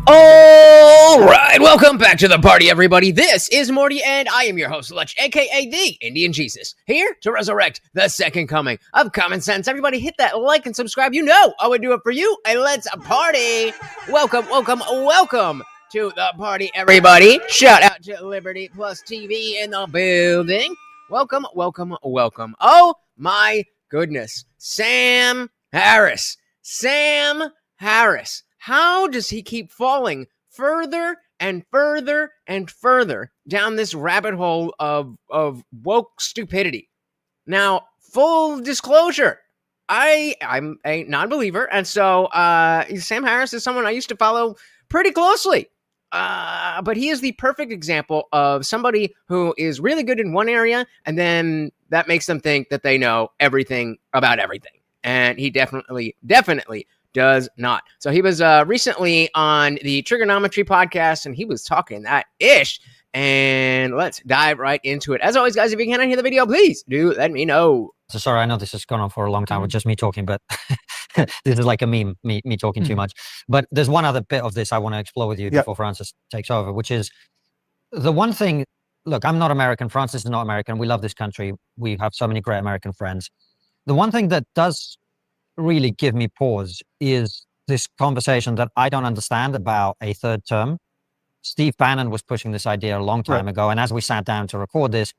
All right, welcome back to the party, everybody. This is Morty, and I am your host, Lutch, aka TheIndianJesus, here to resurrect the second coming of common sense. Everybody, hit that like and subscribe. You know I would do it for you, and let's party. Welcome to the party, everybody. Shout out to Liberty Plus TV in the building. Welcome. Oh my goodness, Sam Harris. How does he keep falling further and further and further down this rabbit hole of woke stupidity? Now, full disclosure, I'm a non-believer, and so Sam Harris is someone I used to follow pretty closely. But he is the perfect example of somebody who is really good in one area, and then that makes them think that they know everything about everything. And he definitely does not. So he was recently on the Triggernometry podcast, and he was talking that ish. And let's dive right into it. As always, guys, if you cannot hear the video, please do let me know. So sorry, I know this has gone on for a long time with just me talking, but this is like a meme, me talking too much. But there's one other bit of this I want to explore with you before Francis takes over, which is the one thing. Look, I'm not American. Francis is not American. We love this country. We have so many great American friends. The one thing that does really give me pause is this conversation that I don't understand about a third term. Steve Bannon was pushing this idea a long time ago. And as we sat down to record this,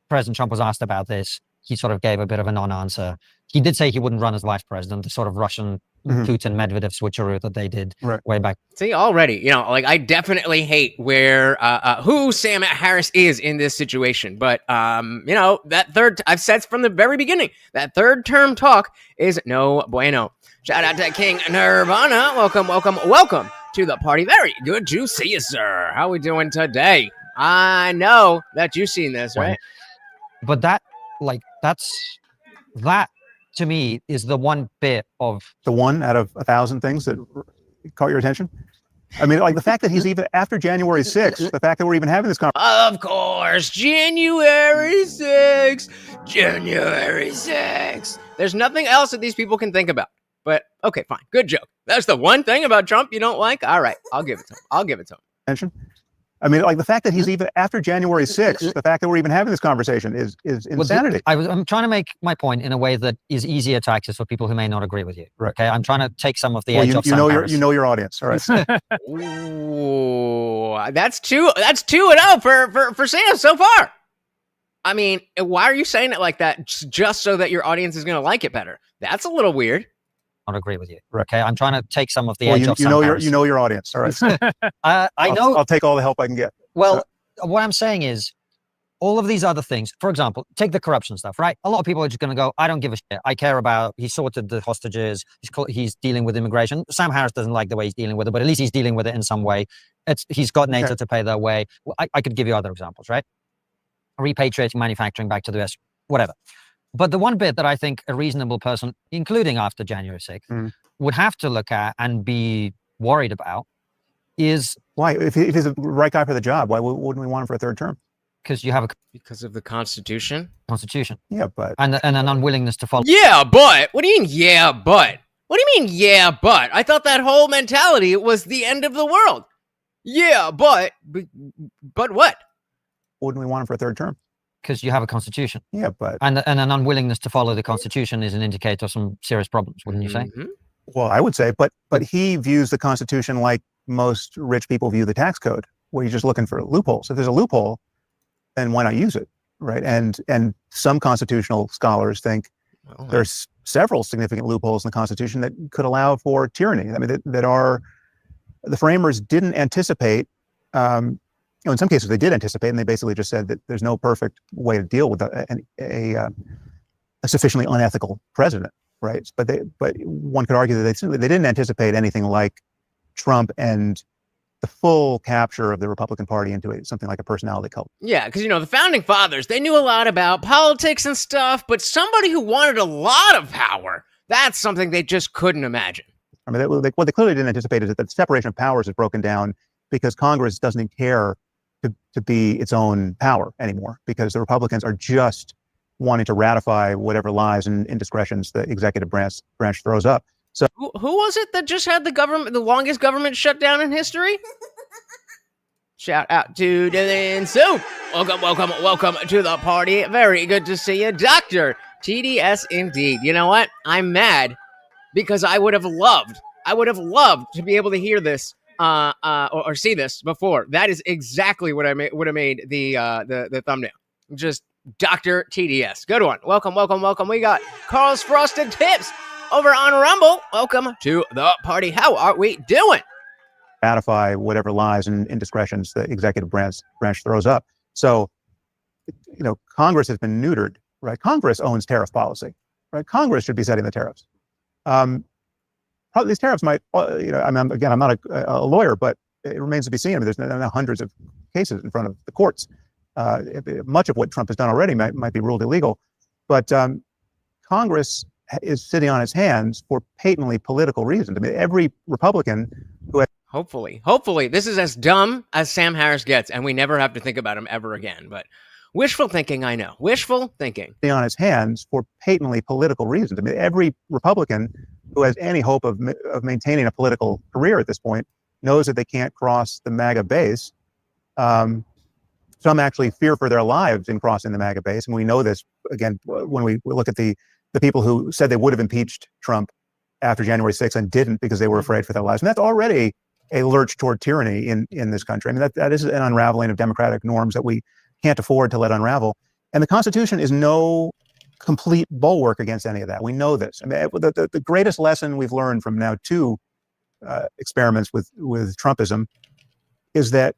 President Trump was asked about this. He sort of gave a bit of a non-answer. He did say he wouldn't run as vice president, the sort of Russian Putin Medvedev switcheroo that they did way back. See, already, I definitely hate where, who Sam Harris is in this situation. But, that I've said from the very beginning, that third term talk is no bueno. Shout out to King Nirvana. Welcome to the party. Very good to see you, sir. How we doing today? I know that you've seen this, right? But that to me is the one bit of the one out of 1,000 things that caught your attention. I mean, like the fact that he's even after January 6th, the fact that we're even having this conversation. Of course, January 6th. There's nothing else that these people can think about. But okay, fine. Good joke. That's the one thing about Trump you don't like? All right, I'll give it to him. I mean, like the fact that he's even after January 6th, the fact that we're even having this conversation is insanity. I'm trying to make my point in a way that is easier to access for people who may not agree with you. Right. Okay, I'm trying to take some of the edge off. You know your audience. All right. Ooh, that's 2-0 for Sam so far. I mean, why are you saying it like that? Just so that your audience is going to like it better? That's a little weird. Not agree with you. Right. Okay, I'm trying to take some of the edge off. You know your audience. All right. I know. I'll take all the help I can get. Well, what I'm saying is, all of these other things. For example, take the corruption stuff. Right. A lot of people are just going to go, I don't give a shit. I care about. He sorted the hostages. He's dealing with immigration. Sam Harris doesn't like the way he's dealing with it, but at least he's dealing with it in some way. He's got NATO to pay their way. I could give you other examples. Right. Repatriating manufacturing back to the US. Whatever. But the one bit that I think a reasonable person, including after January 6th, would have to look at and be worried about is... Why? If he's the right guy for the job, why wouldn't we want him for a third term? Because you have a... Because of the Constitution? Constitution. Yeah, but... And an unwillingness to follow... Yeah, but... What do you mean, yeah, but? What do you mean, yeah, but? I thought that whole mentality was the end of the world. Yeah, but what? Wouldn't we want him for a third term? Because you have a constitution. Yeah, but... And an unwillingness to follow the constitution is an indicator of some serious problems, wouldn't you say? Well, I would say, but he views the Constitution like most rich people view the tax code, where you're just looking for loopholes. If there's a loophole, then why not use it, right? And some constitutional scholars think there's several significant loopholes in the Constitution that could allow for tyranny. I mean, that are... The framers didn't anticipate... in some cases, they did anticipate, and they basically just said that there's no perfect way to deal with a sufficiently unethical president, right? But one could argue that they didn't anticipate anything like Trump and the full capture of the Republican Party into something like a personality cult. Yeah, because, the Founding Fathers, they knew a lot about politics and stuff, but somebody who wanted a lot of power, that's something they just couldn't imagine. I mean, what they clearly didn't anticipate is that the separation of powers is broken down because Congress doesn't care to be its own power anymore, because the Republicans are just wanting to ratify whatever lies and indiscretions the executive branch throws up. So who was it that just had the longest government shutdown in history? Shout out to Dylan Soup. Welcome to the party. Very good to see you, Dr. TDS indeed. You know what? I'm mad because I would have loved to be able to hear this or see this before. That is exactly what I would have made the thumbnail. Just Dr. TDS. Good one. Welcome. We got Carl's Frosted Tips over on Rumble. Welcome to the party. How are we doing? Ratify whatever lies and indiscretions the executive branch throws up. So, Congress has been neutered, right? Congress owns tariff policy, right? Congress should be setting the tariffs. Probably these tariffs might, I'm not a lawyer, but it remains to be seen. I mean, there's now hundreds of cases in front of the courts. Much of what Trump has done already might be ruled illegal, but Congress is sitting on its hands for patently political reasons. I mean, every Republican who has... Hopefully, this is as dumb as Sam Harris gets, and we never have to think about him ever again. But wishful thinking, I know. Wishful thinking. On his hands for patently political reasons. I mean, every Republican who has any hope of maintaining a political career at this point knows that they can't cross the MAGA base. Some actually fear for their lives in crossing the MAGA base. And we know this, again, when we look at the people who said they would have impeached Trump after January 6th and didn't because they were afraid for their lives. And that's already a lurch toward tyranny in this country. I mean, that is an unraveling of democratic norms that we can't afford to let unravel. And the Constitution is no complete bulwark against any of that. We know this. I mean, the greatest lesson we've learned from now two experiments with Trumpism is that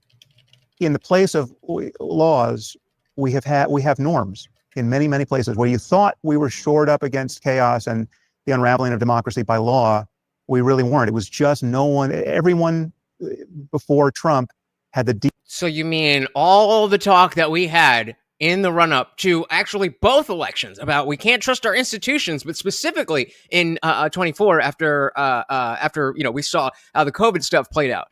in the place of laws, we have norms in many, many places where you thought we were shored up against chaos and the unraveling of democracy by law. We really weren't. It was just everyone before Trump had the So you mean all the talk that we had in the run-up to actually both elections about we can't trust our institutions, but specifically in 24 after we saw how the COVID stuff played out,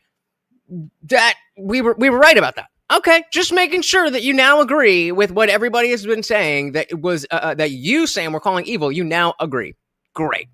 that we were right about that. Okay, just making sure that you now agree with what everybody has been saying that it was that you, Sam, were calling evil. You now agree. Great.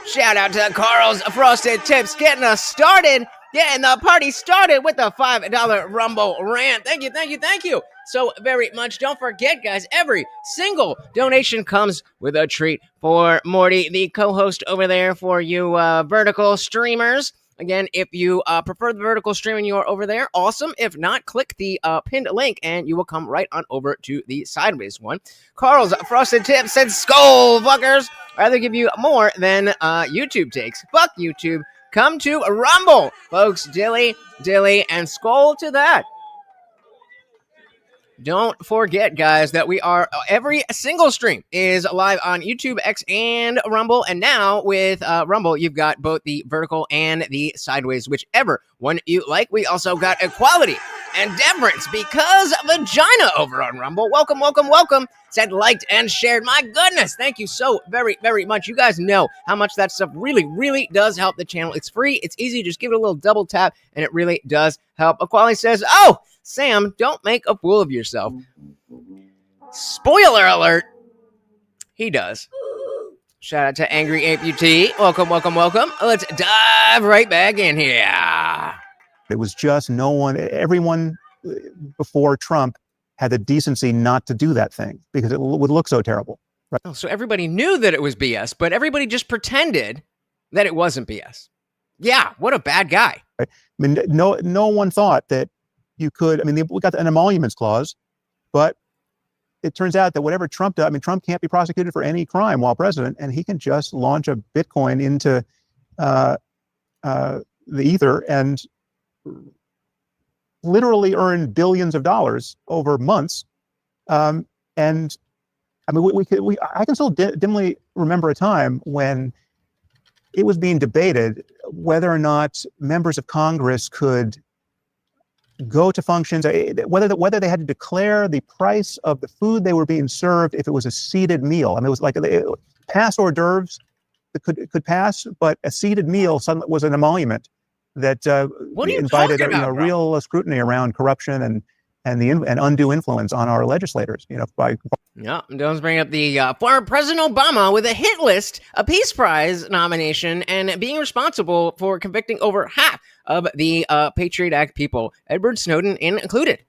Shout out to Carl's Frosted Tips getting us started. Yeah, and the party started with the $5 Rumble rant. Thank you so very much. Don't forget, guys, every single donation comes with a treat for Morty, the co-host over there for you vertical streamers. Again, if you prefer the vertical streaming, you are over there. Awesome. If not, click the pinned link and you will come right on over to the sideways one. Carl's Frosted Tips said, "Skull fuckers. Rather give you more than YouTube takes. Fuck YouTube. Come to Rumble, folks. Dilly, and skull to that." Don't forget, guys, that we are every single stream is live on YouTube, X, and Rumble. And now with Rumble, you've got both the vertical and the sideways, whichever one you like. We also got equality and deference because vagina over on Rumble. Welcome, welcome, welcome. Said, liked, and shared. My goodness, thank you so very, very much. You guys know how much that stuff really, really does help the channel. It's free. It's easy. Just give it a little double tap, and it really does help. Aquali says, oh, Sam, don't make a fool of yourself. Spoiler alert. He does. Shout out to Angry Amputee. Welcome, welcome, welcome. Let's dive right back in here. It was just everyone before Trump had the decency not to do that thing because it would look so terrible. Right? Oh, so everybody knew that it was BS, but everybody just pretended that it wasn't BS. Yeah, what a bad guy. Right? I mean, no one thought that you could. I mean, we got an emoluments clause, but it turns out that whatever Trump does, I mean, Trump can't be prosecuted for any crime while president, and he can just launch a Bitcoin into the ether and literally earn billions of dollars over months. And I mean, I can still dimly remember a time when it was being debated whether or not members of Congress could go to functions, whether they had to declare the price of the food they were being served if it was a seated meal. I mean, it was like past hors d'oeuvres that could pass, but a seated meal suddenly was an emolument that invited real scrutiny around corruption and undue influence on our legislators. Yeah, don't bring up the former President Obama with a hit list, a Peace Prize nomination, and being responsible for convicting over half of the Patriot Act people, Edward Snowden included.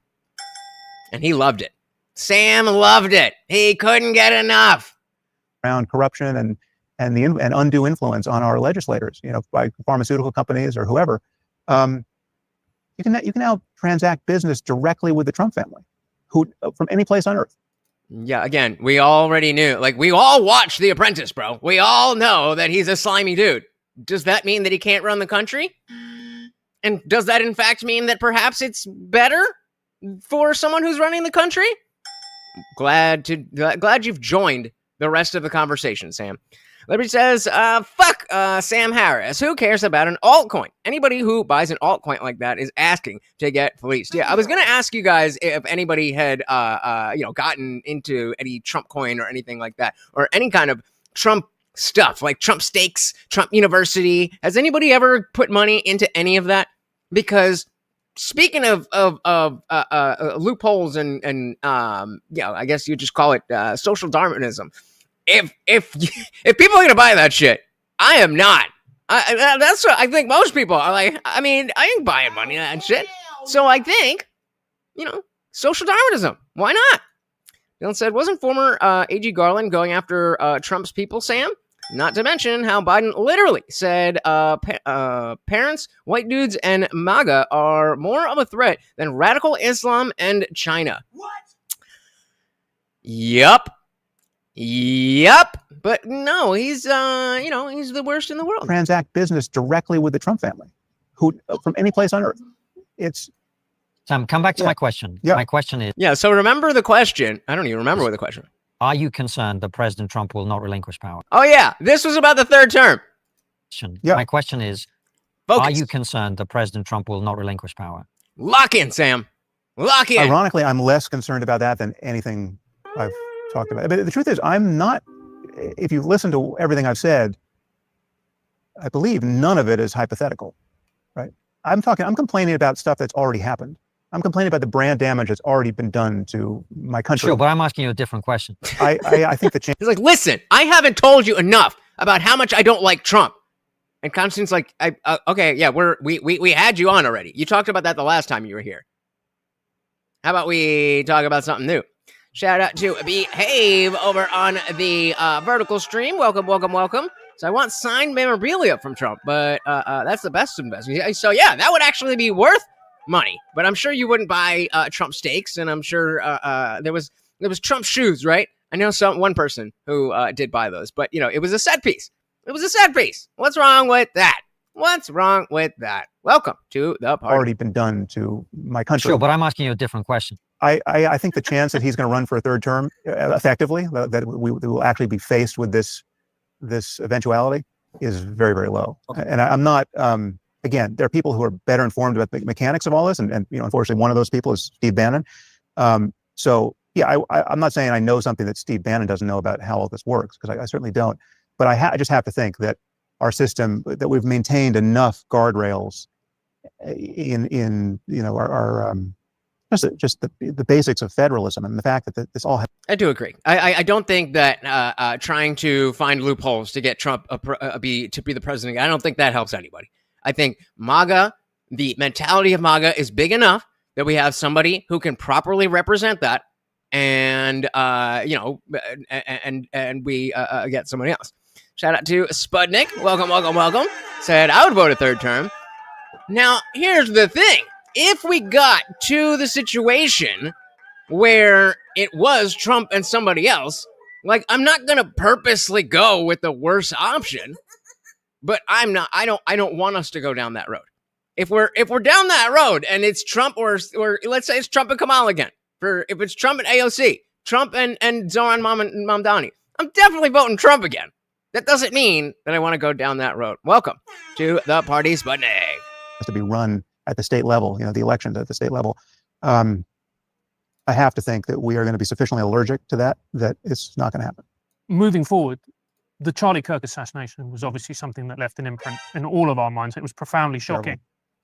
And he loved it. Sam loved it. He couldn't get enough. Around corruption and undue influence on our legislators, by pharmaceutical companies or whoever. You can now transact business directly with the Trump family, from any place on earth. Yeah, again, we already knew. Like, we all watched The Apprentice, bro. We all know that he's a slimy dude. Does that mean that he can't run the country? And does that, in fact, mean that perhaps it's better for someone who's running the country? Glad you've joined the rest of the conversation, Sam. Liberty says, fuck Sam Harris. Who cares about an altcoin? Anybody who buys an altcoin like that is asking to get fleeced. Yeah, I was going to ask you guys if anybody had, gotten into any Trump coin or anything like that, or any kind of Trump stuff, like Trump Stakes, Trump University. Has anybody ever put money into any of that? Because speaking of loopholes and I guess you just call it social Darwinism. If people are gonna buy that shit, I am not. That's what I think most people are like. I mean, I ain't buying money on that shit. So I think, social Darwinism. Why not? Dylan said, wasn't former A.G. Garland going after Trump's people, Sam? Not to mention how Biden literally said parents, white dudes, and MAGA are more of a threat than radical Islam and China. What? Yep. But no, he's he's the worst in the world. Transact business directly with the Trump family, from any place on earth. It's Sam, come back to my question. Yeah. My question is... Yeah, so remember the question. I don't even remember what the question was. Are you concerned that President Trump will not relinquish power? Oh, yeah. This was about the third term. Yeah. My question is, Focus. Are you concerned that President Trump will not relinquish power? Lock in, Sam. Lock in. Ironically, I'm less concerned about that than anything I've talked about. But the truth is, I'm not... If you've listened to everything I've said, I believe none of it is hypothetical, right? I'm complaining about stuff that's already happened. I'm complaining about the brand damage that's already been done to my country. Sure, but I'm asking you a different question. I think the change... He's like, listen, I haven't told you enough about how much I don't like Trump. And Konstantin's like, okay, yeah, we had you on already. You talked about that the last time you were here. How about we talk about something new? Shout out to Behave over on the vertical stream. Welcome, welcome, welcome. So I want signed memorabilia from Trump, but that's the best investment. So yeah, that would actually be worth money. But I'm sure you wouldn't buy Trump steaks, and I'm sure there was Trump shoes, right? I know one person who did buy those, but it was a set piece. It was a set piece. What's wrong with that? What's wrong with that? Welcome to the party. Already been done to my country. Sure, but I'm asking you a different question. I think the chance that he's going to run for a third term effectively, that we will actually be faced with this eventuality, is very, very low. Okay. And I'm not again, there are people who are better informed about the mechanics of all this, and unfortunately, one of those people is Steve Bannon. So yeah, I'm not saying I know something that Steve Bannon doesn't know about how all this works, because I certainly don't. But I just have to think that our system, that we've maintained enough guardrails in our just the basics of federalism, and the fact that this all. I do agree. I don't think that trying to find loopholes to get Trump to be the president, I don't think that helps anybody. I think MAGA, the mentality of MAGA, is big enough that we have somebody who can properly represent that, and we get somebody else. Shout out to Spudnik. Welcome. Said I would vote a third term. Now, here's the thing. If we got to the situation where it was Trump and somebody else, like, I'm not going to purposely go with the worst option, but I don't want us to go down that road. If we're down that road and it's Trump or let's say it's Trump and Kamala again, if it's Trump and AOC, Trump and Zoran Mamdani, I'm definitely voting Trump again. That doesn't mean that I want to go down that road. Welcome to the party, Sputnik. Has to be run at the state level, the elections at the state level. I have to think that we are going to be sufficiently allergic to that it's not going to happen. Moving forward, the Charlie Kirk assassination was obviously something that left an imprint in all of our minds. It was profoundly shocking.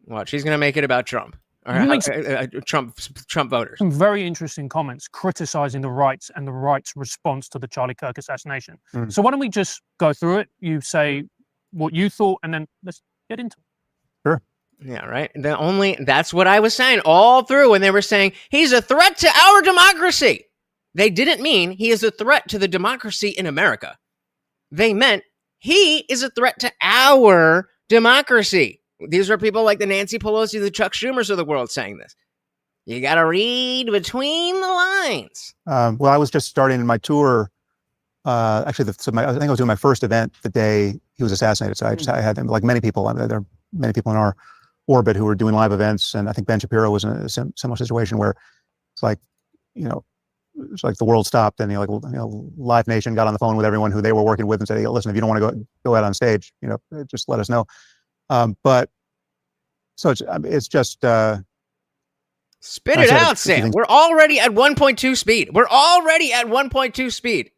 Well, she's going to make it about Trump. Trump voters. Some very interesting comments criticizing the rights and the rights response to the Charlie Kirk assassination. So why don't we just go through it? You say what you thought, and then let's get into it. Sure. Yeah, right. That's what I was saying all through when they were saying he's a threat to our democracy. They didn't mean he is a threat to the democracy in America. They meant he is a threat to our democracy. These are people like the Nancy Pelosi, the Chuck Schumers of the world saying this. You got to read between the lines. Well, I was just starting my tour. I think I was doing my first event the day he was assassinated. So I had, like many people, there are many people in our orbit who were doing live events. And I think Ben Shapiro was in a similar situation where it's like, it's like the world stopped, and Live Nation got on the phone with everyone who they were working with and said, hey, listen, if you don't want to go out on stage, just let us know. But so it's just spit it out, Sam. We're already at 1.2 speed.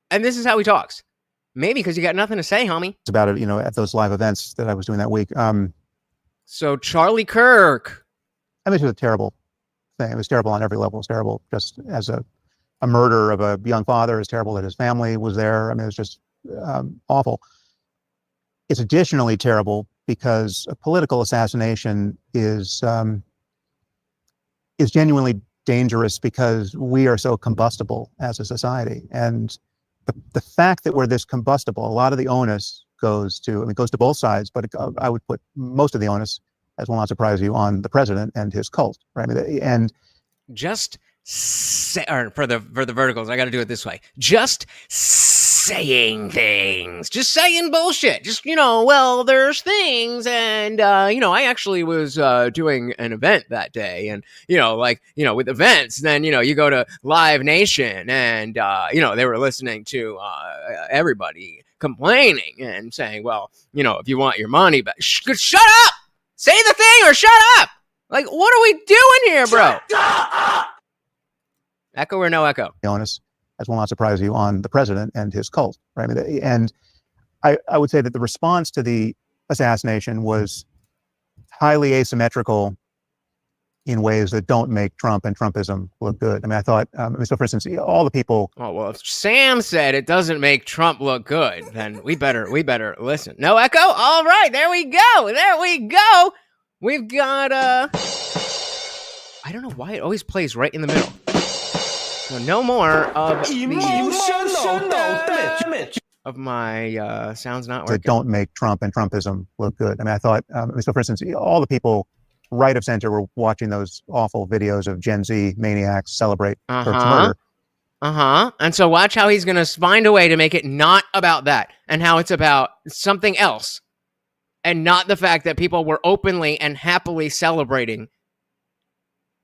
And this is how he talks. Maybe because you got nothing to say, homie. It's about it, at those live events that I was doing that week. So Charlie Kirk. I mean, it was a terrible thing. It was terrible on every level. It was terrible just as a murder of a young father. It was terrible that his family was there. I mean, it was just awful. It's additionally terrible because a political assassination is genuinely dangerous because we are so combustible as a society. And the fact that we're this combustible, a lot of the onus goes to both sides, but I would put most of the onus, as will not surprise you, on the president and his cult, right? And just for the verticals, I got to do it this way. Just saying things, just saying bullshit. Just, there's things. And, I actually was doing an event that day, and, with events, then, you go to Live Nation, and, they were listening to everybody complaining and saying, well, if you want your money back, shut up, say the thing or shut up. Like, what are we doing here, bro? Echo or no echo? The onus, as will not surprise you, on the president and his cult, right? And I would say that the response to the assassination was highly asymmetrical in ways that don't make Trump and Trumpism look good. I mean, I thought, so for instance, all the people. Oh, well, if Sam said it doesn't make Trump look good, then we better listen. No echo? All right, there we go. We've got, I don't know why it always plays right in the middle. So no more of of my sounds not working. That don't make Trump and Trumpism look good. I mean, I thought, so for instance, all the people right of center were watching those awful videos of Gen Z maniacs celebrate Kirk's murder. And so watch how he's going to find a way to make it not about that, and how it's about something else, and not the fact that people were openly and happily celebrating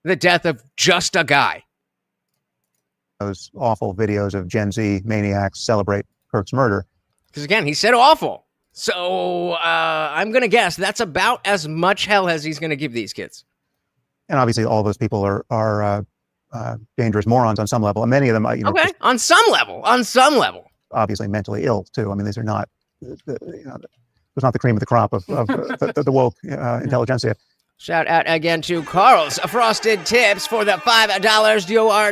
the death of just a guy. Those awful videos of Gen Z maniacs celebrate Kirk's murder. Because again, he said awful. So I'm going to guess that's about as much hell as he's going to give these kids. And obviously all those people are dangerous morons on some level. And many of them, Okay, on some level, obviously mentally ill too. I mean, these are not, it's not the cream of the crop of the woke intelligentsia. Shout out again to Carl's Frosted Tips for the $5. You are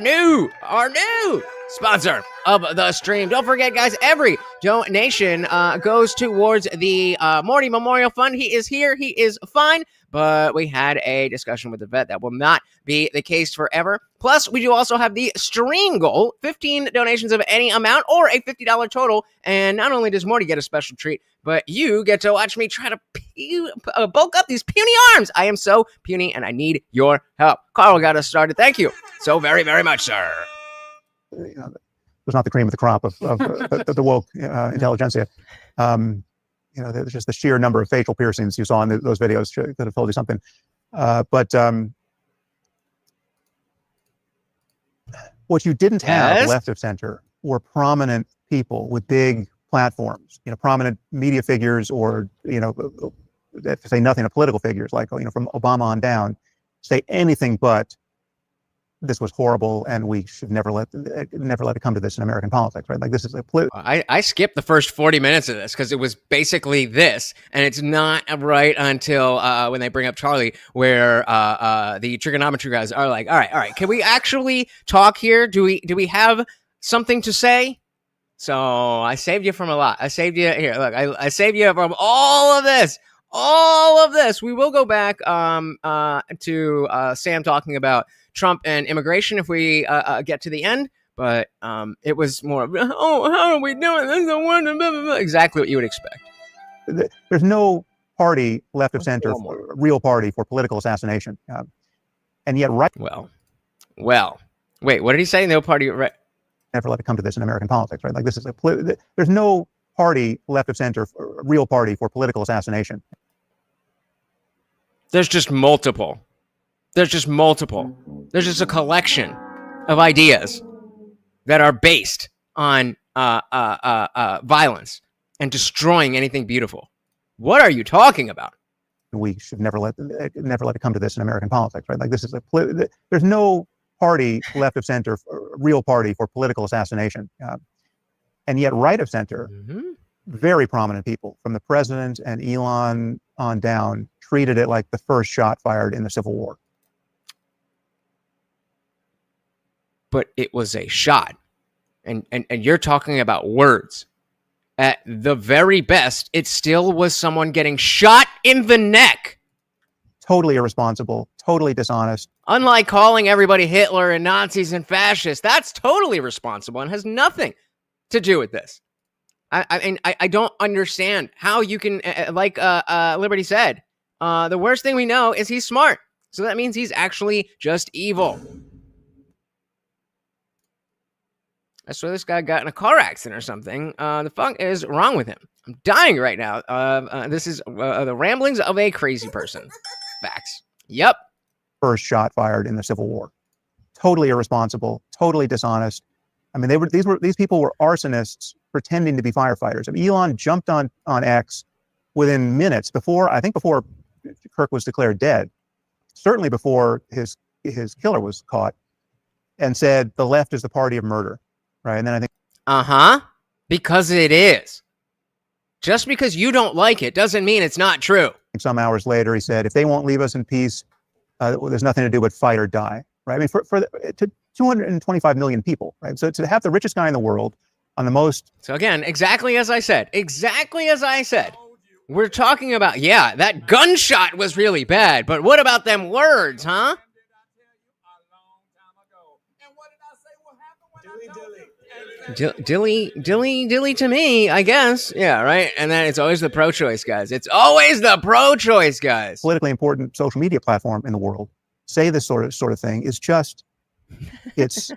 our new sponsor of the stream. Don't forget, guys, every donation goes towards the Morty Memorial Fund. He is here. He is fine. But we had a discussion with the vet that will not be the case forever. Plus, we do also have the stream goal, 15 donations of any amount or a $50 total. And not only does Morty get a special treat, but you get to watch me try to bulk up these puny arms. I am so puny and I need your help. Carl got us started. Thank you so very, very much, sir. It's not the cream of the crop of the woke intelligentsia. There's just the sheer number of facial piercings you saw in those videos could have told you something. But what you didn't have left of center were prominent people with big platforms, prominent media figures, or, to say nothing of political figures, like, from Obama on down, say anything but this was horrible and we should never let it come to this in American politics, right? Like, this is I skipped the first 40 minutes of this because it was basically this, and it's not right until when they bring up Charlie, where the Triggernometry guys are like, all right, can we actually talk here? Do we have something to say? So I saved you from a lot. I saved you here. Look, I saved you from all of this. We will go back to Sam talking about Trump and immigration if we get to the end, but it was more of, how are we doing this? Exactly what you would expect. There's no party left of center, real party for political assassination, and yet Well, wait, what did he say? No party. Right. Never let it come to this in American politics, right? Like, this is there's no party left of center, real party for political assassination. There's just multiple. There's just a collection of ideas that are based on violence and destroying anything beautiful. What are you talking about? We should never let it come to this in American politics, right? Like, this is there's no party left of center, real party for political assassination, and yet right of center, very prominent people from the president and Elon on down treated it like the first shot fired in the Civil War. But it was a shot, and you're talking about words. At the very best, it still was someone getting shot in the neck. Totally irresponsible, totally dishonest. Unlike calling everybody Hitler and Nazis and fascists, that's totally responsible and has nothing to do with this. I don't understand how you can, like Liberty said, the worst thing we know is he's smart. So that means he's actually just evil. I swear this guy got in a car accident or something. The fuck is wrong with him? I'm dying right now. This is the ramblings of a crazy person. Facts. Yep. First shot fired in the Civil War. Totally irresponsible, totally dishonest. I mean, these people were arsonists pretending to be firefighters. I mean, Elon jumped on X within minutes before Kirk was declared dead, certainly before his killer was caught, and said the left is the party of murder. Right. And then I think, because it is. Just because you don't like it doesn't mean it's not true. Some hours later, he said, if they won't leave us in peace, there's nothing to do but fight or die. Right. I mean, to 225 million people. Right. So to have the richest guy in the world on the most. So again, exactly as I said, we're talking about, that gunshot was really bad. But what about them words, huh? Dilly to me, I guess. Yeah, right. And then it's always the pro-choice guys. Politically important social media platform in the world say this sort of thing is just, it's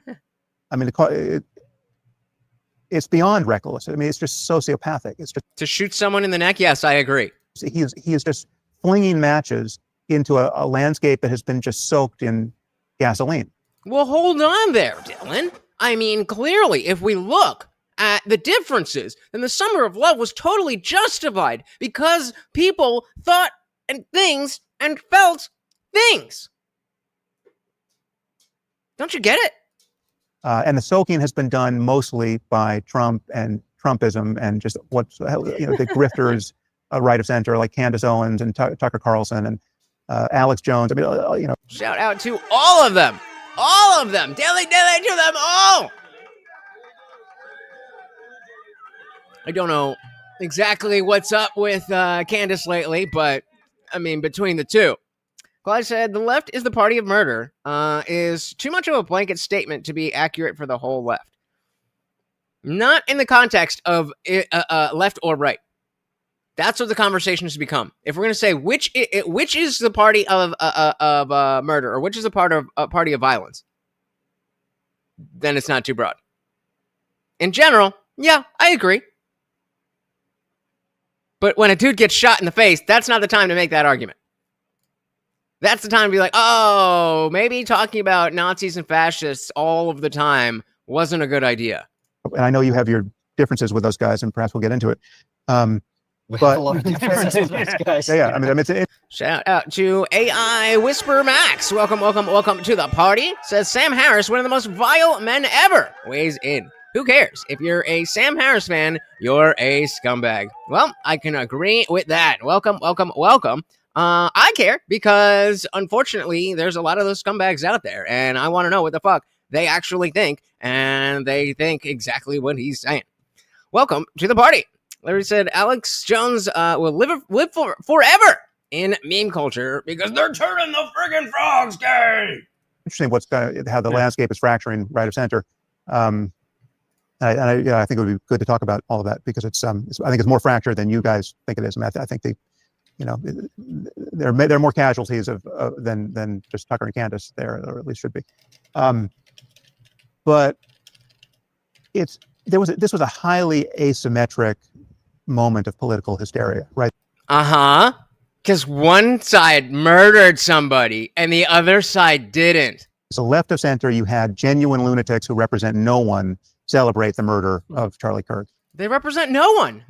beyond reckless. I mean, it's just sociopathic. It's just to shoot someone in the neck. Yes, I agree. He is just flinging matches into a landscape that has been just soaked in gasoline. Well, hold on there, Dylan. I mean, clearly, if we look at the differences, then the summer of love was totally justified because people thought and things and felt things. Don't you get it? And the soaking has been done mostly by Trump and Trumpism and just what's, the grifters right of center, like Candace Owens and Tucker Carlson and Alex Jones. I mean, Shout out to all of them. All of them. Dilly to them all. I don't know exactly what's up with Candace lately, but I mean, between the two. Clyde said, the left is the party of murder is too much of a blanket statement to be accurate for the whole left. Not in the context of left or right. That's what the conversation has become. If we're going to say which is the party of murder or which is the party of violence, then it's not too broad. In general, yeah, I agree. But when a dude gets shot in the face, that's not the time to make that argument. That's the time to be like, oh, maybe talking about Nazis and fascists all of the time wasn't a good idea. And I know you have your differences with those guys, and perhaps we'll get into it. We But- have a lot of differences, guys. Yeah. I mean, Shout out to AI Whisper Max. Welcome to the party. Says Sam Harris, one of the most vile men ever, weighs in. Who cares? If you're a Sam Harris fan, you're a scumbag. Well, I can agree with that. Welcome. I care because, unfortunately, there's a lot of those scumbags out there, and I want to know what the fuck they actually think, and they think exactly what he's saying. Welcome to the party. Larry said Alex Jones will live forever in meme culture because they're turning the friggin' frogs gay. interesting how the landscape is fracturing right of center. I think it would be good to talk about all of that because I think it's more fractured than you guys think it is. I mean, I think there are more casualties than just Tucker and Candace there, or at least should be. But this was a highly asymmetric moment of political hysteria, right? Because one side murdered somebody and the other side didn't. So left of center, you had genuine lunatics who represent no one celebrate the murder of Charlie Kirk. They represent no one.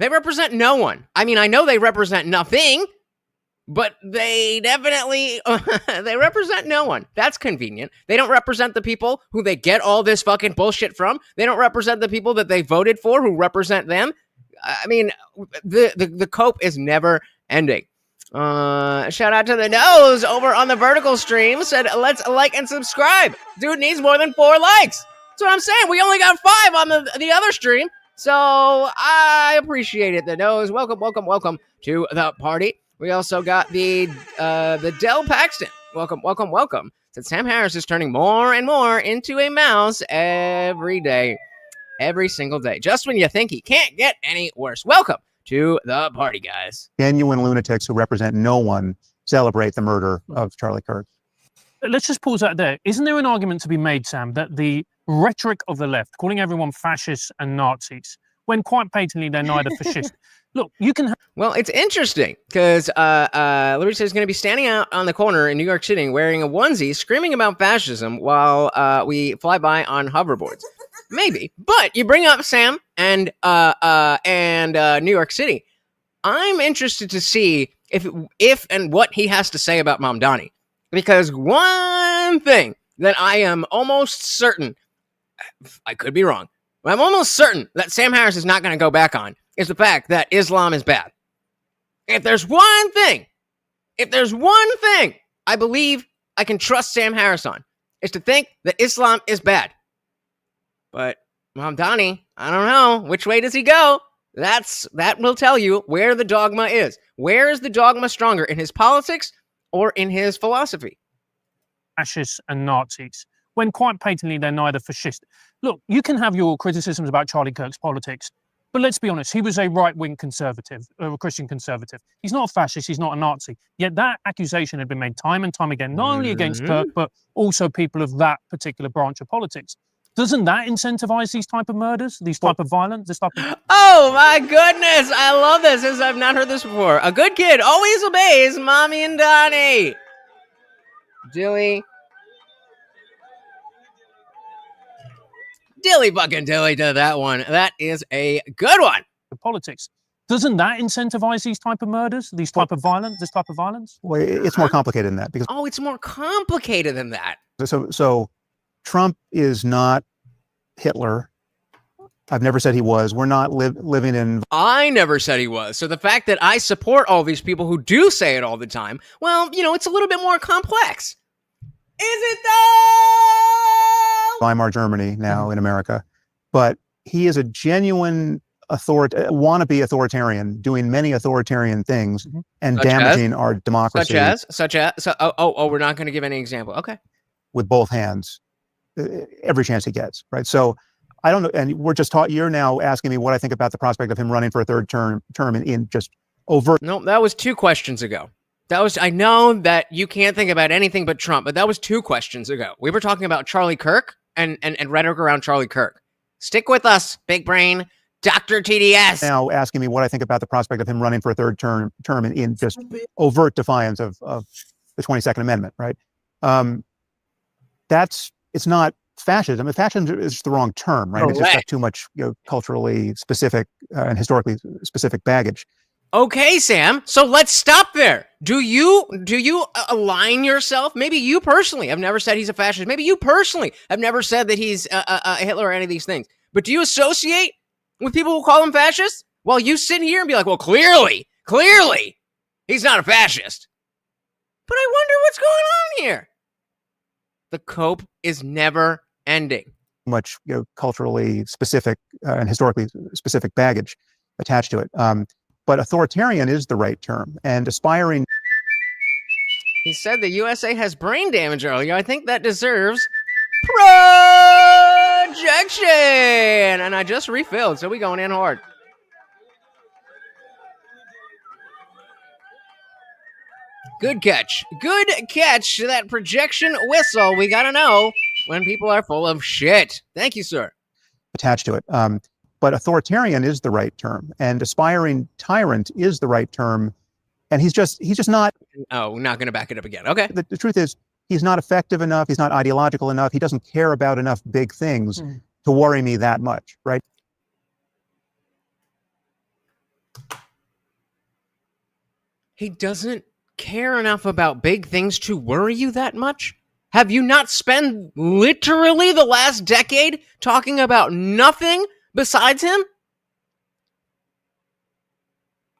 I mean, I know they represent nothing, but they definitely they represent no one. That's convenient. They don't represent the people who they get all this fucking bullshit from. They don't represent the people that they voted for who represent them. I mean, the cope is never ending. Shout out to the nose over on the vertical stream. Said, let's like and subscribe. Dude needs more than 4 likes. That's what I'm saying. We only got 5 on the other stream. So I appreciate it. The nose. Welcome to the party. We also got the Del Paxton. Welcome. Said Sam Harris is turning more and more into a mouse every day. Every single day. Just when you think he can't get any worse. Welcome to the party, guys. Genuine lunatics who represent no one celebrate the murder of Charlie Kirk. Let's just pause that there. Isn't there an argument to be made, Sam, that the rhetoric of the left, calling everyone fascists and Nazis, when quite patently they're neither fascist? Look, you can... Well, it's interesting because Larissa is going to be standing out on the corner in New York City wearing a onesie, screaming about fascism while we fly by on hoverboards. Maybe, but you bring up Sam and New York City. I'm interested to see if and what he has to say about Mamdani, because one thing that I am almost certain, I could be wrong, but I'm almost certain that Sam Harris is not going to go back on is the fact that Islam is bad. If there's one thing I believe I can trust Sam Harris on, is to think that Islam is bad. But Mamdani, I don't know. Which way does he go? That will tell you where the dogma is. Where is the dogma stronger, in his politics or in his philosophy? Fascists and Nazis, when quite patently they're neither fascist. Look, you can have your criticisms about Charlie Kirk's politics, but let's be honest, he was a right-wing conservative, a Christian conservative. He's not a fascist, he's not a Nazi. Yet that accusation had been made time and time again, not only against Kirk, but also people of that particular branch of politics. Doesn't that incentivize these type of murders, these type of violence, this type of... Oh my goodness, I love this. I've not heard this before. A good kid always obeys Mommy and Donnie. Dilly Dilly fucking dilly to that one. That is a good one. The politics. Doesn't that incentivize these type of murders, this type of violence? Well, it's more complicated than that because Oh, it's more complicated than that. so Trump is not Hitler. I've never said he was. We're not living in. I never said he was. So the fact that I support all these people who do say it all the time, well, it's a little bit more complex. Is it though? Weimar Germany now in America, but he is a genuine wannabe authoritarian doing many authoritarian things and Such damaging our democracy. We're not going to give any example. Okay. With both hands, every chance he gets, right? So I don't know, and we're just taught. You're now asking me what I think about the prospect of him running for a third term in just overt. No, that was 2 questions ago. I know that you can't think about anything but Trump, but that was 2 questions ago. We were talking about Charlie Kirk and rhetoric around Charlie Kirk. Stick with us, big brain. Dr. TDS. Now asking me what I think about the prospect of him running for a third term in just overt defiance of the 22nd Amendment, right? It's not fascism. Fascism is the wrong term, right? It's just got too much culturally specific and historically specific baggage. Okay, Sam. So let's stop there. Do you align yourself? Maybe you personally have never said he's a fascist. Maybe you personally have never said that he's a Hitler or any of these things. But do you associate with people who call him fascists? Well, you sit here and be like, well, clearly, he's not a fascist. But I wonder what's going on here. The cope is never ending. Much culturally specific and historically specific baggage attached to it. But authoritarian is the right term, and aspiring. He said the USA has brain damage earlier. I think that deserves projection. And I just refilled, so we going in hard. Good catch. Good catch. That projection whistle. We got to know when people are full of shit. Thank you, sir. Attached to it. But authoritarian is the right term, and aspiring tyrant is the right term. And he's just not. Oh, not going to back it up again. Okay. The truth is, he's not effective enough. He's not ideological enough. He doesn't care about enough big things to worry me that much, right? He doesn't care enough about big things to worry you that much? Have you not spent literally the last decade talking about nothing besides him?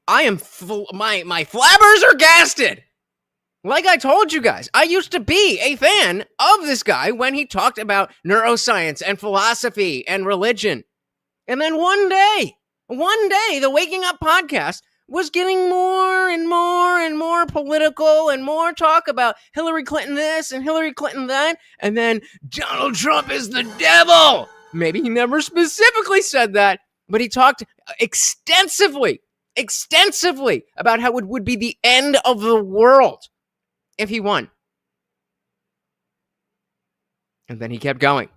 I am my flabbers are gasted. Like I told you guys, I used to be a fan of this guy when he talked about neuroscience and philosophy and religion. And then one day, the Waking Up podcast was getting more and more and more political and more talk about Hillary Clinton this and Hillary Clinton that. And then Donald Trump is the devil. Maybe he never specifically said that, but he talked extensively about how it would be the end of the world if he won. And then he kept going.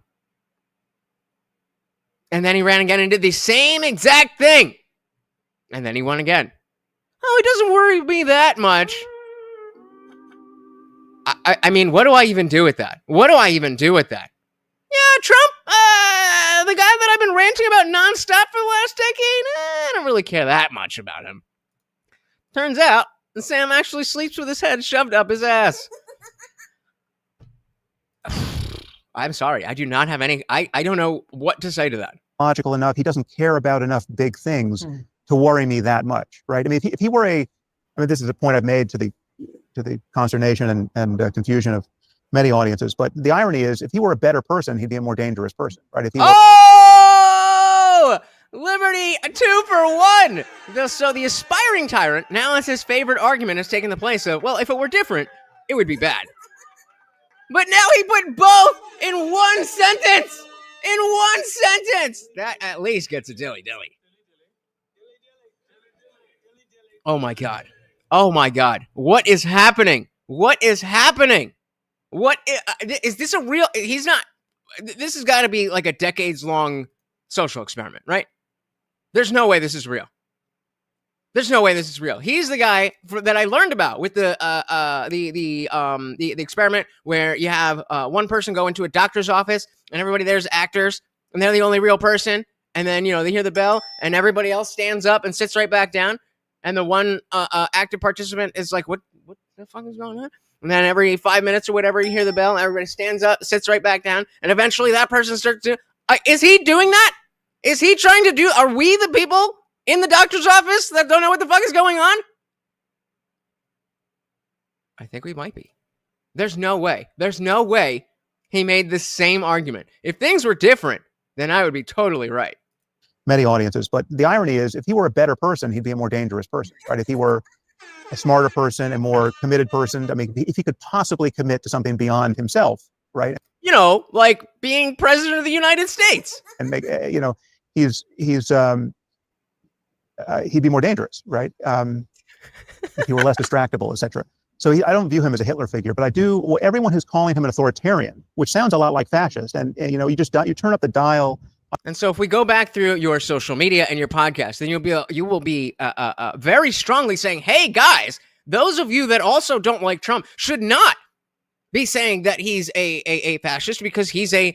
And then he ran again and did the same exact thing. And then he won again. Oh, it doesn't worry me that much. I mean, what do I even do with that? Yeah, Trump, the guy that I've been ranting about nonstop for the last decade, I don't really care that much about him. Turns out, Sam actually sleeps with his head shoved up his ass. I'm sorry, I do not have any, I don't know what to say to that. Logical enough, he doesn't care about enough big things to worry me that much, right? I mean, if he were this is a point I've made to the consternation and confusion of many audiences, but the irony is, if he were a better person, he'd be a more dangerous person, right? If he Liberty, 2 for 1. So the aspiring tyrant now has his favorite argument has taken the place of, well, if it were different, it would be bad. But now he put both in one sentence. That at least gets a dilly. Oh my God. What is happening? Is this a real, this has got to be like a decades long social experiment, right? There's no way this is real. He's the guy that I learned about with the experiment where you have one person go into a doctor's office and everybody there's actors, and they're the only real person. And then, you know, they hear the bell and everybody else stands up and sits right back down. And the one active participant is like, what the fuck is going on? And then every 5 minutes or whatever, you hear the bell, everybody stands up, sits right back down. And eventually that person starts to, is he doing that? Is he trying to do, are we the people in the doctor's office that don't know what the fuck is going on? I think we might be. There's no way he made the same argument. If things were different, then I would be totally right. Many audiences. But the irony is, if he were a better person, he'd be a more dangerous person, right? If he were a smarter person, a more committed person, I mean, if he could possibly commit to something beyond himself, right? You know, like being president of the United States. And make, you know, he'd be more dangerous, right? If he were less distractible, etc. So I don't view him as a Hitler figure, but I do. Well, everyone who's calling him an authoritarian, which sounds a lot like fascist, and you know, you turn up the dial. And so, if we go back through your social media and your podcast, then you will be very strongly saying, "Hey, guys, those of you that also don't like Trump should not be saying that he's a fascist because he's an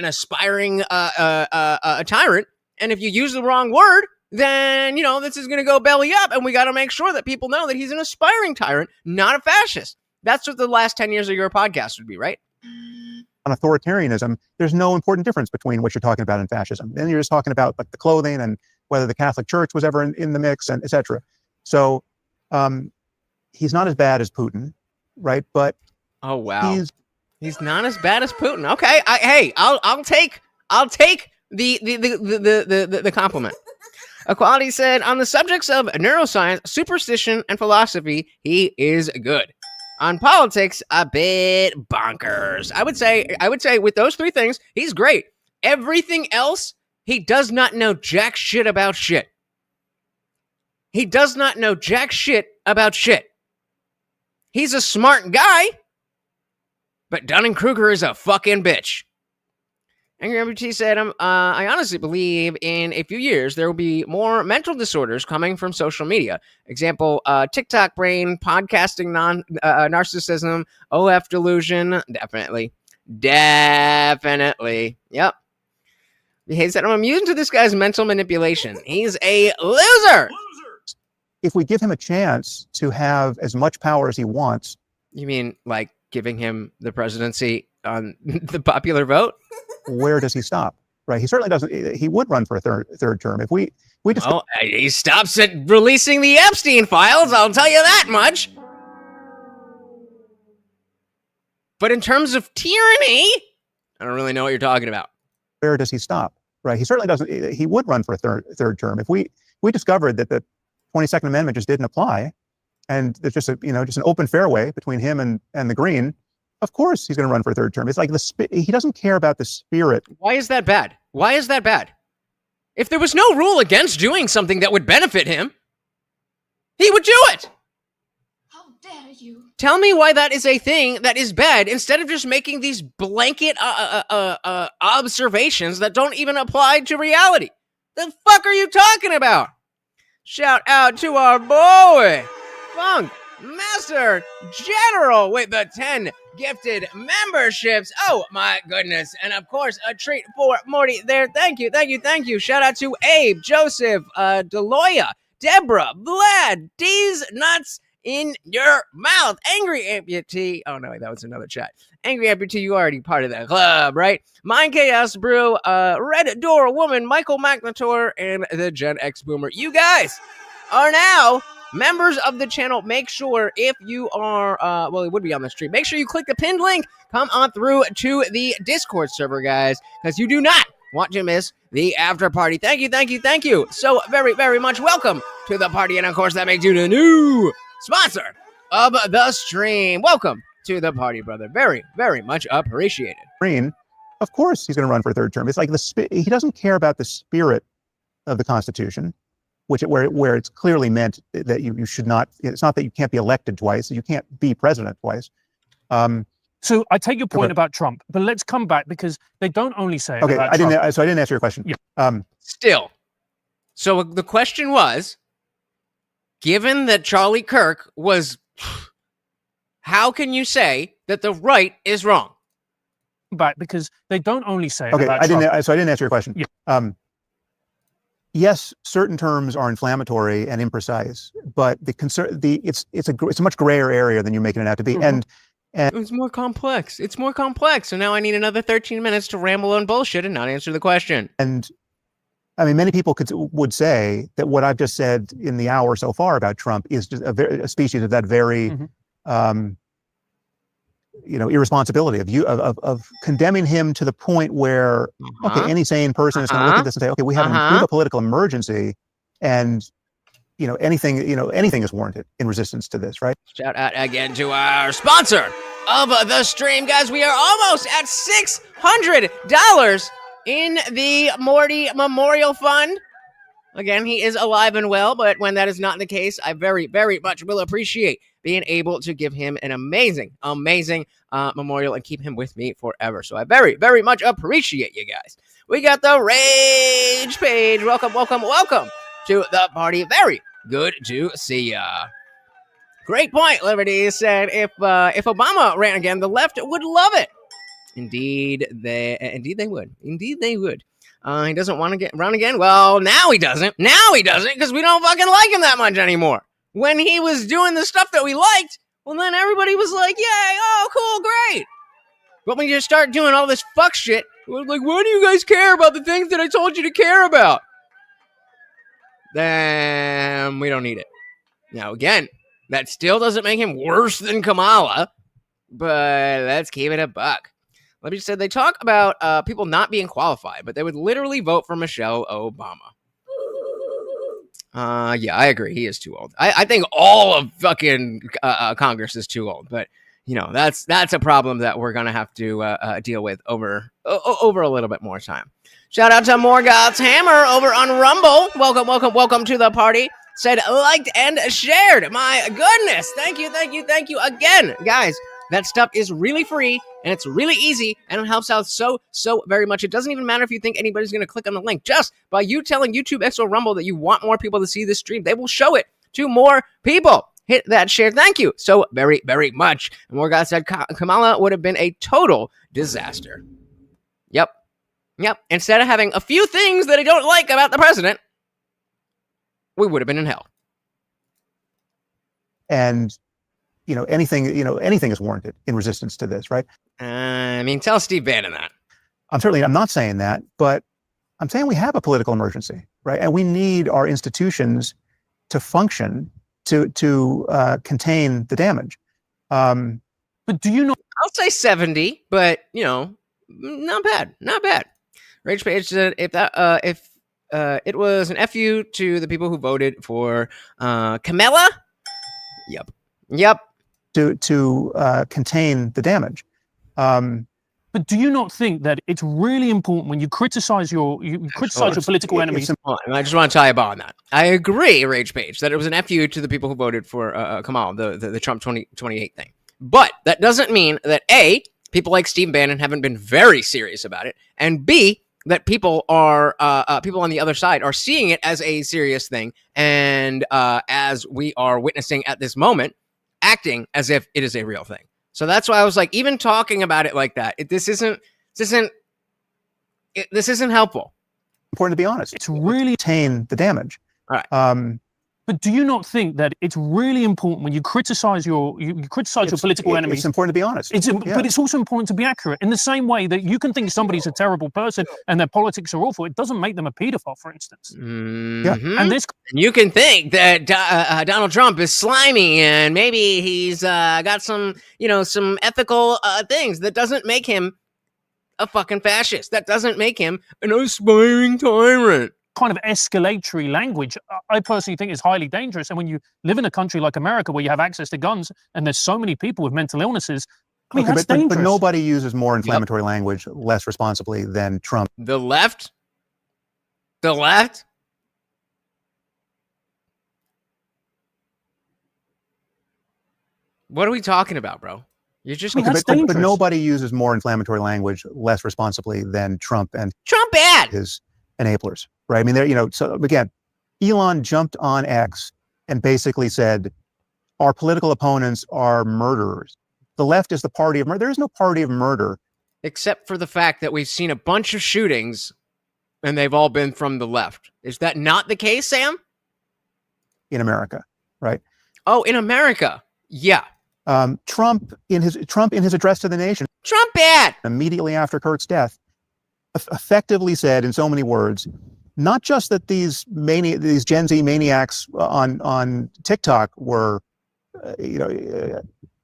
aspiring tyrant. And if you use the wrong word, then, you know, this is going to go belly up, and we got to make sure that people know that he's an aspiring tyrant, not a fascist." That's what the last 10 years of your podcast would be, right? On authoritarianism, there's no important difference between what you're talking about and fascism. Then you're just talking about like the clothing and whether the Catholic Church was ever in the mix, and etc. So he's not as bad as Putin, right? But oh wow, he's not as bad as Putin. Okay, I'll take the compliment. Equality said, on the subjects of neuroscience, superstition, and philosophy, he is good. On politics, a bit bonkers. I would say with those three things, he's great. Everything else, he does not know jack shit about shit. He does not know jack shit about shit. He's a smart guy, but Dunning-Kruger is a fucking bitch. Angry MBT said, I honestly believe in a few years there will be more mental disorders coming from social media. Example, TikTok brain, podcasting, narcissism, OF delusion. Definitely. Yep. He said, I'm immune to this guy's mental manipulation. He's a loser. If we give him a chance to have as much power as he wants. You mean like giving him the presidency on the popular vote? Where does he stop? Right? He certainly doesn't. He would run for a third term if we just. Well, he stops at releasing the Epstein files. I'll tell you that much. But in terms of tyranny, I don't really know what you're talking about. Where does he stop? Right? He certainly doesn't. He would run for a third term if we discovered that the 22nd Amendment just didn't apply, and there's just an open fairway between him and the Green. Of course, he's going to run for a third term. It's like he doesn't care about the spirit. Why is that bad? Why is that bad? If there was no rule against doing something that would benefit him, he would do it. How dare you? Tell me why that is a thing that is bad instead of just making these blanket observations that don't even apply to reality. The fuck are you talking about? Shout out to our boy, Funk Master General, with the 10 gifted memberships. Oh my goodness. And of course, a treat for Morty there. Thank you. Shout out to Abe, Joseph, Deloya, Deborah, Vlad, D's nuts in your mouth. Angry Amputee. Oh no, that was another chat. Angry Amputee, you already part of that club, right? Mind Chaos Brew, Red Door Woman, Michael McNator, and the Gen X Boomer. You guys are now members of the channel. Make sure if you are, well, it would be on the stream. Make sure you click the pinned link. Come on through to the Discord server, guys, because you do not want to miss the after party. Thank you. So very, very much welcome to the party. And of course, that makes you the new sponsor of the stream. Welcome to the party, brother. Very, very much appreciated. Green, of course, he's going to run for a third term. It's like he doesn't care about the spirit of the Constitution, where it's clearly meant that you should not. It's not that you can't be elected twice. You can't be president twice. So I take your point about Trump, but let's come back because they don't only say it about Trump. Trump. So I didn't answer your question. Yeah. Still. So the question was, given that Charlie Kirk was, how can you say that the right is wrong? back because they don't only say it Okay, about I Trump. didn't answer your question. Yeah. Yes, certain terms are inflammatory and imprecise, but it's a much grayer area than you're making it out to be. Mhm. And It's more complex. It's more complex. So now I need another 13 minutes to ramble on bullshit and not answer the question. And I mean, many people would say that what I've just said in the hour so far about Trump is just a species of that very, irresponsibility of condemning him to the point where, okay, any sane person is going to look at this and say, okay, we have a political emergency, and anything is warranted in resistance to this, right? Shout out again to our sponsor of the stream, guys. We are almost at $600 in the Morty Memorial Fund. Again, he is alive and well, but when that is not the case, I very, very much will appreciate being able to give him an amazing, amazing memorial and keep him with me forever. So I very, very much appreciate you guys. We got the Rage page. Welcome, welcome, welcome to the party. Very good to see ya. Great point, Liberty said. If Obama ran again, the left would love it. Indeed they would. Indeed they would. He doesn't want to run again. Well, now he doesn't. Now he doesn't because we don't fucking like him that much anymore. When he was doing the stuff that we liked, well, then everybody was like, yay, oh, cool, great. But when you start doing all this fuck shit, we're like, why do you guys care about the things that I told you to care about? Then we don't need it. Now, again, that still doesn't make him worse than Kamala, but let's keep it a buck. Let me just say, they talk about people not being qualified, but they would literally vote for Michelle Obama. Yeah, I agree. He is too old. I think all of fucking Congress is too old, but that's a problem that we're gonna have to deal with over a little bit more time. Shout out to Morgoth's Hammer over on Rumble. Welcome, welcome, welcome to the party. Said liked and shared. My goodness, thank you again, guys. That stuff is really free and it's really easy and it helps out so very much. It doesn't even matter if you think anybody's going to click on the link. Just by you telling YouTube X or Rumble that you want more people to see this stream, they will show it to more people. Hit that share. Thank you so very, very much. And more guys said Kamala would have been a total disaster. Yep. Instead of having a few things that I don't like about the president, we would have been in hell. And anything is warranted in resistance to this, right? I mean, tell Steve Bannon that. I'm not saying that, but I'm saying we have a political emergency, right? And we need our institutions to function to contain the damage. But do you know? I'll say 70, but not bad. Rage Page said if it was an FU to the people who voted for Kamala. Yep. To contain the damage. But do you not think that it's really important when you criticize your political enemies? I just want to tie a bow on that. I agree, Rage Page, that it was an FU to the people who voted for Kamala, the Trump 2028 thing. But that doesn't mean that A, people like Steve Bannon haven't been very serious about it, and B, that people on the other side are seeing it as a serious thing, and as we are witnessing at this moment, acting as if it is a real thing. So that's why I was like, even talking about it like that, this isn't helpful. Important to be honest. It's really contain the damage. All right. But do you not think that it's really important when you criticize your political enemies? It's important to be honest. But it's also important to be accurate. In the same way that you can think somebody's a terrible person and their politics are awful, it doesn't make them a pedophile, for instance. Mm-hmm. And you can think that Donald Trump is slimy and maybe he's got some ethical things. That doesn't make him a fucking fascist. That doesn't make him an aspiring tyrant. Kind of escalatory language, I personally think is highly dangerous. And when you live in a country like America where you have access to guns and there's so many people with mental illnesses, that's dangerous. But nobody uses more inflammatory language less responsibly than Trump. The left? What are we talking about, bro? You're just but nobody uses more inflammatory language less responsibly than Trump and bad his enablers, right? I mean, so again, Elon jumped on X and basically said, our political opponents are murderers. The left is the party of murder. There is no party of murder Except for the fact that we've seen a bunch of shootings and they've all been from the left. Is that not the case, Sam? In America, right? Oh, in America. Yeah. Trump in his address to the nation, Trump bad. immediately after Kirk's death, effectively said in so many words, not just that these Gen Z maniacs on TikTok were,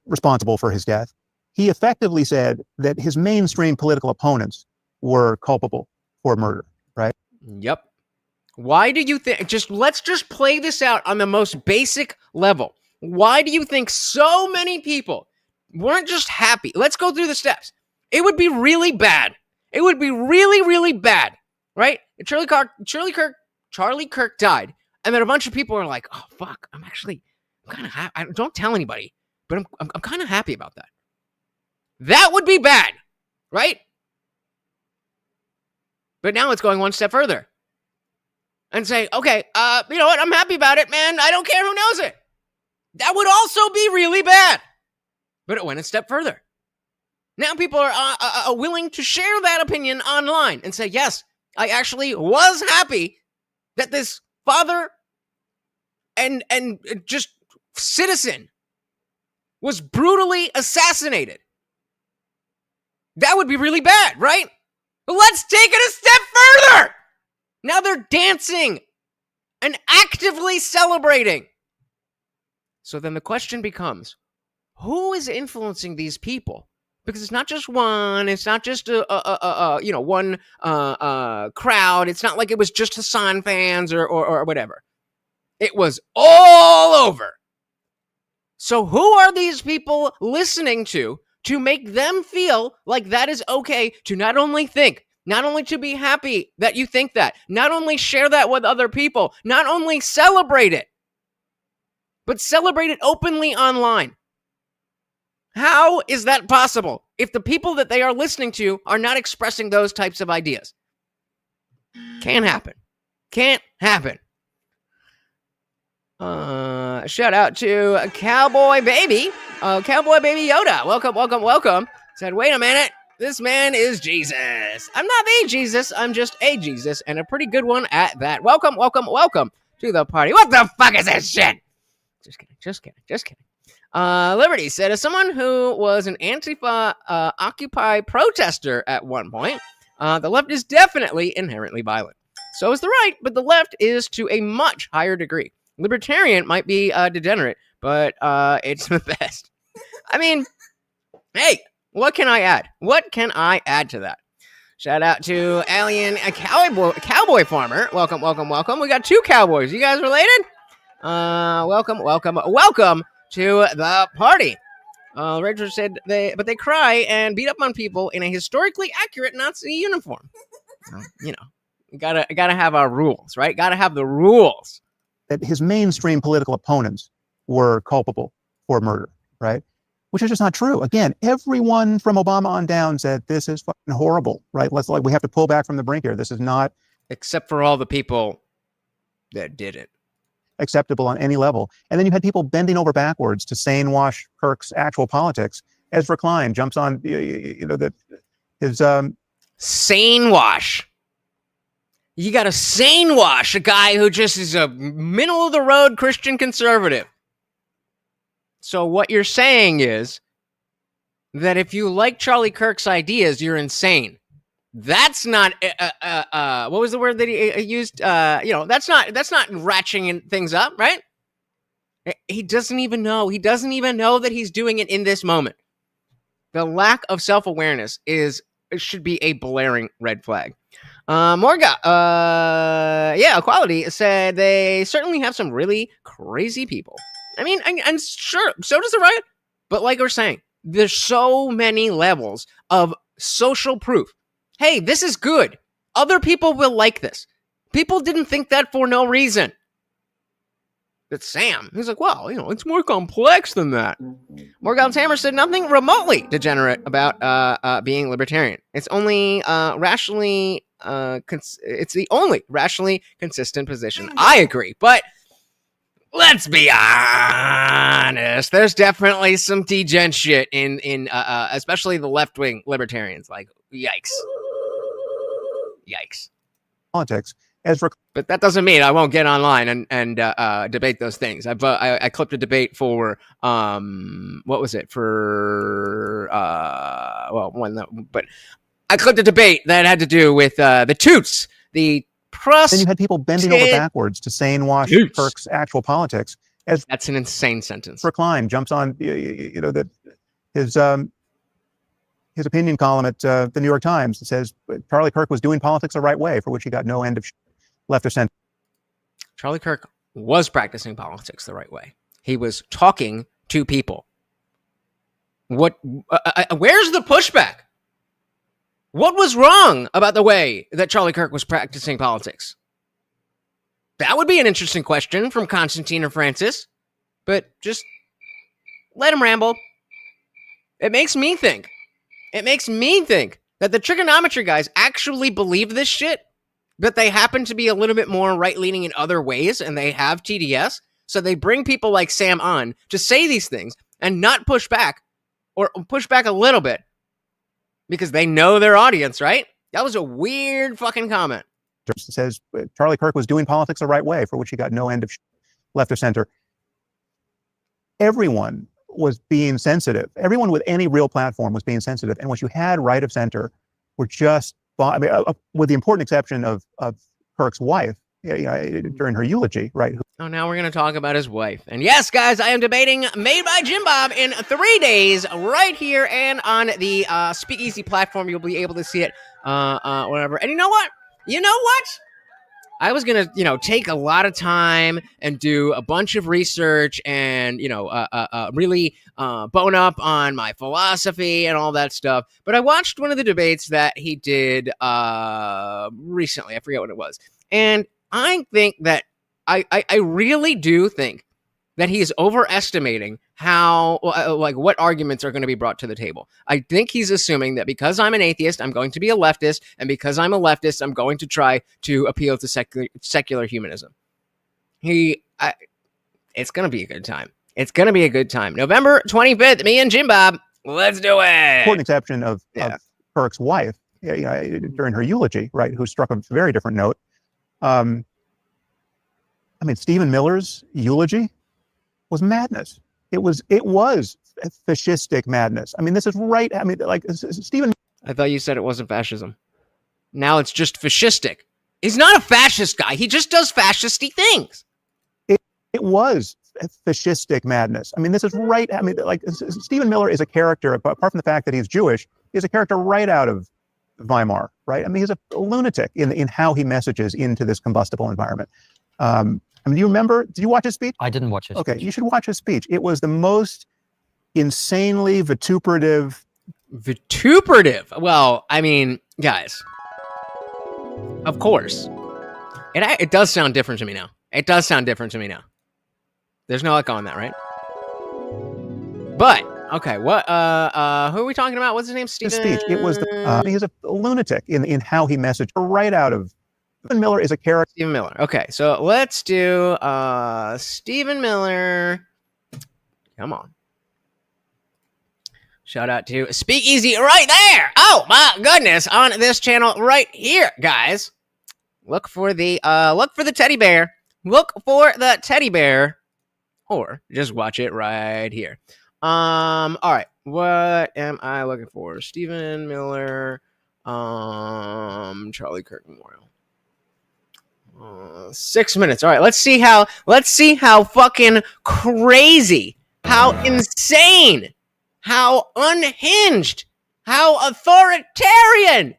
responsible for his death. He effectively said that his mainstream political opponents were culpable for murder. Right? Yep. Why do you think? Let's just play this out on the most basic level. Why do you think so many people weren't just happy? Let's go through the steps. It would be really bad. It would be really, really bad, right? Charlie Kirk died, and then a bunch of people are like, "Oh fuck, I'm kind of happy." Don't tell anybody, but I'm kind of happy about that. That would be bad, right? But now it's going one step further and say, okay, you know what? I'm happy about it, man. I don't care who knows it. That would also be really bad. But it went a step further. Now people are willing to share that opinion online and say, yes, I actually was happy that this father and just citizen was brutally assassinated. That would be really bad, right? But let's take it a step further. Now they're dancing and actively celebrating. So then the question becomes, who is influencing these people? Because it's not just one. It's not just one crowd. It's not like it was just Hassan fans or whatever. It was all over. So who are these people listening to make them feel like that is okay to not only think, not only to be happy that you think that, not only share that with other people, not only celebrate it, but celebrate it openly online? How is that possible if the people that they are listening to are not expressing those types of ideas? Can't happen. Can't happen. Shout out to Cowboy Baby. Cowboy Baby Yoda. Welcome. Said, wait a minute. This man is Jesus. I'm not the Jesus. I'm just a Jesus, and a pretty good one at that. Welcome to the party. What the fuck is this shit? Just kidding. Liberty said, as someone who was an Antifa Occupy protester at one point, the left is definitely inherently violent. So is the right, but the left is to a much higher degree. Libertarian might be degenerate, but it's the best. I mean, hey, what can I add to that? Shout out to Alien, a cowboy farmer. Welcome. We got two cowboys. You guys related? Welcome to the party. Rachel said they cry and beat up on people in a historically accurate Nazi uniform. Gotta have our rules, right? Gotta have the rules. That his mainstream political opponents were culpable for murder, right? Which is just not true. Again, everyone from Obama on down said this is fucking horrible, right? We have to pull back from the brink here. This is not, except for all the people that did it, acceptable on any level. And then you had people bending over backwards to sane wash Kirk's actual politics. Ezra Klein jumps on, his sane wash. You got to sane wash a guy who just is a middle of the road Christian conservative. So what you're saying is that if you like Charlie Kirk's ideas, you're insane. That's not what was the word that he used? That's not ratcheting things up, right? He doesn't even know. He doesn't even know that he's doing it in this moment. The lack of self-awareness should be a blaring red flag. Morga, Equality said they certainly have some really crazy people. I mean, and sure, so does the right. But like we're saying, there's so many levels of social proof. Hey, this is good. Other people will like this. People didn't think that for no reason. But Sam, he's like, well, it's more complex than that. Morgan's Hammer said nothing remotely degenerate about being libertarian. It's only rationally, it's the only rationally consistent position. I agree, but let's be honest. There's definitely some degen shit in especially the left-wing libertarians. Like, yikes. Politics but that doesn't mean I won't get online and debate those things. I clipped a debate for what was it for but I clipped a debate that had to do with the toots, the Then you had people bending over backwards to sane wash Kirk's actual politics. That's an insane sentence. For Klein jumps on that his opinion column at the New York Times that says Charlie Kirk was doing politics the right way, for which he got no end of left or center. Charlie Kirk was practicing politics the right way. He was talking to people. Where's the pushback? What was wrong about the way that Charlie Kirk was practicing politics? That would be an interesting question from Konstantin or Francis, but just let him ramble. It makes me think that the Triggernometry guys actually believe this shit, but they happen to be a little bit more right-leaning in other ways, and they have TDS, so they bring people like Sam on to say these things and not push back, or push back a little bit, because they know their audience, right? That was a weird fucking comment. It says Charlie Kirk was doing politics the right way, for which he got no end of left or center. Everyone was being sensitive. Everyone with any real platform was being sensitive. And what you had right of center were just, with the important exception of Kirk's wife, during her eulogy, right? Oh, now we're going to talk about his wife. And yes, guys, I am debating Made by Jim Bob in 3 days right here and on the Speakeasy platform. You'll be able to see it whatever. And you know what? I was going to, take a lot of time and do a bunch of research and, really bone up on my philosophy and all that stuff. But I watched one of the debates that he did recently. I forget what it was. And I think that I really do think that he is overestimating how, what arguments are going to be brought to the table. I think he's assuming that because I'm an atheist, I'm going to be a leftist, and because I'm a leftist, I'm going to try to appeal to secular humanism. It's going to be a good time. It's going to be a good time. November 25th, me and Jim Bob, let's do it. Important exception of Kirk's wife, during her eulogy, right, who struck a very different note. Stephen Miller's eulogy was madness. It was fascistic madness. This is right. Stephen. I thought you said it wasn't fascism. Now it's just fascistic. He's not a fascist guy. He just does fascisty things. It was fascistic madness. This is right. Stephen Miller is a character, apart from the fact that he's Jewish, is a character right out of Weimar, right? He's a lunatic in how he messages into this combustible environment. Do you remember? Did you watch his speech? I didn't watch his speech. You should watch his speech. It was the most insanely vituperative. Well, guys, of course, it does sound different to me now. There's no echo on that, right? But okay, what? Who are we talking about? What's his name? Stephen. His speech. It was he's a lunatic in how he messaged. Right out of. Stephen Miller is a character. Stephen Miller. Okay, so let's do Stephen Miller. Come on. Shout out to Speakeasy right there. Oh my goodness, on this channel right here, guys. Look for the teddy bear. Look for the teddy bear, or just watch it right here. All right. What am I looking for? Stephen Miller. Charlie Kirk Memorial. 6 minutes. All right, let's see how fucking crazy, how insane, how unhinged, how authoritarian,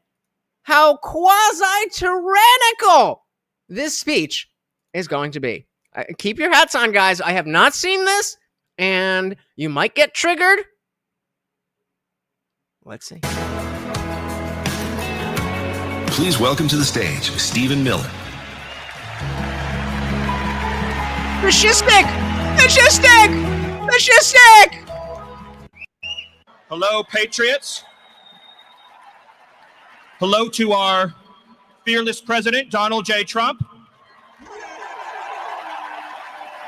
how quasi-tyrannical this speech is going to be. Keep your hats on, guys. I have not seen this, and you might get triggered. Let's see. Please welcome to the stage, Stephen Miller. Fascistic! Hello, patriots. Hello to our fearless president, Donald J. Trump.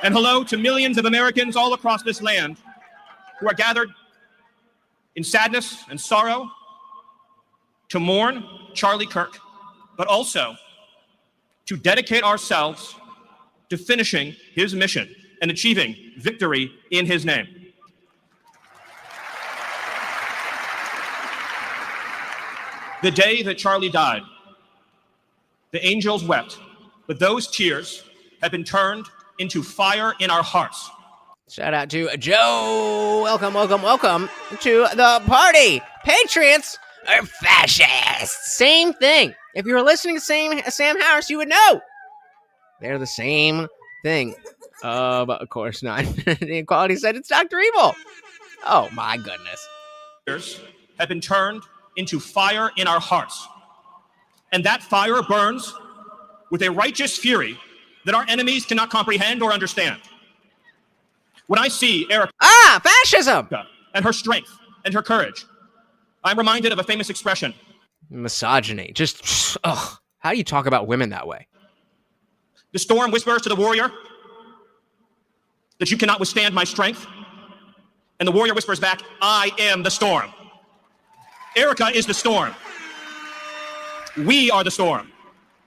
And hello to millions of Americans all across this land who are gathered in sadness and sorrow to mourn Charlie Kirk, but also to dedicate ourselves to finishing his mission and achieving victory in his name. The day that Charlie died, the angels wept, but those tears have been turned into fire in our hearts. Shout out to Joe. Welcome, welcome, welcome to the party. Patriots are fascists. Same thing. If you were listening to Sam Harris, you would know. They're the same thing. But of course not. The Equality said it's Dr. Evil. Oh my goodness. Tears have been turned into fire in our hearts. And that fire burns with a righteous fury that our enemies cannot comprehend or understand. When I see Erica Fascism! and her strength and her courage, I'm reminded of a famous expression. Misogyny. Just, ugh. How do you talk about women that way? The storm whispers to the warrior that you cannot withstand my strength. And the warrior whispers back, I am the storm. Erica is the storm. We are the storm.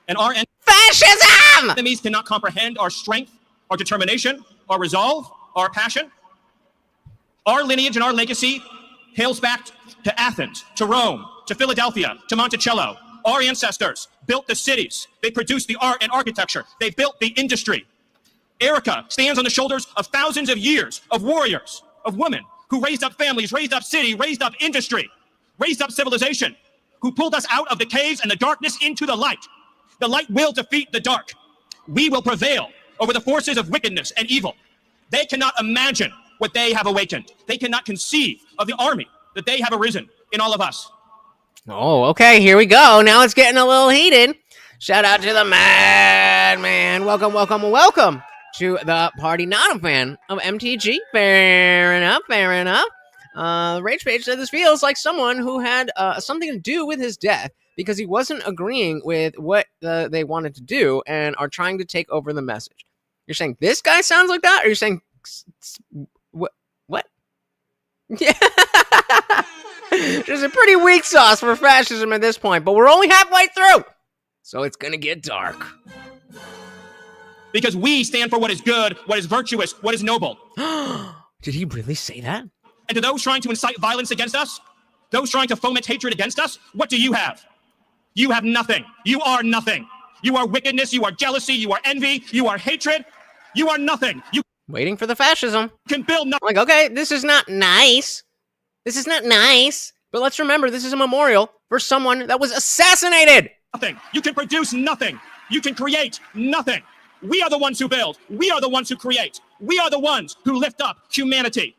And our Fascism! enemies cannot comprehend our strength, our determination, our resolve, our passion. Our lineage and our legacy hails back to Athens, to Rome, to Philadelphia, to Monticello. Our ancestors built the cities. They produced the art and architecture. They built the industry. Erica stands on the shoulders of thousands of years of warriors, of women who raised up families, raised up city, raised up industry, raised up civilization, who pulled us out of the caves and the darkness into the light. The light will defeat the dark. We will prevail over the forces of wickedness and evil. They cannot imagine what they have awakened. They cannot conceive of the army that they have arisen in all of us. Oh, okay, here we go. Now it's getting a little heated. Shout out to the madman. Welcome, welcome, welcome to the party. Not a fan of MTG. Fair enough, fair enough. Rage Page said this feels like someone who had something to do with his death because he wasn't agreeing with what they wanted to do and are trying to take over the message. You're saying this guy sounds like that? Or you're saying what? Yeah. There's a pretty weak sauce for fascism at this point, but we're only halfway through. So it's going to get dark. Because we stand for what is good, what is virtuous, what is noble. Did he really say that? And to those trying to incite violence against us, those trying to foment hatred against us, what do you have? You have nothing. You are nothing. You are wickedness, you are jealousy, you are envy, you are hatred. You are nothing. You Waiting for the fascism. can build nothing. Like, okay, this is not nice. This is not nice. But let's remember, this is a memorial for someone that was assassinated. You can produce nothing. You can create nothing. We are the ones who build. We are the ones who create. We are the ones who lift up humanity.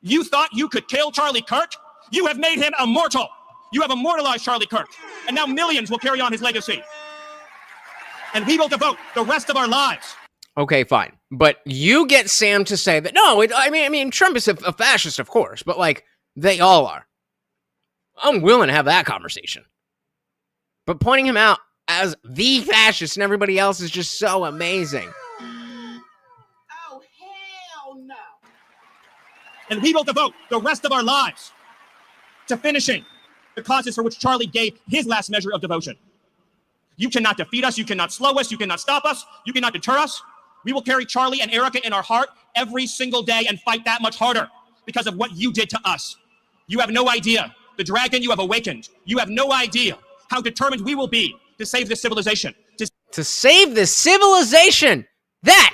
You thought you could kill Charlie Kirk? You have made him immortal. You have immortalized Charlie Kirk. And now millions will carry on his legacy. And we will devote the rest of our lives. Okay, fine. But you get Sam to say that, no, I mean, Trump is a fascist, of course, but like, they all are. I'm willing to have that conversation. But pointing him out as the fascist and everybody else is just so amazing. Oh, hell no. And we will devote the rest of our lives to finishing the causes for which Charlie gave his last measure of devotion. You cannot defeat us. You cannot slow us. You cannot stop us. You cannot deter us. We will carry Charlie and Erica in our heart every single day and fight that much harder because of what you did to us. You have no idea the dragon you have awakened. You have no idea how determined we will be to save this civilization. To save this civilization! That!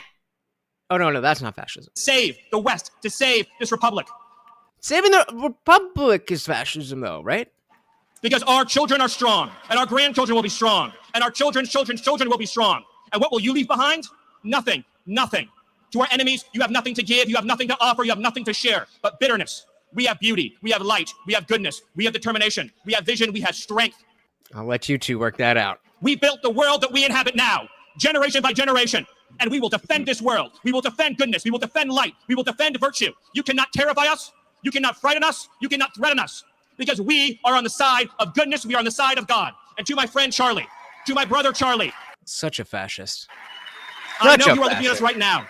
Oh, no, that's not fascism. Save the West, to save this republic. Saving the republic is fascism, though, right? Because our children are strong, and our grandchildren will be strong, and our children's children's children will be strong. And what will you leave behind? Nothing. Nothing. To our enemies, you have nothing to give, you have nothing to offer, you have nothing to share, but bitterness. We have beauty, we have light, we have goodness, we have determination, we have vision, we have strength. I'll let you two work that out. We built the world that we inhabit now, generation by generation, and we will defend this world. We will defend goodness, we will defend light, we will defend virtue. You cannot terrify us, you cannot frighten us, you cannot threaten us, because we are on the side of goodness, we are on the side of God. And to my friend Charlie, to my brother Charlie. Such a fascist. I know you are looking at us right now.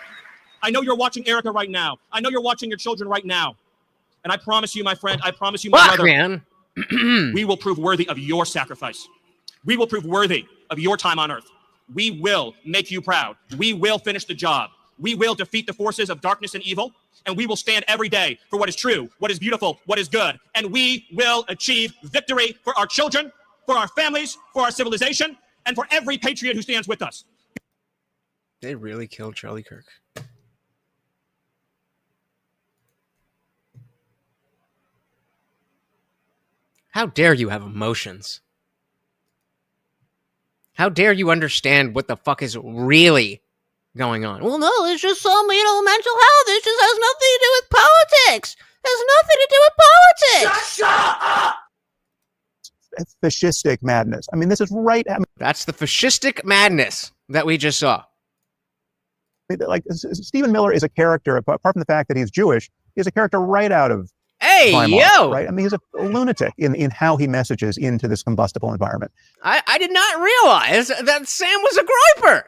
I know you're watching Erica right now. I know you're watching your children right now. And I promise you, my friend, I promise you, my Fuck, brother, man. we will prove worthy of your sacrifice. We will prove worthy of your time on earth. We will make you proud. We will finish the job. We will defeat the forces of darkness and evil, and we will stand every day for what is true, what is beautiful, what is good. And we will achieve victory for our children, for our families, for our civilization, and for every patriot who stands with us. They really killed Charlie Kirk. How dare you have emotions? How dare you understand what the fuck is really going on? Well, no, it's just some, mental health. It just has nothing to do with politics. It has nothing to do with politics. Shut up! It's fascistic madness. I mean, this is right. That's the fascistic madness that we just saw. Like, Stephen Miller is a character, apart from the fact that he's Jewish, he's a character right out of Hey, Weimar, yo! right? I mean, he's a lunatic in how he messages into this combustible environment. I did not realize that Sam was a groyper.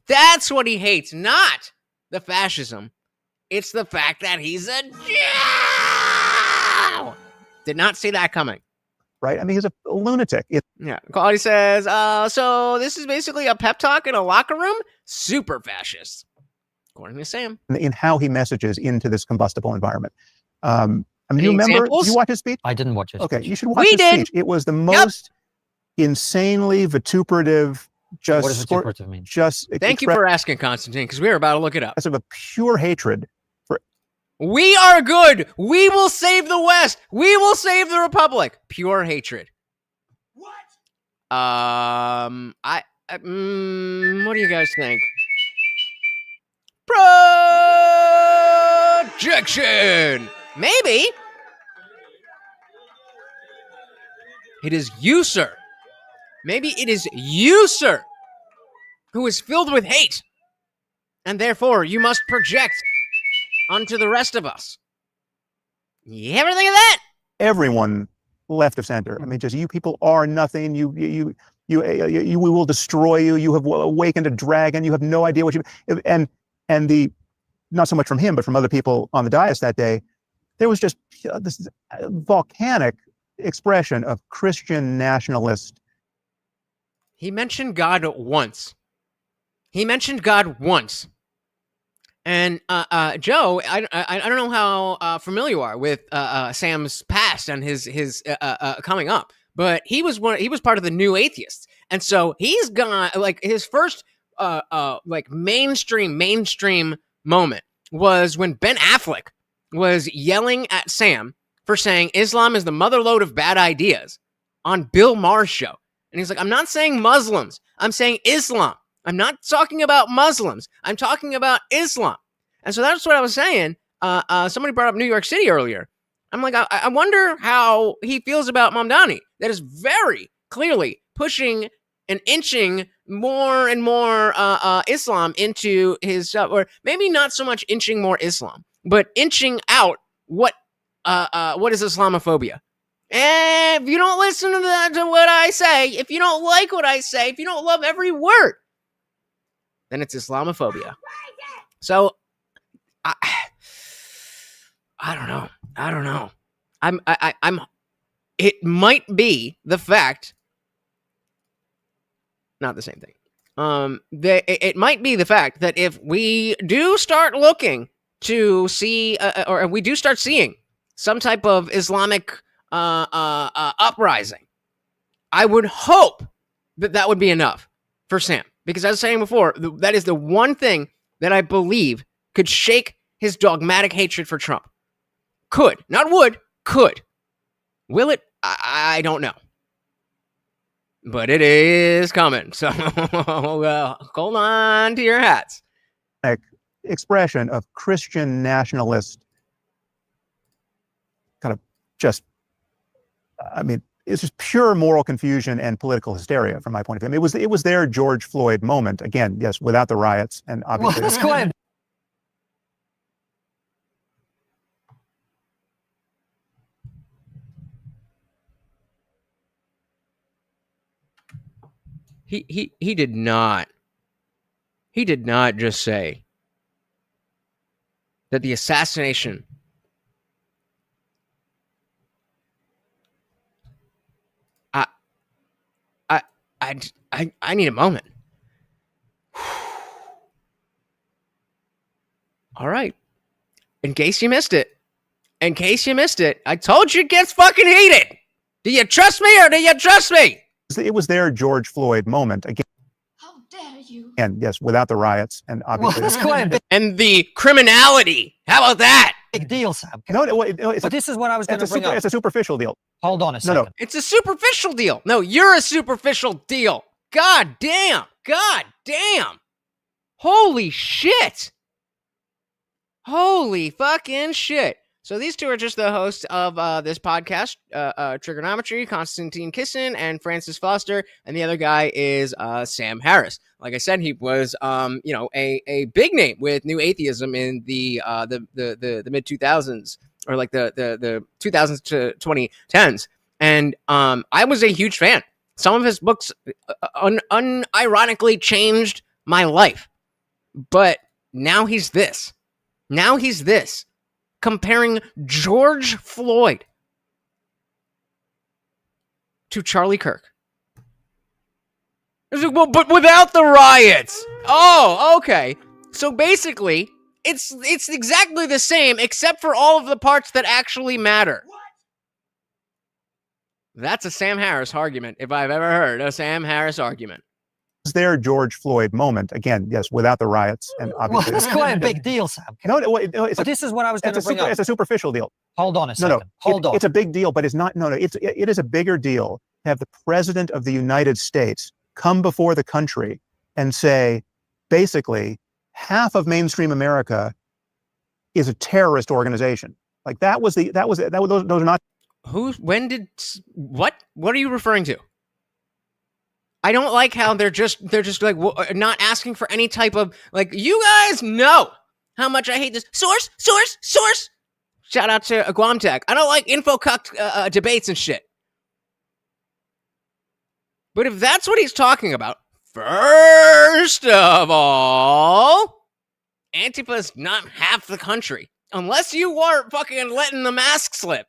That's what he hates, not the fascism. It's the fact that he's a Jew. Did not see that coming. Right? I mean, he's a lunatic. Yeah. Quality says, so this is basically a pep talk in a locker room? Super fascist. According to Sam. In how he messages into this combustible environment. I mean, Any you remember, examples? did you watch his speech? I didn't watch it. Okay, you should watch We his did. speech. It was the most insanely vituperative, just What does vituperative mean? just Thank you for asking, Konstantin, because we were about to look it up. of a pure hatred. We are good. We will save the West. We will save the Republic. Pure hatred. What? What do you guys think? Projection. Maybe. It is you, sir. Maybe it is you, sir, who is filled with hate. And therefore, you must project onto the rest of us. You ever think of that? Everyone left of center. I mean, just you people are nothing. We will destroy you. You have awakened a dragon. You have no idea what you and the not so much from him, but from other people on the dais that day. There was just this volcanic expression of Christian nationalist. He mentioned God once. And Joe, I don't know how familiar you are with Sam's past and his coming up, but he was part of the New Atheists, and so he's got like his first like mainstream moment was when Ben Affleck was yelling at Sam for saying Islam is the motherlode of bad ideas on Bill Maher's show, and he's like, I'm not saying Muslims, I'm saying Islam. I'm not talking about Muslims. I'm talking about Islam. And so that's what I was saying. Somebody brought up New York City earlier. I'm like, I wonder how he feels about Mamdani. That is very clearly pushing and inching more and more Islam into his, or maybe not so much inching more Islam, but inching out what is Islamophobia. And if you don't listen to what I say, if you don't like what I say, if you don't love every word, then it's Islamophobia. So, I don't know. It might be the fact, not the same thing. It might be the fact that if we do start looking to see, or we do start seeing some type of Islamic uprising, I would hope that would be enough for Sam. Because as I was saying before, that is the one thing that I believe could shake his dogmatic hatred for Trump. Could. Not would. Could. Will it? I don't know. But it is coming. So hold on to your hats. Expression of Christian nationalist kind of just, I mean, it's just pure moral confusion and political hysteria from my point of view. It was their George Floyd moment. Again, yes, without the riots and obviously. Well, let's go ahead. He did not just say that the assassination I need a moment. All right. In case you missed it, I told you it gets fucking heated. Do you trust me or do you trust me? It was their George Floyd moment again. How dare you? And yes, without the riots and obviously. Well, that's quite a And the criminality. How about that? big deal, Sam. No, it's But this is what I was going to bring up. it's a superficial deal. Hold on a second. It's a superficial deal. No, you're a superficial deal. God damn. Holy shit. Holy fucking shit. So these two are just the hosts of this podcast, Triggernometry, Konstantin Kissin and Francis Foster, and the other guy is Sam Harris. Like I said, he was a big name with New Atheism in the mid 2000s, or like the 2000s to 2010s, and I was a huge fan. Some of his books unironically changed my life, but now he's this. Comparing George Floyd to Charlie Kirk. It's like, well, but without the riots. Oh, okay. So basically, it's exactly the same, except for all of the parts that actually matter. That's a Sam Harris argument, if I've ever heard a Sam Harris argument. It was their George Floyd moment again. Yes, without the riots and obviously. Well, that's quite a big deal, Sam. No, it's But this is what I was going to bring up. It's a superficial deal. Hold on a second. Hold on. It's a big deal, but it's not. It is a bigger deal to have the president of the United States come before the country and say, basically, half of mainstream America is a terrorist organization. Like those are not. What are you referring to? I don't like how they're just like not asking for any type of, like, you guys know how much I hate this. Source. Shout out to Guamtech. I don't like info-cucked debates and shit. But if that's what he's talking about, first of all, Antifa is not half the country. Unless you are fucking letting the mask slip.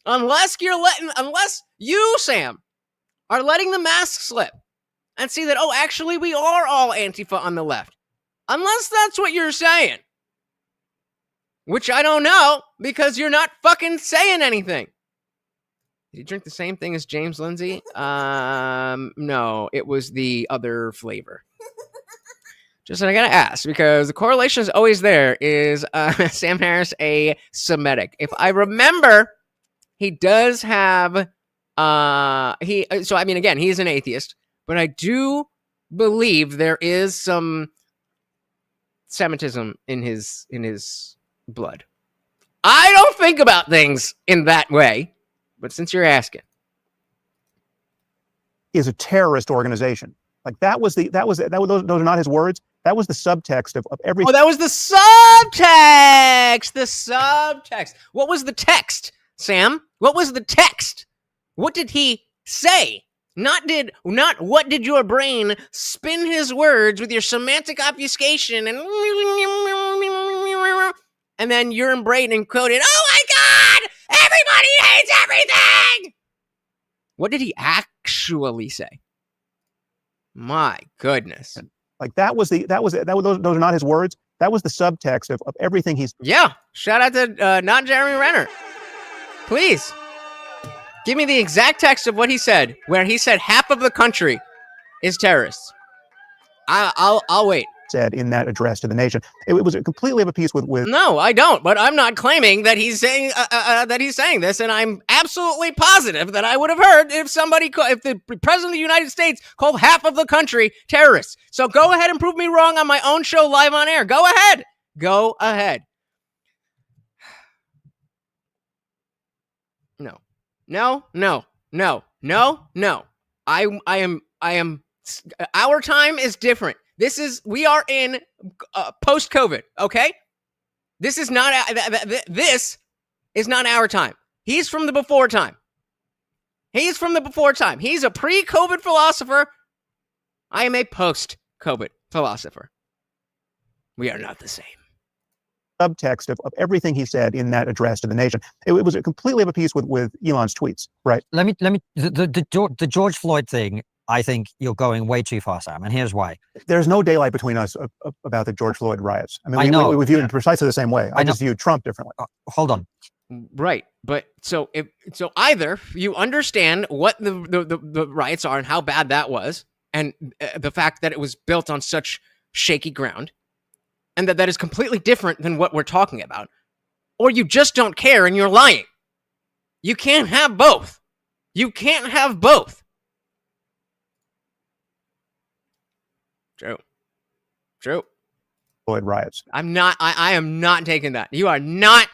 Unless you, Sam, are letting the mask slip and see that, oh, actually, we are all Antifa on the left. Unless that's what you're saying. Which I don't know, because you're not fucking saying anything. Did you drink the same thing as James Lindsay? No, it was the other flavor. Just I gotta ask, because the correlation is always there. Is Sam Harris a Semitic? If I remember, he does have again, he's an atheist, but I do believe there is some Semitism in his blood. I don't think about things in that way, but since you're asking, is a terrorist organization. Like those are not his words. That was the subtext of everything. Oh, that was the subtext. The subtext. What was the text, Sam? What was the text? What did he say? Not what did your brain spin his words with your semantic obfuscation and then your brain encoded, oh my God, everybody hates everything. What did he actually say? My goodness. Like those are not his words. That was the subtext of everything he's. Yeah. Shout out to not Jeremy Renner. Please. Give me the exact text of what he said, where he said half of the country is terrorists. I'll wait. Said in that address to the nation, it was completely of a piece with. No, I don't. But I'm not claiming that he's saying this, and I'm absolutely positive that I would have heard if the president of the United States called half of the country terrorists. So go ahead and prove me wrong on my own show live on air. Go ahead. No. I am. Our time is different. We are in post-COVID, okay? This is not our time. He's from the before time. He's a pre-COVID philosopher. I am a post-COVID philosopher. We are not the same. subtext of everything he said in that address to the nation. It was completely of a piece with Elon's tweets, right? The George Floyd thing, I think you're going way too far, Sam, and here's why. There's no daylight between us about the George Floyd riots. I mean, I know. we view it in precisely the same way. I just view Trump differently. Hold on. Right, but so either you understand what the riots are and how bad that was, and the fact that it was built on such shaky ground, and that is completely different than what we're talking about, or you just don't care and you're lying. You can't have both. You can't have both. True. Floyd riots. I am not taking that. You are not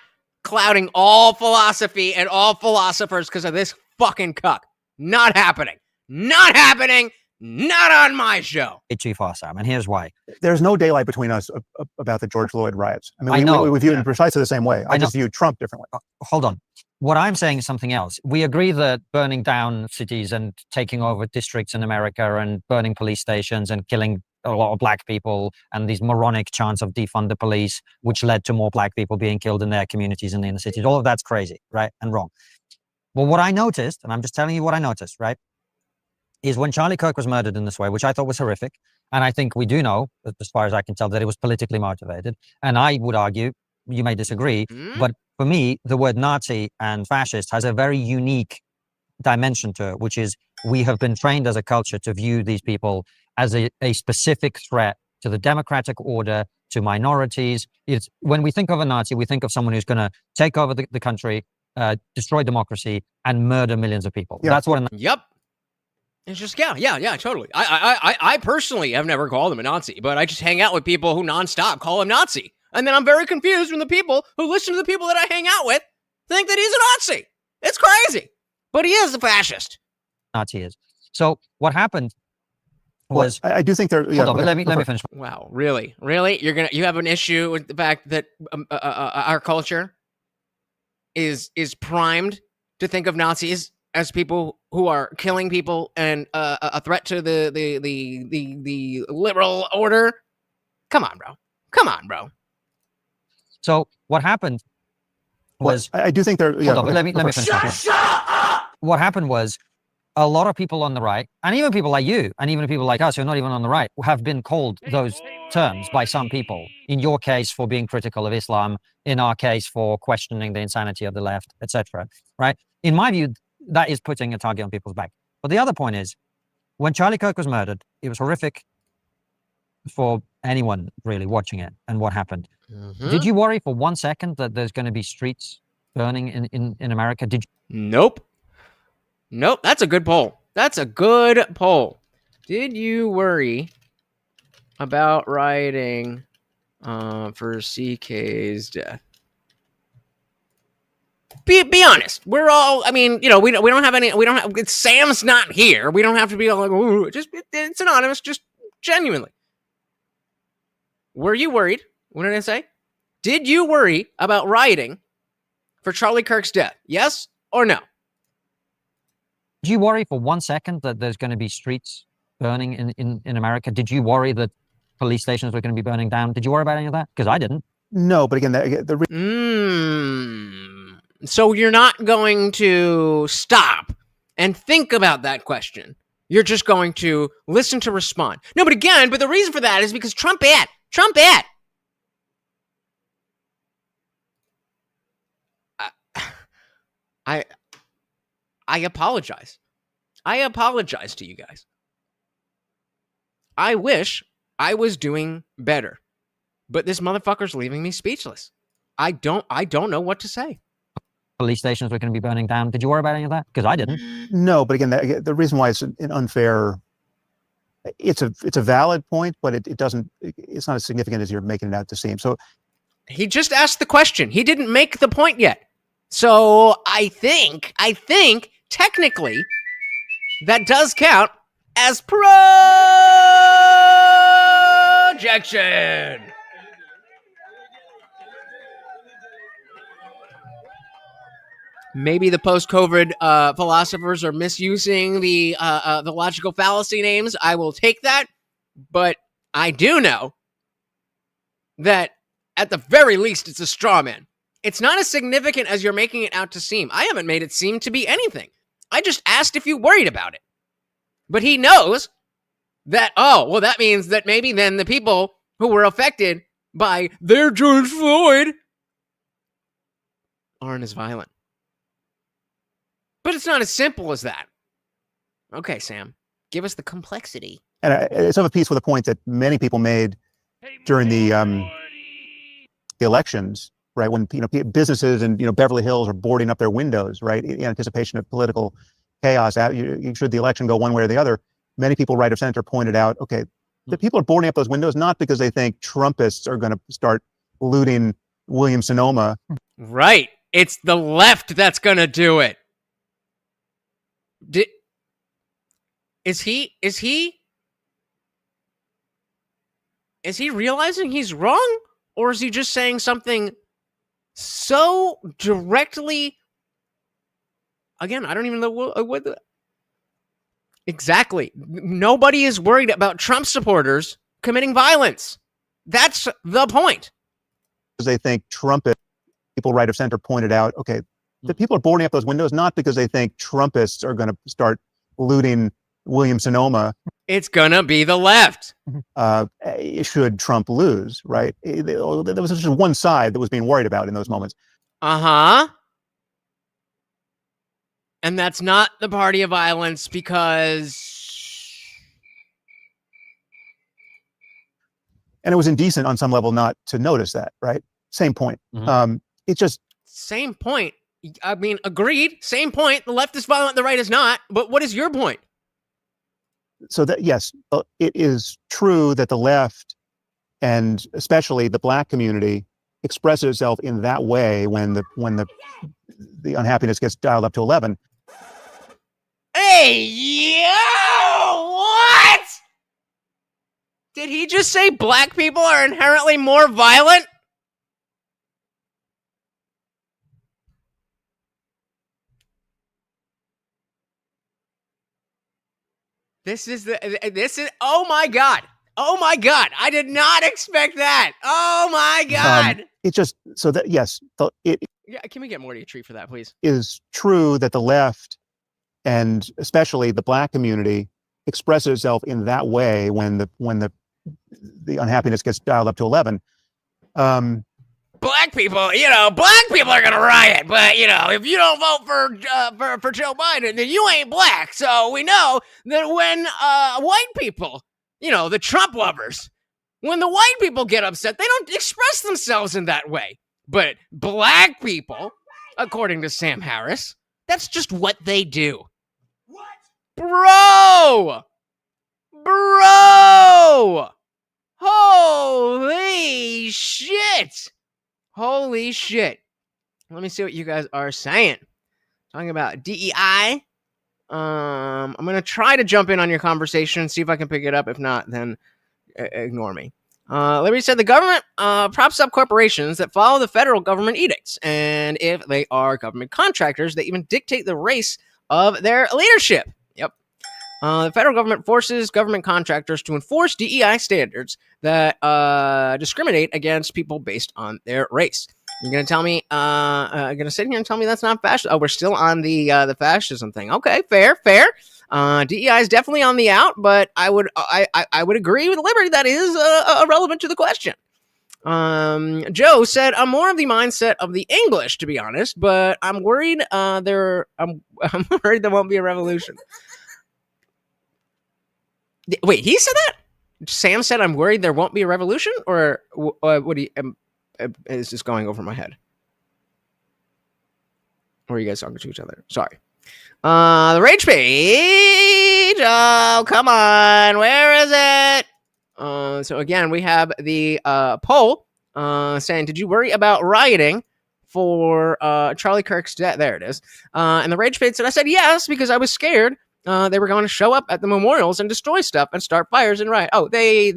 clouding all philosophy and all philosophers because of this fucking cuck. Not happening. Not happening. Not on my show. Way too far, Sam, and here's why. There's no daylight between us about the George Floyd riots. I mean, I know. we view it in precisely the same way. I just view Trump differently. Hold on. What I'm saying is something else. We agree that burning down cities and taking over districts in America and burning police stations and killing a lot of black people and these moronic chants of defund the police, which led to more black people being killed in their communities and in the cities. All of that's crazy, right? And wrong. But what I noticed, and I'm just telling you what I noticed, right, is when Charlie Kirk was murdered in this way, which I thought was horrific, and I think we do know, as far as I can tell, that it was politically motivated. And I would argue, you may disagree, but for me, the word Nazi and fascist has a very unique dimension to it, which is we have been trained as a culture to view these people as a specific threat to the democratic order, to minorities. It's when we think of a Nazi, we think of someone who's going to take over the country, destroy democracy, and murder millions of people. Yeah. That's what. Yep. It's just yeah, totally. I personally have never called him a Nazi, but I just hang out with people who nonstop call him Nazi, and then I'm very confused when the people who listen to the people that I hang out with think that he's a Nazi. It's crazy, but he is a fascist. Nazi is. So what happened was I do think there. hold on, but let me finish. Wow, really? You have an issue with the fact that our culture is primed to think of Nazis as people who are killing people and a threat to the liberal order. Come on, bro. So what happened was I do think there. hold on, but let me finish. What happened was a lot of people on the right, and even people like you, and even people like us who are not even on the right, have been called those terms by some people. In your case, for being critical of Islam. In our case, for questioning the insanity of the left, etc. Right? In my view, that is putting a target on people's back. But the other point is, when Charlie Kirk was murdered, it was horrific for anyone really watching it and what happened. Did you worry for 1 second that there's going to be streets burning in America? Did you? Nope. That's a good poll. Did you worry about rioting for CK's death? Be honest. We're all. I mean, we don't have any. We don't have. Sam's not here. We don't have to be all like, ooh, it's anonymous. Just genuinely. Were you worried? What did I say? Did you worry about rioting for Charlie Kirk's death? Yes or no? Did you worry for 1 second that there's going to be streets burning in America? Did you worry that police stations were going to be burning down? Did you worry about any of that? Because I didn't. No, but again, So you're not going to stop and think about that question. You're just going to listen to respond. No, but the reason for that is because Trump bad. I apologize. I apologize to you guys. I wish I was doing better, but this motherfucker's leaving me speechless. I don't know what to say. Police stations were going to be burning down. Did you worry about any of that? Because I didn't. No, but again, the reason why it's an unfair. It's a valid point, but it's not as significant as you're making it out to seem. So he just asked the question. He didn't make the point yet. So I think technically that does count as projection. Maybe the post-COVID philosophers are misusing the logical fallacy names. I will take that, but I do know that at the very least, it's a straw man. It's not as significant as you're making it out to seem. I haven't made it seem to be anything. I just asked if you worried about it. But he knows that, oh, well, that means that maybe then the people who were affected by their George Floyd aren't as violent. But it's not as simple as that. Okay, Sam, give us the complexity. And it's of a piece with a point that many people made during the elections, right? When businesses and Beverly Hills are boarding up their windows, right, in anticipation of political chaos. Should the election go one way or the other, many people, right of center, pointed out, okay, the people are boarding up those windows not because they think Trumpists are going to start looting Williams-Sonoma. Right. It's the left that's going to do it. Is he realizing he's wrong? Or is he just saying something so directly? Again, I don't even know what exactly. Nobody is worried about Trump supporters committing violence. That's the point. Because they think Trumpists, people right of center pointed out, okay, the people are boarding up those windows not because they think Trumpists are going to start looting Williams-Sonoma. It's going to be the left. Should Trump lose, right? There was just one side that was being worried about in those moments. Uh-huh. And that's not the party of violence because... And it was indecent on some level not to notice that, right? Same point. Mm-hmm. It's just... Same point. I mean, agreed. Same point. The left is violent, the right is not. But what is your point? So that, yes, it is true that the left, and especially the Black community, expresses itself in that way when the unhappiness gets dialed up to 11. Hey, yo! What? Did he just say Black people are inherently more violent? This is, oh my God. Oh my God. I did not expect that. Oh my God. It just, so that, yes, Yeah, can we get Morty a treat for that, please? is true that the left, and especially the Black community, expresses itself in that way when the unhappiness gets dialed up to 11. Black people, Black people are gonna riot, but if you don't vote for Joe Biden, then you ain't Black. So we know that when white people, the Trump lovers, when the white people get upset, they don't express themselves in that way. But Black people, according to Sam Harris, that's just what they do. What? Bro! Holy shit! Holy shit. Let me see what you guys are saying. Talking about DEI. I'm going to try to jump in on your conversation, see if I can pick it up. If not, then ignore me. Larry said the government props up corporations that follow the federal government edicts. And if they are government contractors, they even dictate the race of their leadership. Yep. The federal government forces government contractors to enforce DEI standards that discriminate against people based on their race. You're going to tell me, going to sit here and tell me that's not fascism? Oh, we're still on the fascism thing. Okay, fair. DEI is definitely on the out, but I would agree with Liberty that is irrelevant to the question. Joe said, I'm more of the mindset of the English, to be honest, but I'm worried I'm worried there won't be a revolution. Wait, he said that? Sam said, I'm worried there won't be a revolution? Or what do you... is this going over my head? Or are you guys talking to each other? Sorry. The rage page. Oh, come on. Where is it? So again, we have the poll saying, did you worry about rioting for Charlie Kirk's death? There it is. And the rage page said, I said yes, because I was scared they were going to show up at the memorials and destroy stuff and start fires and riot. Oh, they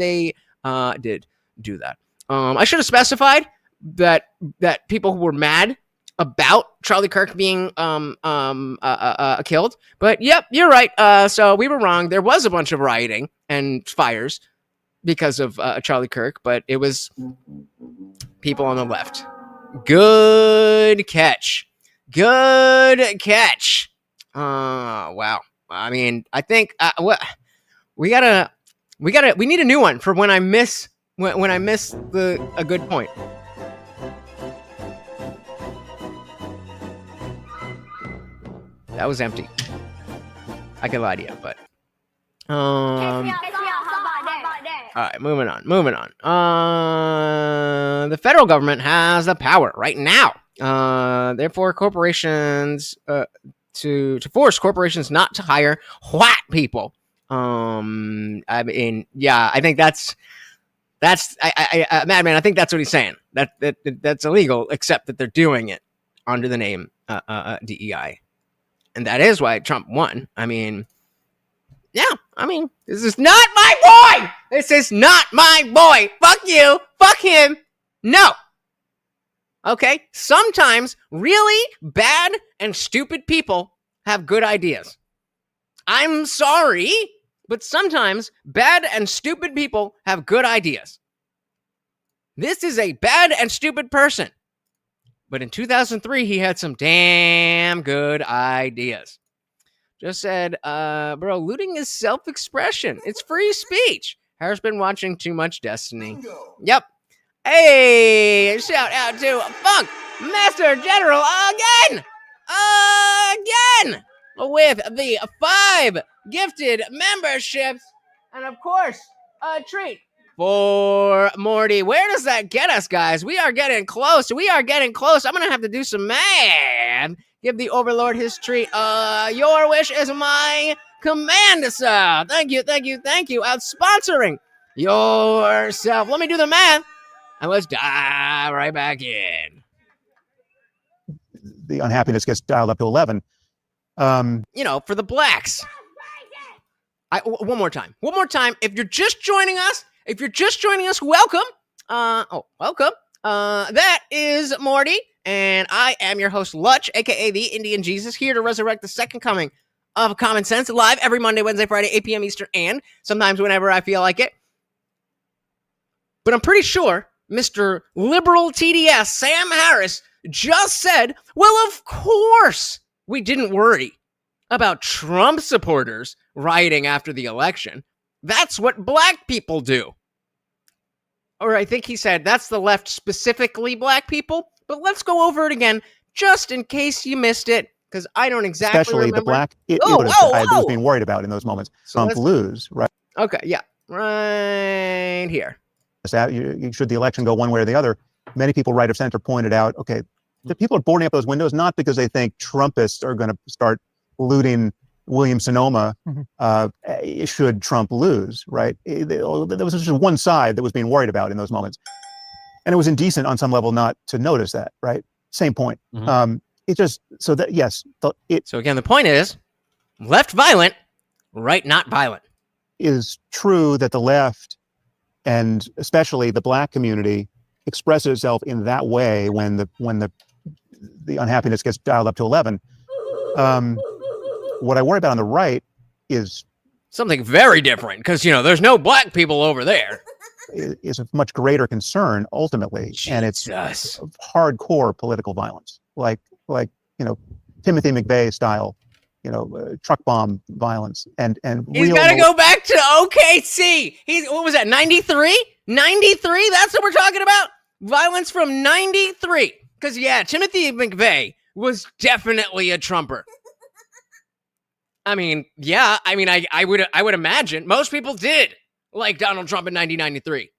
did do that. I should have specified that people who were mad about Charlie Kirk being killed. But yep, you're right. So we were wrong. There was a bunch of rioting and fires because of Charlie Kirk, but it was people on the left. Good catch. Good catch. Wow. I mean, I think we need a new one for when I miss a good point. That was empty. I could lie to you, but all right, moving on. The federal government has the power right now. Therefore, corporations to force corporations not to hire white people. I mean, yeah, I think that's Madman. I think that's what he's saying. That's illegal, except that they're doing it under the name DEI, and that is why Trump won. I mean. Yeah, I mean, this is not my boy! This is not my boy! Fuck you! Fuck him! No! Okay? Sometimes really bad and stupid people have good ideas. I'm sorry, but sometimes bad and stupid people have good ideas. This is a bad and stupid person. But in 2003, he had some damn good ideas. Just said, bro, looting is self-expression. It's free speech. Harris been watching too much Destiny. Yep. Hey, shout out to Funk Master General again! With the 5 gifted memberships. And of course, a treat for Morty. Where does that get us, guys? We are getting close. I'm going to have to do some math. Give the Overlord his treat. Your wish is my command, sir. Thank you. Out sponsoring yourself. Let me do the math. And let's dive right back in. The unhappiness gets dialed up to 11. For the blacks. One more time. If you're just joining us, welcome. Welcome. That is Morty. And I am your host, Lutch, a.k.a. The Indian Jesus, here to resurrect the second coming of Common Sense, live every Monday, Wednesday, Friday, 8 p.m. Eastern, and sometimes whenever I feel like it. But I'm pretty sure Mr. Liberal TDS, Sam Harris, just said, well, of course we didn't worry about Trump supporters rioting after the election. That's what black people do. Or I think he said that's the left, specifically black people. But let's go over it again, just in case you missed it, because I don't exactly Especially remember. the black I was being worried about in those moments. So Trump lose, right? Okay, yeah, right here. Should the election go one way or the other, many people right of center pointed out, okay, the people are boarding up those windows not because they think Trumpists are going to start looting Williams-Sonoma should Trump lose, right? There was just one side that was being worried about in those moments. And it was indecent on some level not to notice that, right? Same point. So again, the point is, left violent, right not violent. Is true that the left, and especially the black community, expresses itself in that way when the unhappiness gets dialed up to 11. What I worry about on the right is something very different, because there's no black people over there. Is a much greater concern ultimately, and it's hardcore political violence, like Timothy McVeigh style, truck bomb violence, and he's got to go back to OKC. What was that? 93? 93? That's what we're talking about. Violence from 93. Because Timothy McVeigh was definitely a Trumper. I mean, I would imagine most people did like Donald Trump in 1993.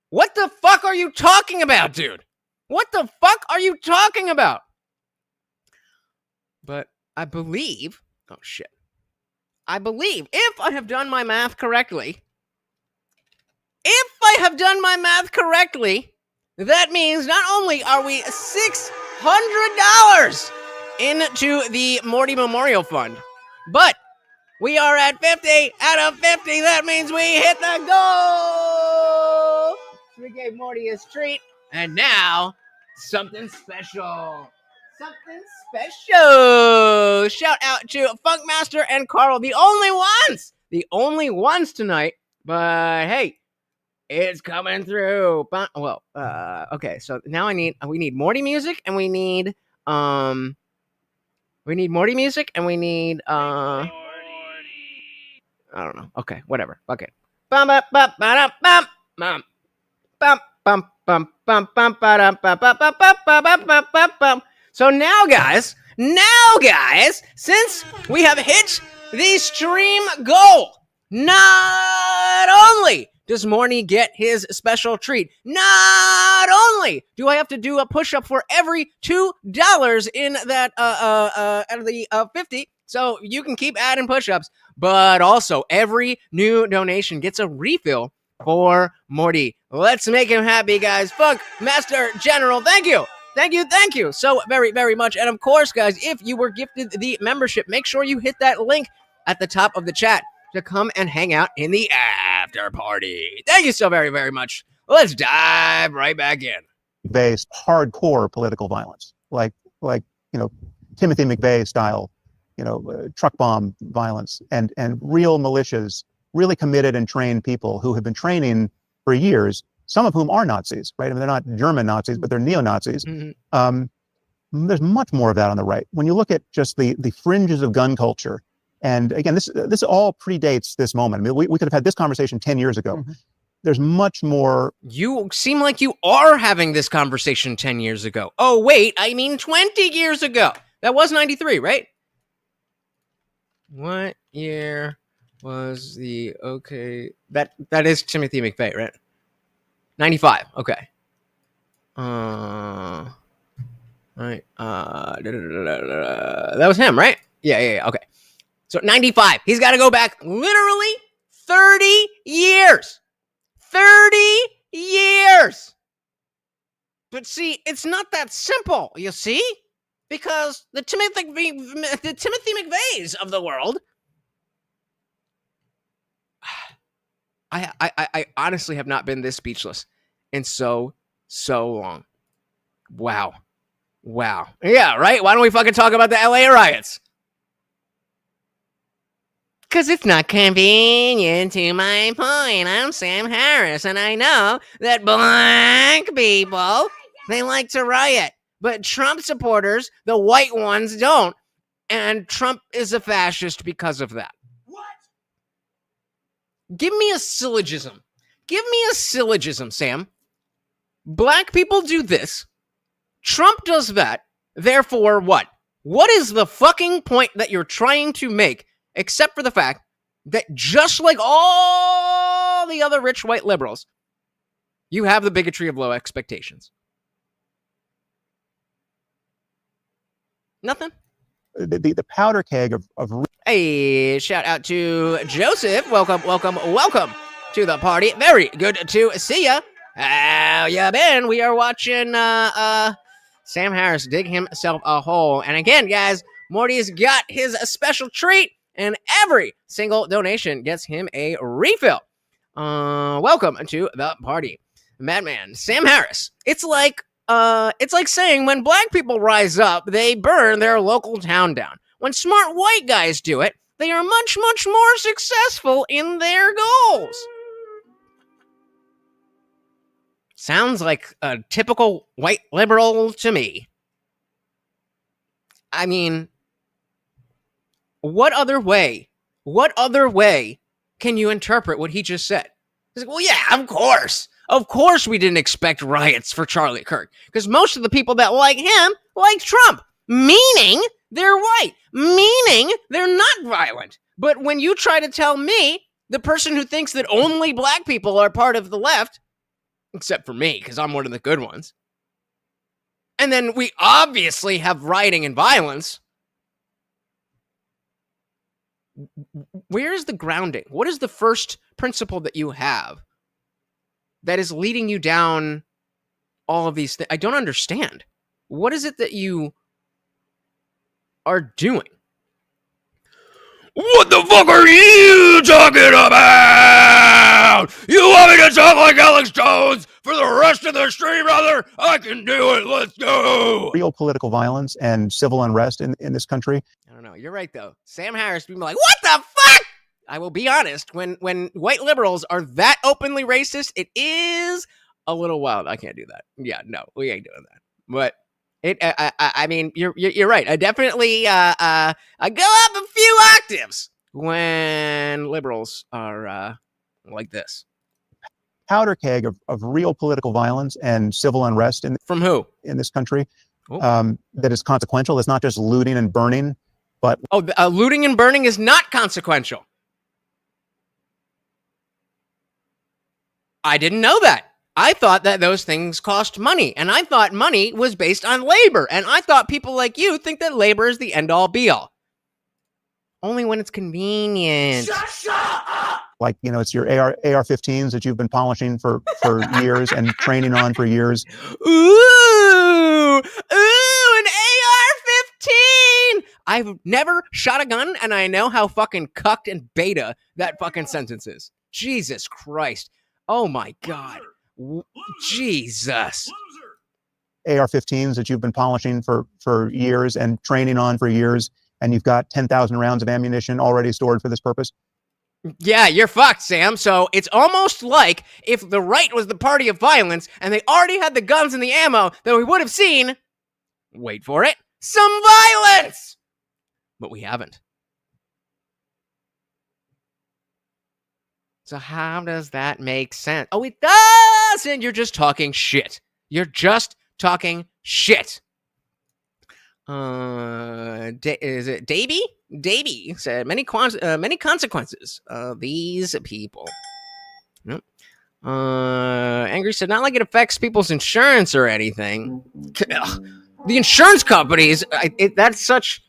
What the fuck are you talking about, dude? What the fuck are you talking about? But I believe, if I have done my math correctly, that means not only are we $600 into the Morty Memorial Fund, but we are at 50 out of 50. That means we hit the goal. We gave Morty his treat. And now, something special. Shout out to Funkmaster and Carl. The only ones tonight. But hey, It's coming through. Well, okay. So now we need Morty music, and we need Morty music, and we need I don't know. Okay, whatever. Fuck it. Bum bum bum bum bum bum bum bum bum bum bum bum bum bum bum bum. So now, guys, since we have hit the stream goal, not only does Morty get his special treat, not only do I have to do a push-up for every $2 in that out of the 50, so you can keep adding push-ups, but also every new donation gets a refill for Morty. Let's make him happy, guys. Fuck Master General. Thank you so very, very much. And of course, guys, if you were gifted the membership, make sure you hit that link at the top of the chat to come and hang out in the after party. Thank you so very, very much. Let's dive right back in. Based hardcore political violence, like Timothy McVeigh style, truck bomb violence, and real militias, really committed and trained people who have been training for years, some of whom are Nazis, right? I mean, they're not German Nazis, but they're neo-Nazis. Mm-hmm. There's much more of that on the right. When you look at just the fringes of gun culture, and again, this all predates this moment. I mean, we could have had this conversation 10 years ago. Mm-hmm. There's much more. You seem like you are having this conversation 10 years ago. Oh, wait, I mean 20 years ago. That was 93, right? What year was the, okay, that is Timothy McVeigh, right? 95, okay. Right. That was him, right? Yeah, okay. So 95. He's got to go back literally 30 years. 30 years. But see, it's not that simple, you see? Because the Timothy McVeighs of the world, I honestly have not been this speechless in so long. Wow. Yeah, right? Why don't we fucking talk about the LA riots? Because it's not convenient to my point. I'm Sam Harris, and I know that black people, they like to riot. But Trump supporters, the white ones, don't. And Trump is a fascist because of that. What? Give me a syllogism. Sam. Black people do this. Trump does that. Therefore, what? What is the fucking point that you're trying to make? Except for the fact that just like all the other rich white liberals, you have the bigotry of low expectations. Nothing. The powder keg of Hey, shout out to Joseph. Welcome to the party. Very good to see ya. How ya been? We are watching Sam Harris dig himself a hole. And again, guys, Morty's got his special treat. And every single donation gets him a refill. Welcome to the party, Madman Sam Harris. It's like saying when black people rise up, they burn their local town down. When smart white guys do it, they are much, much more successful in their goals. Sounds like a typical white liberal to me. I mean, what other way can you interpret what he just said? He's like, well, yeah, of course we didn't expect riots for Charlie Kirk, because most of the people that like him like Trump, meaning they're white, meaning they're not violent. But when you try to tell me, the person who thinks that only black people are part of the left, except for me, because I'm one of the good ones, and then we obviously have rioting and violence, where is the grounding? What is the first principle that you have that is leading you down all of these things? I don't understand. What is it that you are doing? What the fuck are you talking about? You want me to talk like Alex Jones for the rest of the stream, brother? I can do it. Let's go. Real political violence and civil unrest in this country. I don't know. You're right, though. Sam Harris being like, what the fuck? I will be honest. When white liberals are that openly racist, it is a little wild. I can't do that. Yeah, no, we ain't doing that. But I mean, you're right. I definitely I go up a few octaves when liberals are like this. Powder keg of real political violence and civil unrest From who? in this country Oh. that is consequential. It's not just looting and burning, but looting and burning is not consequential. I didn't know that. I thought that those things cost money, and I thought money was based on labor, and I thought people like you think that labor is the end-all be-all. Only when it's convenient. like, you know, it's your AR-15s that you've been polishing for years and training on for years. Ooh, an AR-15! I've never shot a gun, and I know how fucking cucked and beta that fucking sentence is. Jesus Christ. Oh my God. Jesus. AR-15s that you've been polishing for years and training on for years, and you've got 10,000 rounds of ammunition already stored for this purpose. Yeah, you're fucked, Sam. So it's almost like if the right was the party of violence and they already had the guns and the ammo, then we would have seen, wait for it, some violence. But we haven't. So how does that make sense? Oh, it doesn't. You're just talking shit. You're just talking shit. Is it Davey? Davey said many consequences of these people. Nope. Angry said not like it affects people's insurance or anything. Ugh. The insurance companies. That's such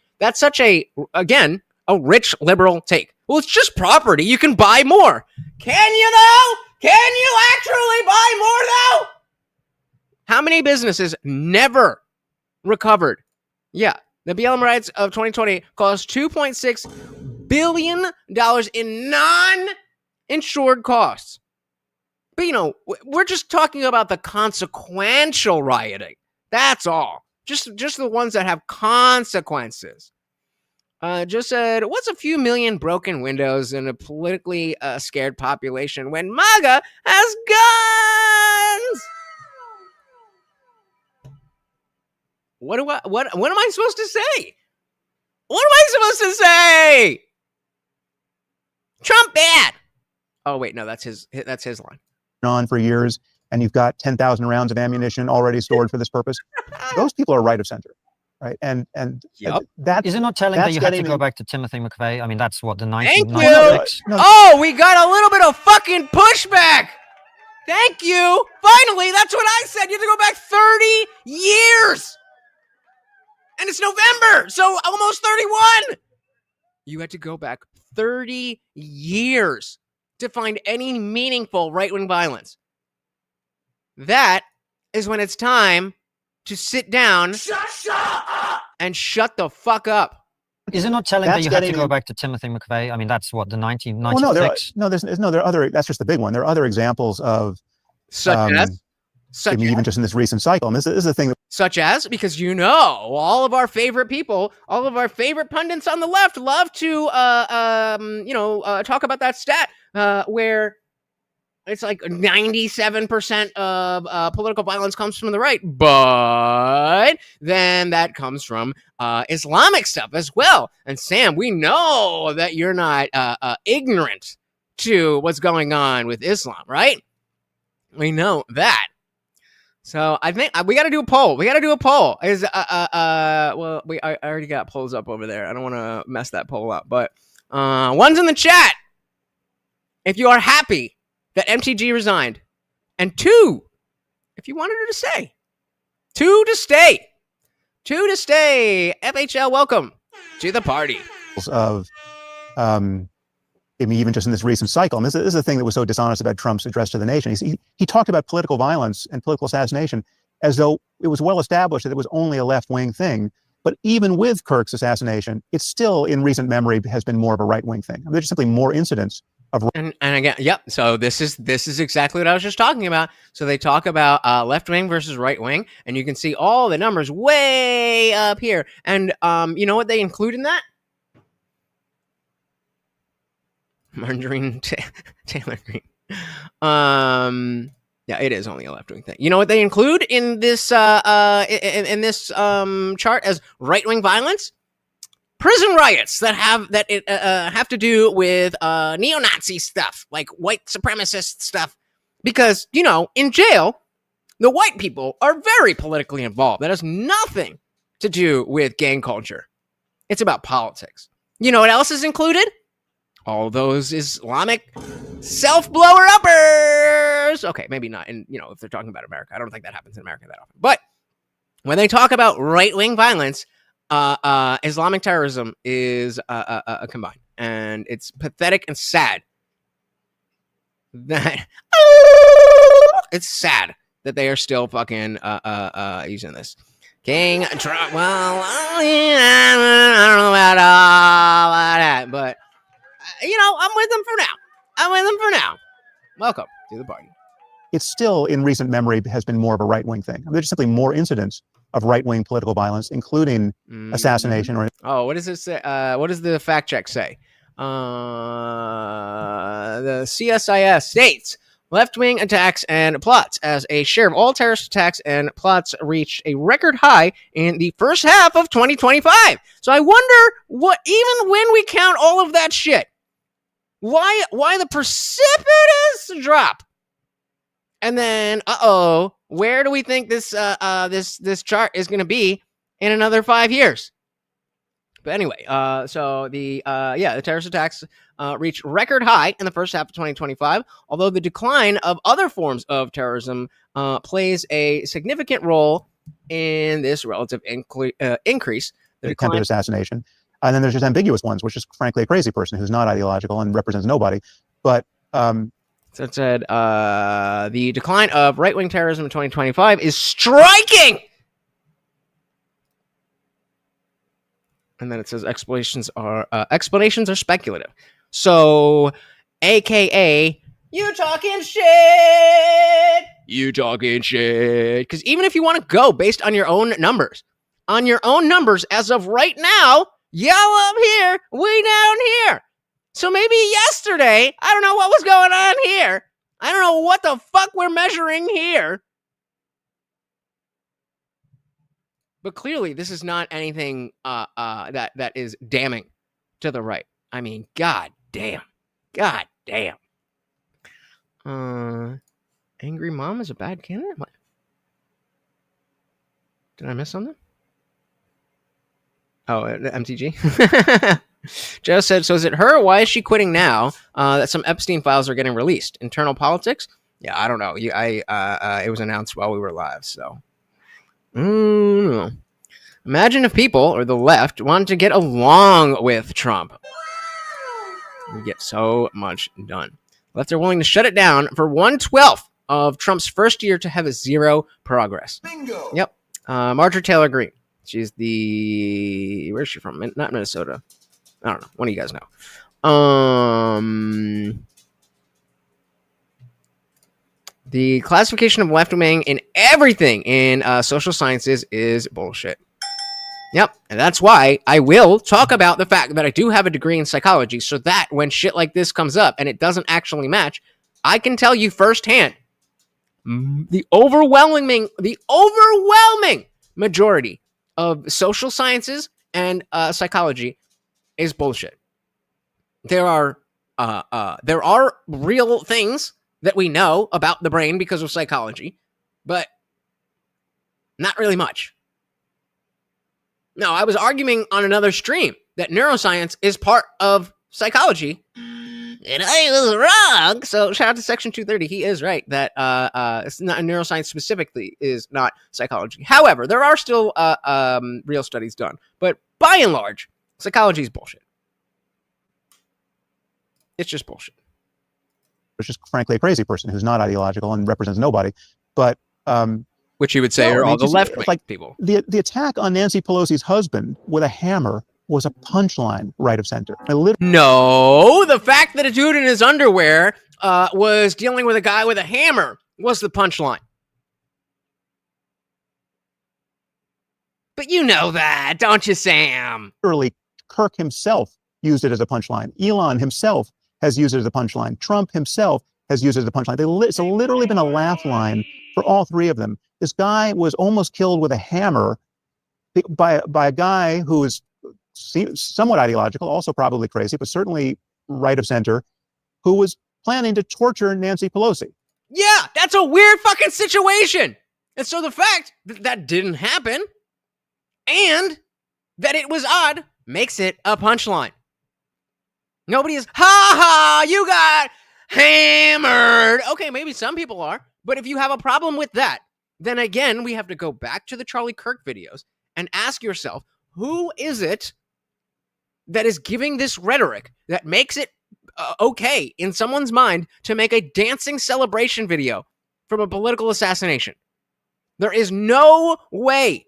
a again a rich liberal take. Well, it's just property. You can buy more. Can you though? Can you actually buy more though? How many businesses never recovered? Yeah, the BLM riots of 2020 cost $2.6 billion in non-insured costs. But, you know, we're just talking about the consequential rioting. That's all. Just the ones that have consequences. Just said, what's a few million broken windows in a politically scared population when MAGA has guns? What am I supposed to say? What am I supposed to say? Trump bad. Oh wait, no, that's his line. On for years, and you've got 10,000 rounds of ammunition already stored for this purpose. Those people are right of center, right? And yep. That is it not telling that you had to go back to Timothy McVeigh? I mean, that's what the 1996. No. Oh, we got a little bit of fucking pushback. Thank you. Finally, that's what I said. You have to go back 30 years. And it's November, so almost 31. You had to go back 30 years to find any meaningful right-wing violence. That is when it's time to sit down and shut the fuck up. Is it not telling that you had to go back to Timothy McVeigh? I mean, that's what, the 1996? Well, there are other, that's just the big one. There are other examples of such as even just in this recent cycle. And this is the thing that, such as, because you know, all of our favorite people, all of our favorite pundits on the left love to talk about that stat where it's like 97% of political violence comes from the right, but then that comes from Islamic stuff as well. And Sam, we know that you're not ignorant to what's going on with Islam, right? We know that. So I think we got to do a poll. Is I already got polls up over there. I don't want to mess that poll up, but one's in the chat. If you are happy that MTG resigned, and 2, if you wanted her to stay. 2 to stay. FHL, welcome to the party. Of even just in this recent cycle, and this is the thing that was so dishonest about Trump's address to the nation. He talked about political violence and political assassination as though it was well established that it was only a left-wing thing. But even with Kirk's assassination, it's still, in recent memory, has been more of a right-wing thing. I mean, there's simply more incidents of. And again, yep. So this is exactly what I was just talking about. So they talk about left-wing versus right-wing, and you can see all the numbers way up here. And you know what they include in that? Margarine Taylor Green. Yeah, it is only a left-wing thing. You know what they include in this chart as right-wing violence? Prison riots that have to do with neo-Nazi stuff, like white supremacist stuff. Because, you know, in jail, the white people are very politically involved. That has nothing to do with gang culture. It's about politics. You know what else is included? All those Islamic self-blower-uppers. Okay, maybe not. And, you know, if they're talking about America, I don't think that happens in America that often. But when they talk about right-wing violence, Islamic terrorism is combined. And it's pathetic and sad. That it's sad that they are still fucking using this. King Trump. Well, I don't know about all of that, but you know, I'm with them for now. Welcome to the party. It's still, in recent memory, has been more of a right-wing thing. There's simply more incidents of right-wing political violence, including assassination. Or what does it say? What does the fact check say? The CSIS states left-wing attacks and plots as a share of all terrorist attacks and plots reached a record high in the first half of 2025. So I wonder what, even when we count all of that shit, why the precipitous drop? And then, where do we think this chart is going to be in another 5 years? But anyway, so the terrorist attacks reached record high in the first half of 2025, although the decline of other forms of terrorism plays a significant role in this relative increase. The attempted assassination. And then there's just ambiguous ones, which is frankly a crazy person who's not ideological and represents nobody. But so it said the decline of right-wing terrorism in 2025 is striking. And then it says explanations are speculative. So, AKA, you talking shit. Because even if you want to go based on your own numbers, as of right now, y'all up here, we down here. So maybe yesterday, I don't know what was going on here. I don't know what the fuck we're measuring here. But clearly, this is not anything that is damning to the right. I mean, god damn. Angry mom is a bad candidate? What? Did I miss something? Oh, MTG? Joe said, so is it her? Why is she quitting now that some Epstein files are getting released? Internal politics? Yeah, I don't know. It was announced while we were live, so... Imagine if people, or the left, wanted to get along with Trump. We get so much done. Left are willing to shut it down for 1/12 of Trump's first year to have a zero progress. Bingo. Yep. Marjorie Taylor Greene. She's where's she from? Not Minnesota. I don't know. One of you guys know. The classification of left-wing in everything in social sciences is bullshit. Yep, and that's why I will talk about the fact that I do have a degree in psychology, so that when shit like this comes up and it doesn't actually match, I can tell you firsthand the overwhelming majority of social sciences and psychology is bullshit. There are real things that we know about the brain because of psychology, but not really much. No, I was arguing on another stream that neuroscience is part of psychology, and I was wrong. So shout out to Section 230. He is right that it's not neuroscience specifically is not psychology. However, there are still real studies done, but by and large, psychology is bullshit. It's just bullshit. It's just frankly a crazy person who's not ideological and represents nobody. But which you would say are all the left-wing people. The attack on Nancy Pelosi's husband with a hammer was a punchline right of center. No, the fact that a dude in his underwear was dealing with a guy with a hammer was the punchline. But you know that, don't you, Sam? Early, Kirk himself used it as a punchline. Elon himself has used it as a punchline. Trump himself has used it as a punchline. It's literally been a laugh line for all three of them. This guy was almost killed with a hammer by a guy who is somewhat ideological, also probably crazy, but certainly right of center, who was planning to torture Nancy Pelosi. Yeah, that's a weird fucking situation. And so the fact that that didn't happen and that it was odd makes it a punchline. Nobody is, ha ha, you got hammered. Okay, maybe some people are, but if you have a problem with that, then again, we have to go back to the Charlie Kirk videos and ask yourself, who is it that is giving this rhetoric that makes it okay in someone's mind to make a dancing celebration video from a political assassination? There is no way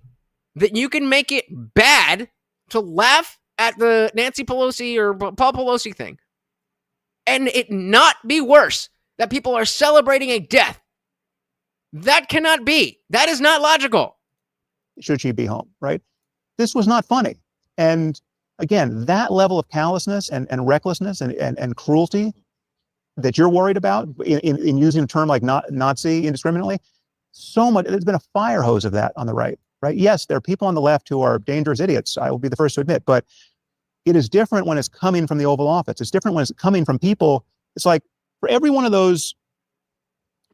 that you can make it bad to laugh at the Nancy Pelosi or Paul Pelosi thing and it not be worse that people are celebrating a death. That cannot be. That is not logical. Should she be home, right? This was not funny. And again, that level of callousness and recklessness and cruelty that you're worried about in using a term like Nazi indiscriminately, so much, there's been a fire hose of that on the right? Yes, there are people on the left who are dangerous idiots. I will be the first to admit, but it is different when it's coming from the Oval Office. It's different when it's coming from people. It's like for every one of those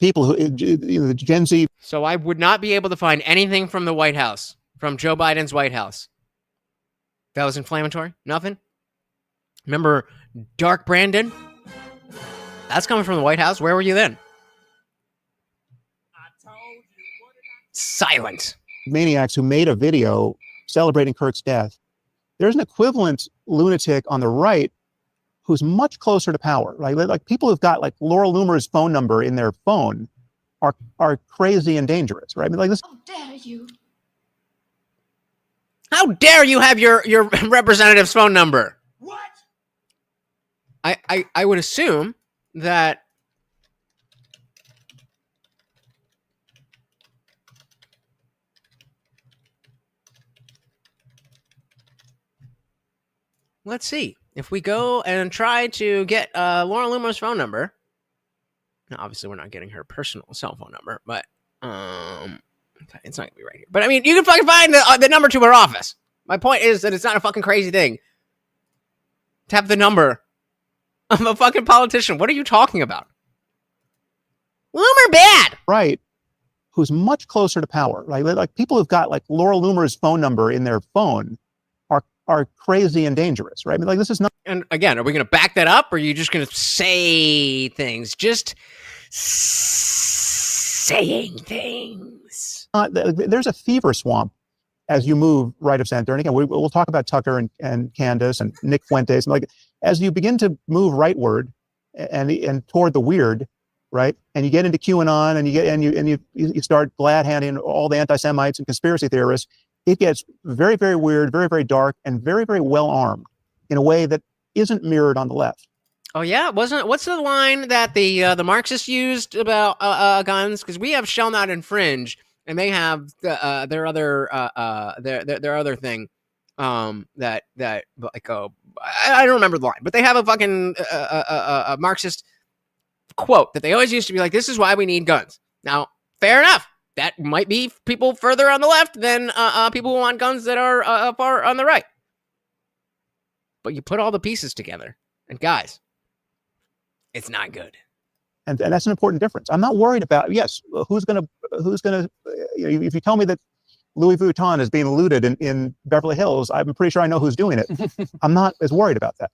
people who, the Gen Z. So I would not be able to find anything from the White House, from Joe Biden's White House, that was inflammatory. Nothing. Remember Dark Brandon? That's coming from the White House. Where were you then? Silent. Maniacs who made a video celebrating Kirk's death. There's an equivalent lunatic on the right who's much closer to power, right? Like people who've got like Laura Loomer's phone number in their phone are crazy and dangerous, right? I mean, like this. How dare you? How dare you have your representative's phone number? What? I would assume that let's see. If we go and try to get Laura Loomer's phone number, now obviously we're not getting her personal cell phone number, but okay, it's not gonna be right here. But I mean, you can fucking find the number to her office. My point is that it's not a fucking crazy thing to have the number of a fucking politician. What are you talking about? Loomer bad. Right. Who's much closer to power, right? Like people who've got like Laura Loomer's phone number in their phone are crazy and dangerous, right? I mean, like this is not. And again, are we going to back that up, or are you just going to say things? Just saying things. There's a fever swamp as you move right of center. And again, we'll talk about Tucker and Candace and Nick Fuentes. And like as you begin to move rightward and toward the weird, right? And you get into QAnon and you start glad handing all the anti-Semites and conspiracy theorists. It gets very, very weird, very, very dark, and very, very well armed in a way that isn't mirrored on the left. Oh yeah, what's the line that the Marxists used about guns? Because we have shall not infringe, and they have their other thing that like I don't remember the line, but they have a fucking a Marxist quote that they always used to be like, "This is why we need guns." Now, fair enough. That might be people further on the left than people who want guns that are far on the right. But you put all the pieces together, and guys, it's not good. And that's an important difference. I'm not worried about, yes, who's gonna, if you tell me that Louis Vuitton is being looted in Beverly Hills, I'm pretty sure I know who's doing it. I'm not as worried about that.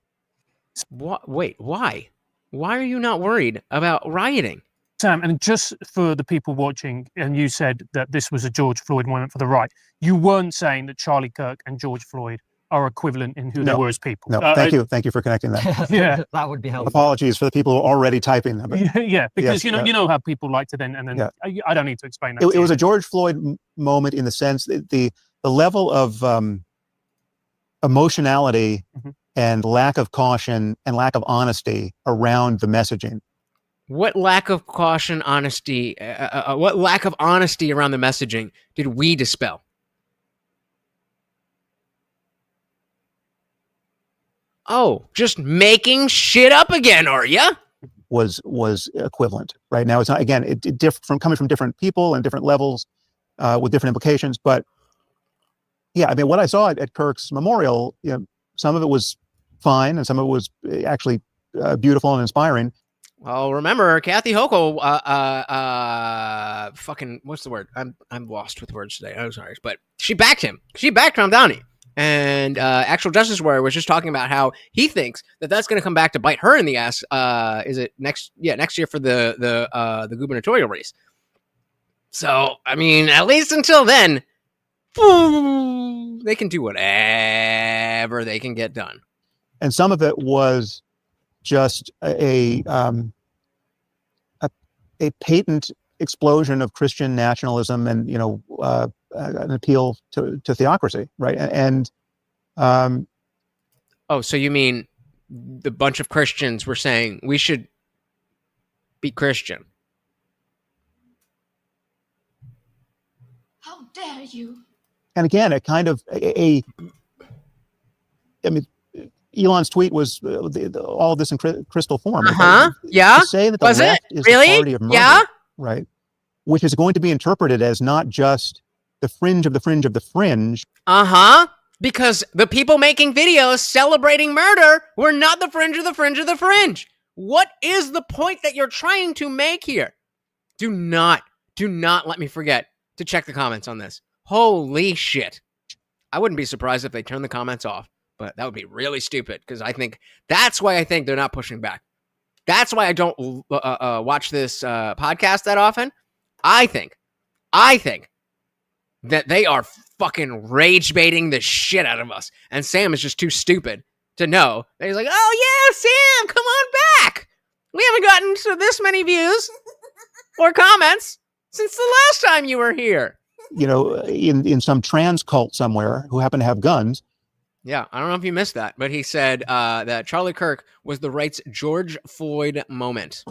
Wait, why? Why are you not worried about rioting? Sam, and just for the people watching, and you said that this was a George Floyd moment for the right, you weren't saying that Charlie Kirk and George Floyd are equivalent in who they were as people. No, thank you for connecting that. Yeah, that would be helpful. Apologies for the people who are already typing them. Yeah, because yes, you know how people like to then I don't need to explain that. It was a George Floyd moment in the sense that the level of emotionality and lack of caution and lack of honesty around the messaging. What lack of caution, honesty, what lack of honesty around the messaging did we dispel? Oh, just making shit up again, are ya? Was equivalent. Right now, it's not. Again, it from coming from different people and different levels with different implications. But yeah, I mean, what I saw at Kirk's memorial, some of it was fine, and some of it was actually beautiful and inspiring. Well, remember, Kathy Hochul, fucking, what's the word? I'm lost with words today. I'm sorry, but she backed him. She backed Trump Downey. And Actual Justice Warrior was just talking about how he thinks that that's going to come back to bite her in the ass. Is it next? Yeah, next year for the gubernatorial race. So, I mean, at least until then, they can do whatever they can get done. And some of it was just a patent explosion of Christian nationalism and an appeal to theocracy, right? And oh, so you mean the bunch of Christians were saying we should be Christian? How dare you? And again, it kind of I mean, Elon's tweet was all of this in crystal form. Yeah. To say that the was left it is really? the party of murder, Yeah. Right? Which is going to be interpreted as not just the fringe of the fringe of the fringe. Because the people making videos celebrating murder were not the fringe of the fringe of the fringe. What is the point that you're trying to make here? Do not let me forget to check the comments on this. Holy shit. I wouldn't be surprised if they turn the comments off, but that would be really stupid because that's why I think they're not pushing back. That's why I don't watch this podcast that often. I think that they are fucking rage baiting the shit out of us. And Sam is just too stupid to know. He's like, oh yeah, Sam, come on back. We haven't gotten to this many views or comments since the last time you were here. In some trans cult somewhere who happen to have guns. Yeah, I don't know if you missed that, but he said that Charlie Kirk was the right's George Floyd moment.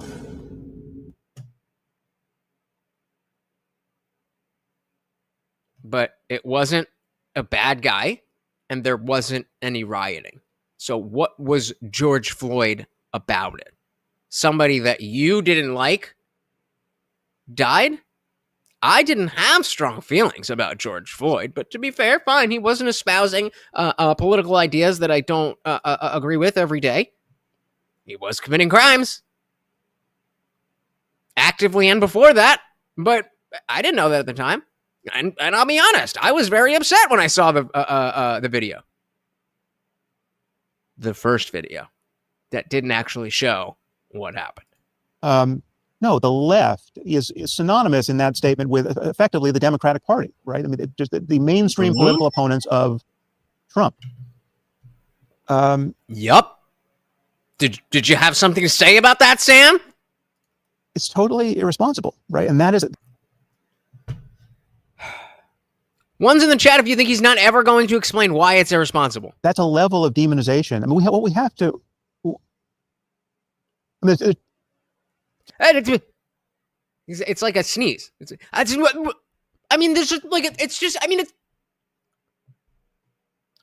But it wasn't a bad guy, and there wasn't any rioting. So what was George Floyd about it? Somebody that you didn't like died? I didn't have strong feelings about George Floyd, but to be fair, fine. He wasn't espousing political ideas that I don't agree with every day. He was committing crimes. Actively and before that, but I didn't know that at the time. And I'll be honest, I was very upset when I saw the video. The first video that didn't actually show what happened. No, the left is synonymous in that statement with effectively the Democratic Party, right? I mean, just the mainstream political opponents of Trump. Yup. Did you have something to say about that, Sam? It's totally irresponsible, right? And that is One's in the chat if you think he's not ever going to explain why it's irresponsible. That's a level of demonization. I mean, what we have to. I mean, it's like a sneeze. I mean, there's just like it's just. I mean, it's.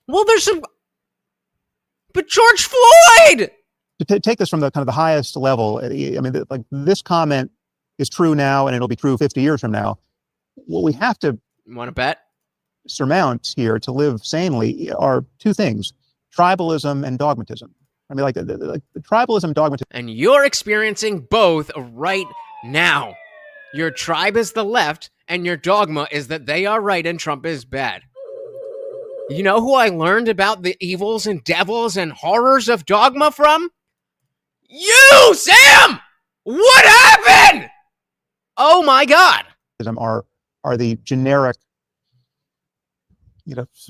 Well, there's some. But George Floyd. To take this from the kind of the highest level, I mean, like this comment is true now, and it'll be true 50 years from now. What we have to. Want to bet? Surmount here to live sanely are two things: tribalism and dogmatism. I mean, like the tribalism, dogmatism. And you're experiencing both right now. Your tribe is the left, and your dogma is that they are right and Trump is bad. You know who I learned about the evils and devils and horrors of dogma from? You, Sam! What happened? Oh my God. Are the generic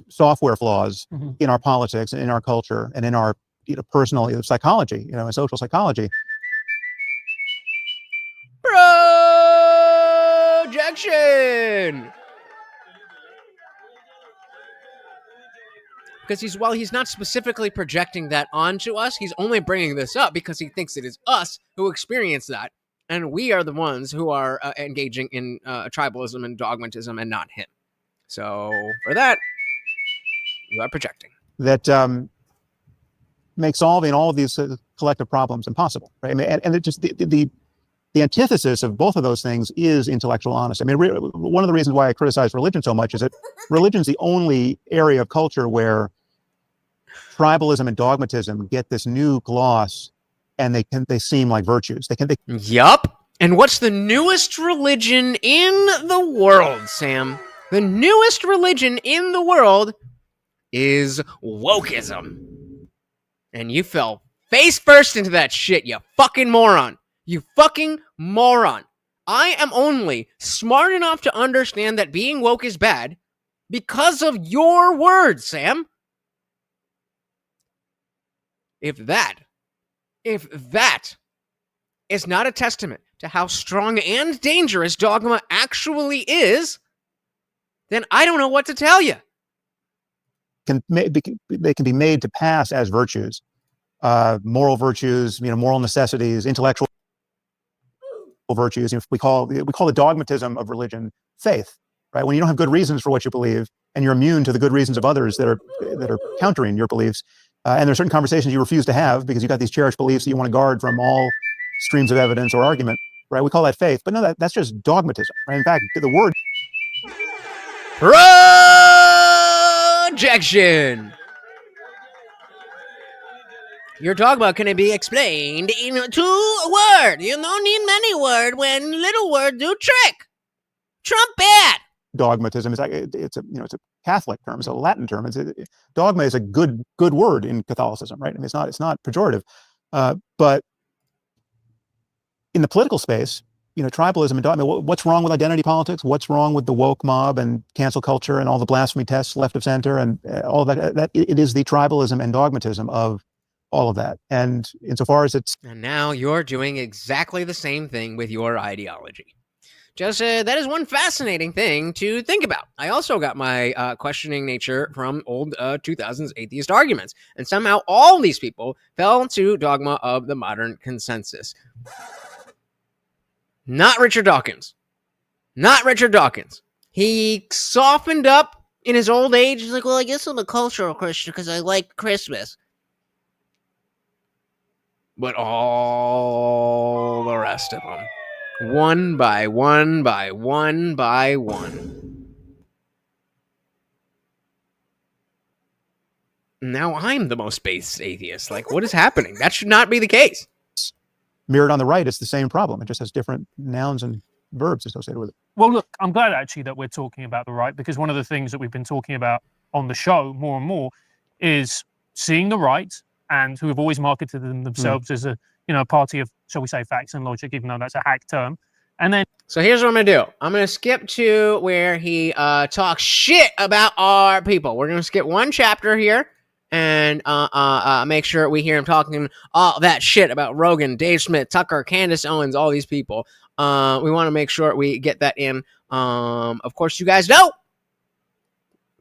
software flaws in our politics and in our culture and in our personal psychology, and social psychology. Projection. Because he's not specifically projecting that onto us. He's only bringing this up because he thinks it is us who experience that, and we are the ones who are engaging in tribalism and dogmatism, and not him. So for that, you are projecting. That make solving all of these collective problems impossible, right? I mean, and it just the antithesis of both of those things is intellectual honesty. I mean, one of the reasons why I criticize religion so much is that religion's the only area of culture where tribalism and dogmatism get this new gloss, and they seem like virtues. Yup. And what's the newest religion in the world, Sam? The newest religion in the world is wokeism. And you fell face first into that shit, you fucking moron. You fucking moron. I am only smart enough to understand that being woke is bad because of your words, Sam. If that is not a testament to how strong and dangerous dogma actually is, then I don't know what to tell you. They can be made to pass as virtues, moral virtues, moral necessities, intellectual virtues. We call the dogmatism of religion faith, right? When you don't have good reasons for what you believe, and you're immune to the good reasons of others that are countering your beliefs, and there are certain conversations you refuse to have because you got these cherished beliefs that you want to guard from all streams of evidence or argument, right? We call that faith, but no, that's just dogmatism, right? In fact, the word projection. Your dogma can be explained in 2 words. You don't need many words when little words do trick. Trumpet. Dogmatism is it's a Catholic term, it's a Latin term. Dogma is a good word in Catholicism, right? I mean, it's not pejorative, but in the political space, tribalism and dogma. What's wrong with identity politics? What's wrong with the woke mob and cancel culture and all the blasphemy tests left of center and all of that? It is the tribalism and dogmatism of all of that. And insofar as it's... And now you're doing exactly the same thing with your ideology. Just that is one fascinating thing to think about. I also got my questioning nature from old 2000s atheist arguments. And somehow all these people fell to dogma of the modern consensus. Not Richard Dawkins. Not Richard Dawkins. He softened up in his old age. He's like, well, I guess I'm a cultural Christian because I like Christmas. But all the rest of them, one by one by one by one. Now I'm the most base atheist. Like, what is happening? That should not be the case. Mirrored on the right, it's the same problem. It just has different nouns and verbs associated with it. Well, look, I'm glad actually that we're talking about the right, because one of the things that we've been talking about on the show more and more is seeing the right, and who have always marketed themselves as a party of, shall we say, facts and logic, even though that's a hack term. And then, so here's what I'm gonna do. I'm gonna skip to where he talks shit about our people. We're gonna skip one chapter here and make sure we hear him talking all that shit about Rogan, Dave Smith, Tucker, Candace, Owens, all these people. We want to make sure we get that in. Of course, you guys know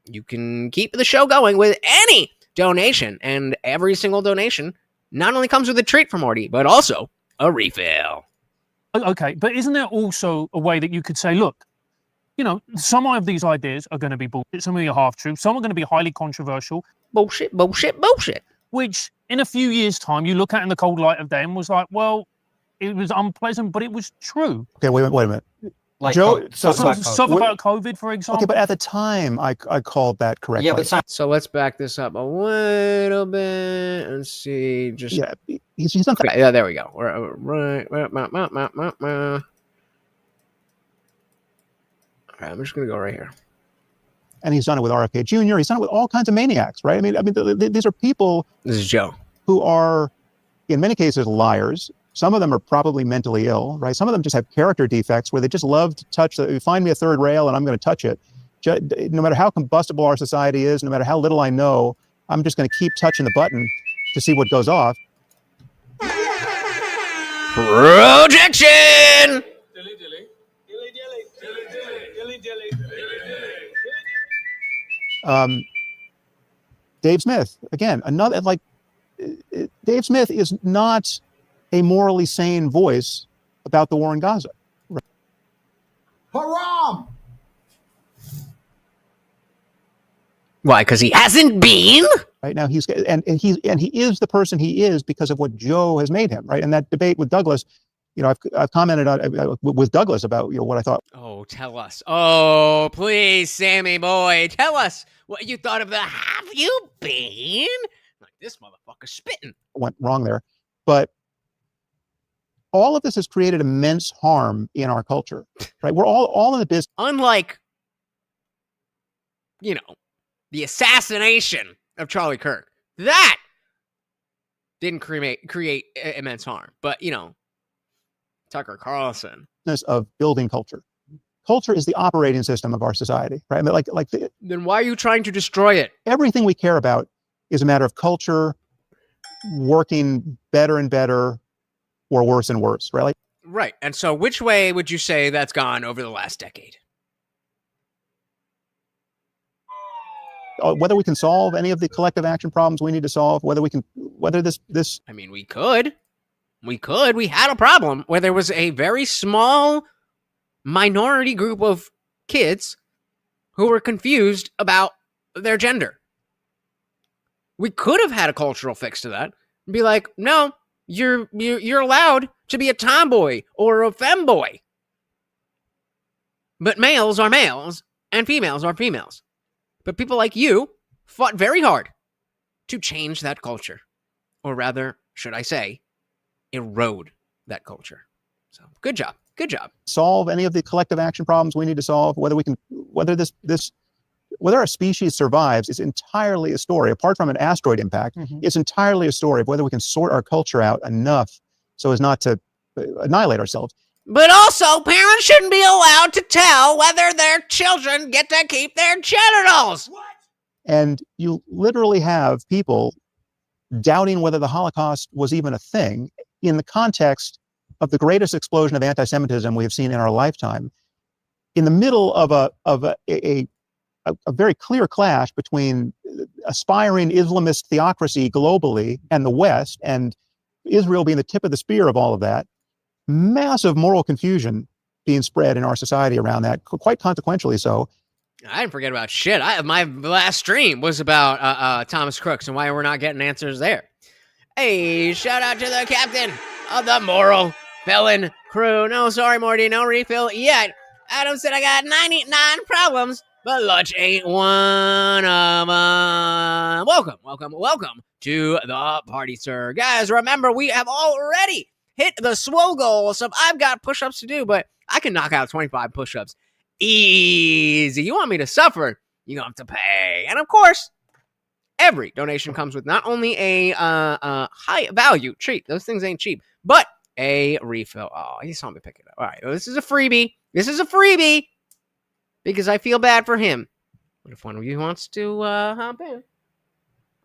you can keep the show going with any donation, and every single donation not only comes with a treat from Morty, but also a refill. Okay, but isn't there also a way that you could say, look, some of these ideas are going to be bullshit, some of them are half-true, some are going to be highly controversial. Bullshit, bullshit, bullshit. Which, in a few years' time, you look at in the cold light of day and was like, well, it was unpleasant, but it was true. Okay, wait a minute. Like Joe, stuff about COVID, for example. Okay, but at the time, I called that correctly. Yeah, but so let's back this up a little bit and see. Just he's not. Okay, yeah, there we go. Right. All right, I'm just gonna go right here. And he's done it with RFK Jr. He's done it with all kinds of maniacs, right? I mean, these are people. This is Joe, who are, in many cases, liars. Some of them are probably mentally ill, right? Some of them just have character defects where they just love to touch find me a third rail and I'm going to touch it. No matter how combustible our society is, no matter how little I know, I'm just going to keep touching the button to see what goes off. Projection! Dave Smith, again, another, Dave Smith is not a morally sane voice about the war in Gaza. Right? Haram! Why? Because he hasn't been? right now. He is the person he is because of what Joe has made him, right? And that debate with Douglas, I've commented on with Douglas about what I thought. Oh, tell us. Oh, please, Sammy boy, tell us what you thought of the Have You Been? Like, this motherfucker spitting. Went wrong there, but all of this has created immense harm in our culture, right? We're all in the business. Unlike, the assassination of Charlie Kirk. That didn't create immense harm. But, Tucker Carlson. Of building culture. Culture is the operating system of our society, right? I mean, then why are you trying to destroy it? Everything we care about is a matter of culture working better and better or worse and worse, right? Right. And so which way would you say that's gone over the last decade? Whether we can solve any of the collective action problems we need to solve, whether this. I mean, we could. We had a problem where there was a very small minority group of kids who were confused about their gender. We could have had a cultural fix to that and be like, no, you're allowed to be a tomboy or a femboy. But males are males and females are females. But people like you fought very hard to change that culture. Or rather, should I say, erode that culture. So good job. Good job. Solve any of the collective action problems we need to solve, whether our species survives is entirely a story, apart from an asteroid impact, it's entirely a story of whether we can sort our culture out enough so as not to annihilate ourselves. But also, parents shouldn't be allowed to tell whether their children get to keep their genitals. What? And you literally have people doubting whether the Holocaust was even a thing in the context of the greatest explosion of anti-Semitism we have seen in our lifetime, in the middle of a very clear clash between aspiring Islamist theocracy globally and the West, and Israel being the tip of the spear of all of that. Massive moral confusion being spread in our society around that, quite consequentially so. I didn't forget about shit. My last stream was about Thomas Crooks and why we're not getting answers there. Hey, shout out to the captain of the moral felon crew. No, sorry, Morty, no refill yet. Adam said I got 99 problems, but lunch ain't one of them. Welcome to the party, sir. Guys, remember, we have already hit the swole goal, so I've got push-ups to do, but I can knock out 25 push-ups easy. You want me to suffer, you're going to have to pay. And of course, every donation comes with not only a high-value treat, those things ain't cheap, but a refill. Oh, he saw me pick it up. All right, well, this is a freebie. Because I feel bad for him. What if one of you wants to hop in?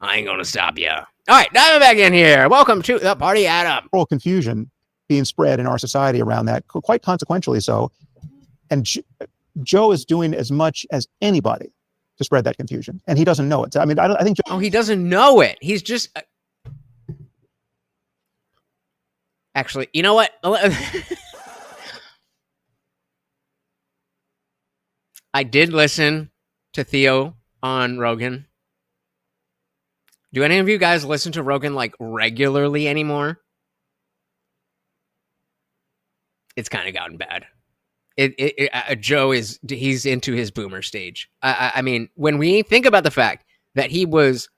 I ain't going to stop you. All right, diving back in here. Welcome to the party, Adam. Moral confusion being spread in our society around that, quite consequentially so. And Joe is doing as much as anybody to spread that confusion, and he doesn't know it. I mean, I think. He doesn't know it. He's just. Actually, you know what? I did listen to Theo on Rogan. Do any of you guys listen to Rogan like regularly anymore? It's kind of gotten bad. Joe he's into his boomer stage. I mean, when we think about the fact that he was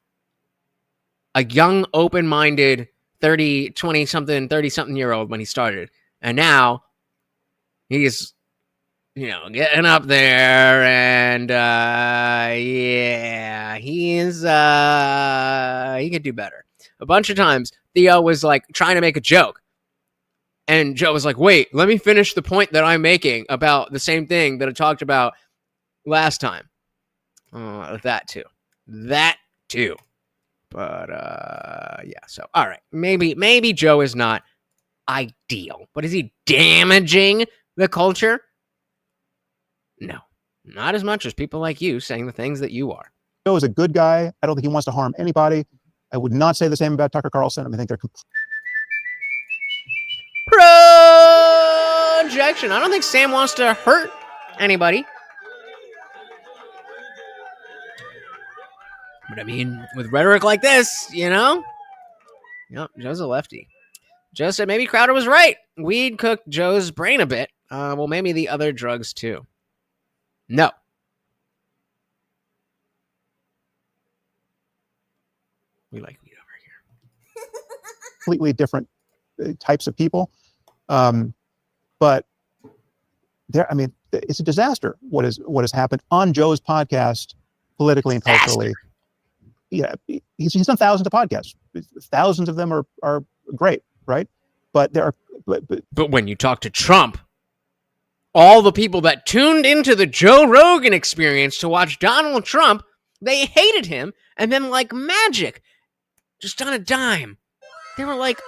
a young, open-minded 30-something year old when he started, and now he's, getting up there, and he could do better. A bunch of times, Theo was like trying to make a joke. And Joe was like, wait, let me finish the point that I'm making about the same thing that I talked about last time. That too. But, yeah, so, all right. Maybe Joe is not ideal. But is he damaging the culture? No. Not as much as people like you saying the things that you are. Joe is a good guy. I don't think he wants to harm anybody. I would not say the same about Tucker Carlson. I think they're projection. I don't think Sam wants to hurt anybody. But but I mean, with rhetoric like this, you know? Yep, Joe's a lefty. Joe said maybe Crowder was right. Weed cooked Joe's brain a bit. Well, maybe the other drugs too. No. We like weed over here. Completely different types of people. But there, I mean, it's a disaster what has happened on Joe's podcast, politically and culturally. Yeah, he's done thousands of podcasts. Thousands of them are great, right? But there are but when you talk to Trump, all the people that tuned into the Joe Rogan experience to watch Donald Trump, they hated him, and then like magic, just on a dime, they were like,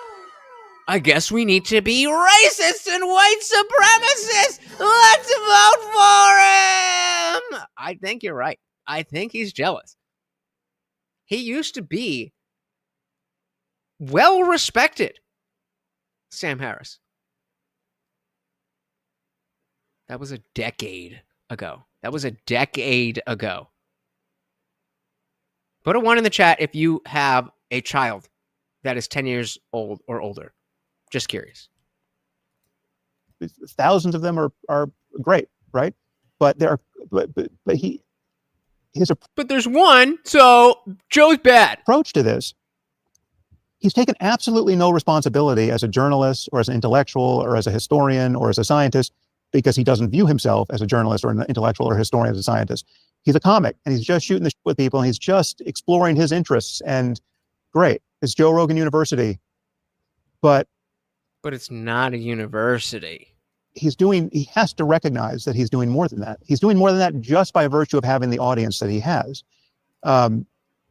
I guess we need to be racist and white supremacists. Let's vote for him. I think you're right. I think he's jealous. He used to be well respected, Sam Harris. That was a decade ago. Put a 1 in the chat if you have a child that is 10 years old or older. Just curious. Thousands of them are great, right? But there are, but there's one, so Joe's bad. Approach to this, he's taken absolutely no responsibility as a journalist or as an intellectual or as a historian or as a scientist, because he doesn't view himself as a journalist or an intellectual or historian, as a scientist. He's a comic, and he's just shooting the shit with people, and he's just exploring his interests. And great, it's Joe Rogan University, but it's not a university. He has to recognize that he's doing more than that. He's doing more than that just by virtue of having the audience that he has. But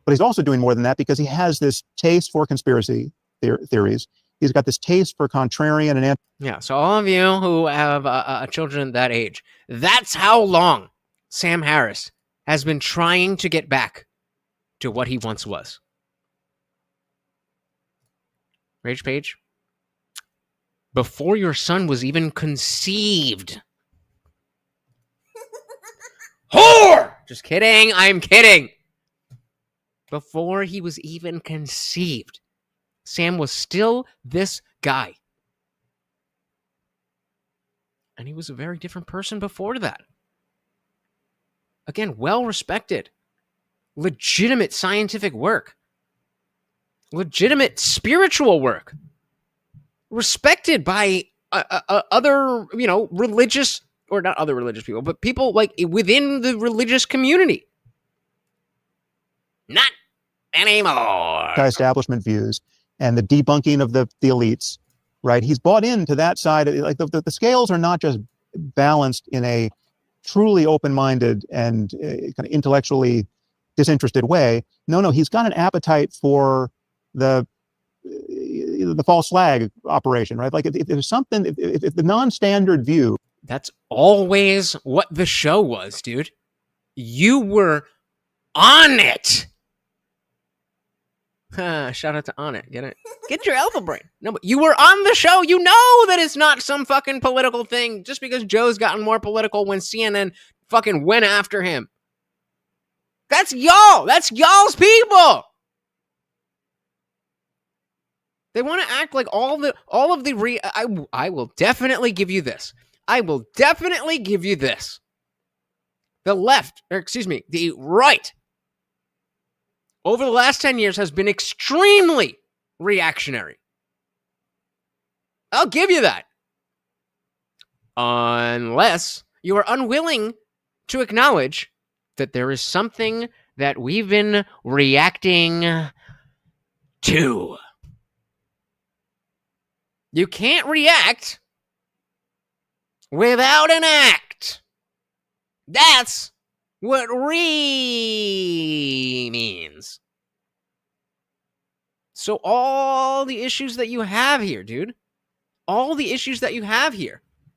he's also doing more than that because he has this taste for conspiracy theories. He's got this taste for contrarian and yeah. So all of you who have children that age, that's how long Sam Harris has been trying to get back to what he once was. Rage page. Before your son was even conceived. Whore! Just kidding. I'm kidding. Before he was even conceived, Sam was still this guy. And he was a very different person before that. Again, well-respected. Legitimate scientific work. Legitimate spiritual work. Respected by other, religious, or not other religious people, but people like within the religious community. Not anymore. Establishment views and the debunking of the elites, right? He's bought into that side. Like the scales are not just balanced in a truly open-minded and kind of intellectually disinterested way. No, he's got an appetite for the false flag operation, right? Like if there's something, if the non-standard view. That's always what the show was, dude. You were on it. Shout out to On It. Get it? Get your alpha brain. No, but you were on the show. You know that it's not some fucking political thing just because Joe's gotten more political when CNN fucking went after him. That's y'all. That's y'all's people. They want to act like all of the I will definitely give you this. The left, or excuse me, the right, over the last 10 years has been extremely reactionary. I'll give you that. Unless you are unwilling to acknowledge that there is something that we've been reacting to. You can't react without an act. That's what re means. So all the issues that you have here, dude,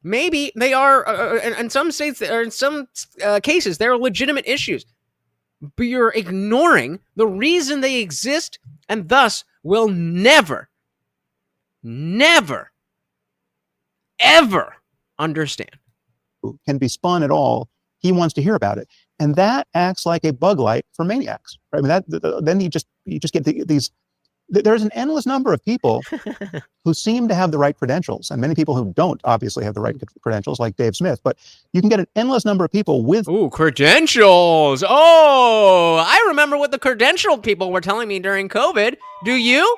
maybe they are, in some states, or in some cases, they're legitimate issues. But you're ignoring the reason they exist and thus will never, ever understand. Can be spun at all. He wants to hear about it. And that acts like a bug light for maniacs. Right? I mean, then you just get these. There's an endless number of people who seem to have the right credentials, and many people who don't obviously have the right credentials, like Dave Smith. But you can get an endless number of people with credentials. Oh, I remember what the credentialed people were telling me during COVID. Do you?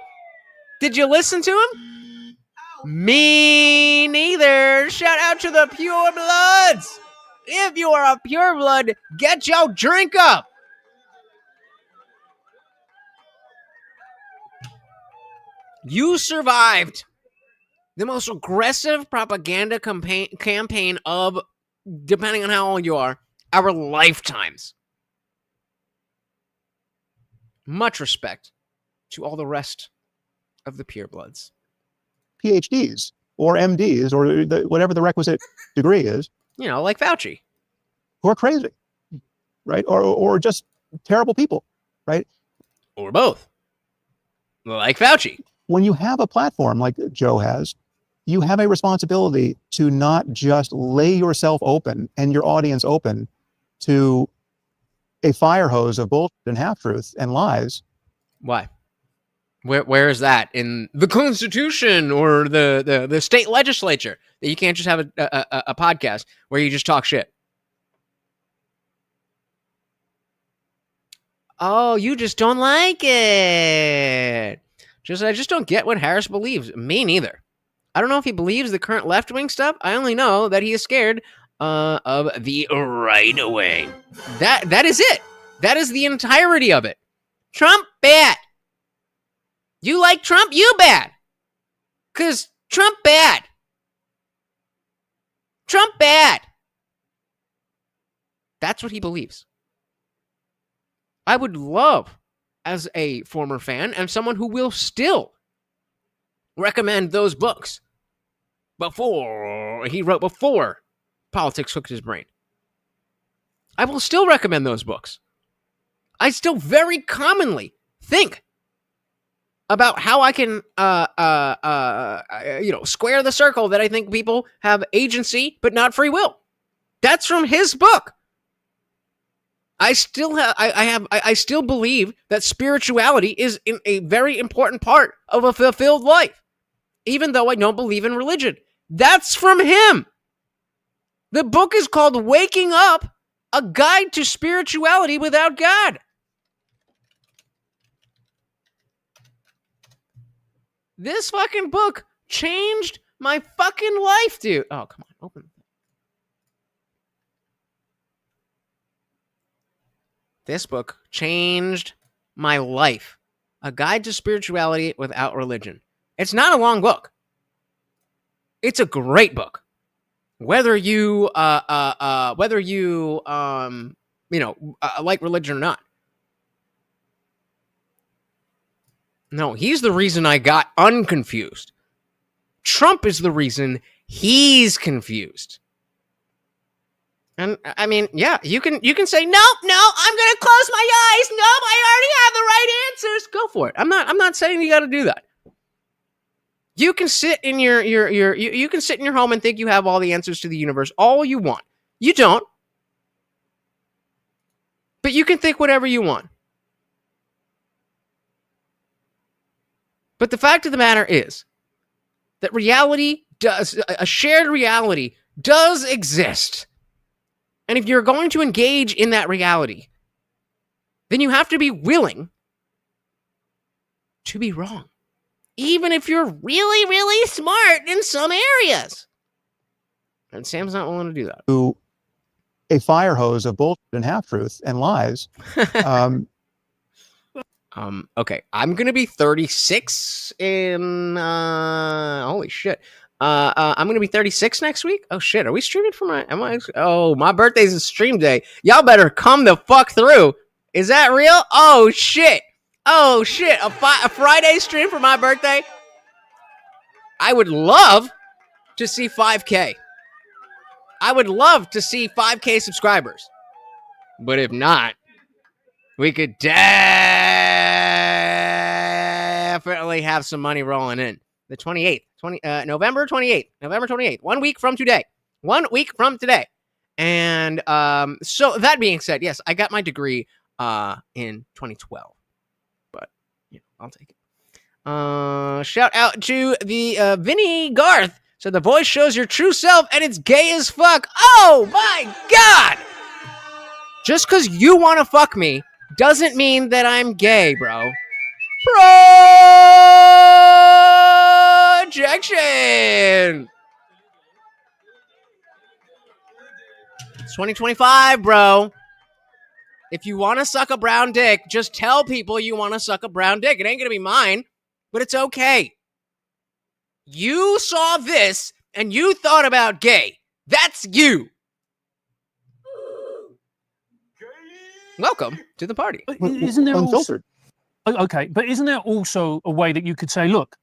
Did you listen to him? Me neither. Shout out to the pure bloods. If you are a pure blood, get your drink up. You survived the most aggressive propaganda campaign of, depending on how old you are, our lifetimes. Much respect to all the rest of the purebloods. PhDs or MDs or whatever the requisite degree is. You know, like Fauci. Who are crazy, right? Or just terrible people, right? Or both. Like Fauci. When you have a platform like Joe has, you have a responsibility to not just lay yourself open and your audience open to a fire hose of bullshit and half-truth and lies. Why? Where is that in the Constitution or the state legislature that you can't just have a podcast where you just talk shit? Oh, you just don't like it. I just don't get what Harris believes. Me neither. I don't know if he believes the current left-wing stuff. I only know that he is scared of the right wing. That is it. That is the entirety of it. Trump, bad. You like Trump, you bad. Because Trump, bad. Trump, bad. That's what he believes. I would love, as a former fan and someone who will still recommend those books before politics hooked his brain. I will still recommend those books. I still very commonly think about how I can, square the circle that I think people have agency but not free will. That's from his book. I still believe that spirituality is a very important part of a fulfilled life, even though I don't believe in religion. That's from him. The book is called Waking Up, A Guide to Spirituality Without God. This fucking book changed my fucking life, dude. Oh, come on, open. This book changed my life. A Guide to Spirituality Without Religion. It's not a long book. It's a great book. Whether you like religion or not. No, he's the reason I got unconfused. Trump is the reason he's confused. And I mean, yeah, you can say, no, I'm going to close my eyes. No, I already have the right answers. Go for it. I'm not saying you got to do that. You can sit in you can sit in your home and think you have all the answers to the universe all you want. You don't. But you can think whatever you want. But the fact of the matter is that a shared reality does exist. And if you're going to engage in that reality, then you have to be willing to be wrong. Even if you're really, really smart in some areas. And Sam's not willing to do that. To a fire hose of bullshit and half-truth and lies. Okay, I'm going to be 36 in... holy shit. I'm going to be 36 next week. Oh, shit. Are we streaming for my birthday's a stream day. Y'all better come the fuck through. Is that real? Oh, shit. A Friday stream for my birthday? I would love to see 5K. I would love to see 5K subscribers. But if not, we could definitely have some money rolling in. The 28th, November 28th. 1 week from today. And so that being said, yes, I got my degree in 2012, but I'll take it. Shout out to the Vinny Garth. So the voice shows your true self and it's gay as fuck. Oh my God. Just because you want to fuck me doesn't mean that I'm gay, bro. Projection. It's 2025, bro. If you want to suck a brown dick, just tell people you want to suck a brown dick. It ain't going to be mine, but it's okay. You saw this and you thought about gay. That's you. Welcome to the party. Isn't there unfiltered? Okay, but isn't there also a way that you could say, look,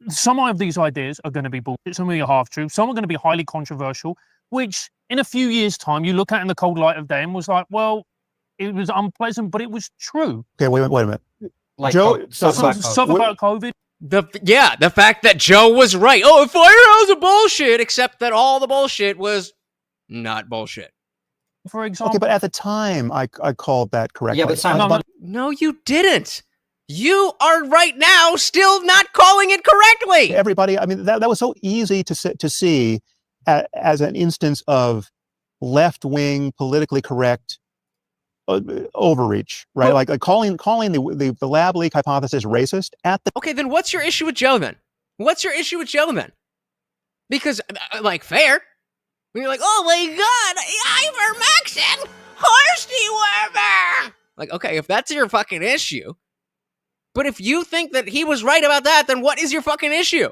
some of these ideas are going to be bullshit, some of them are half true, some are going to be highly controversial, which in a few years' time you look at in the cold light of day and was like, well, it was unpleasant, but it was true. Okay, wait a minute. Like Joe, stuff About COVID. The fact that Joe was right. Oh, Firehouse is bullshit, except that all the bullshit was not bullshit. For example. Okay, but at the time, I called that correctly. Yeah, but Sam, No, you didn't. You are right now still not calling it correctly. Everybody, I mean, that was so easy to see as an instance of left-wing, politically correct overreach, right? Like calling the lab leak hypothesis racist at the. Okay, then what's your issue with Joe then? Because, fair. When you're like, oh my God, ivermectin, horse dewormer. Like, okay, if that's your fucking issue. But if you think that he was right about that, then what is your fucking issue?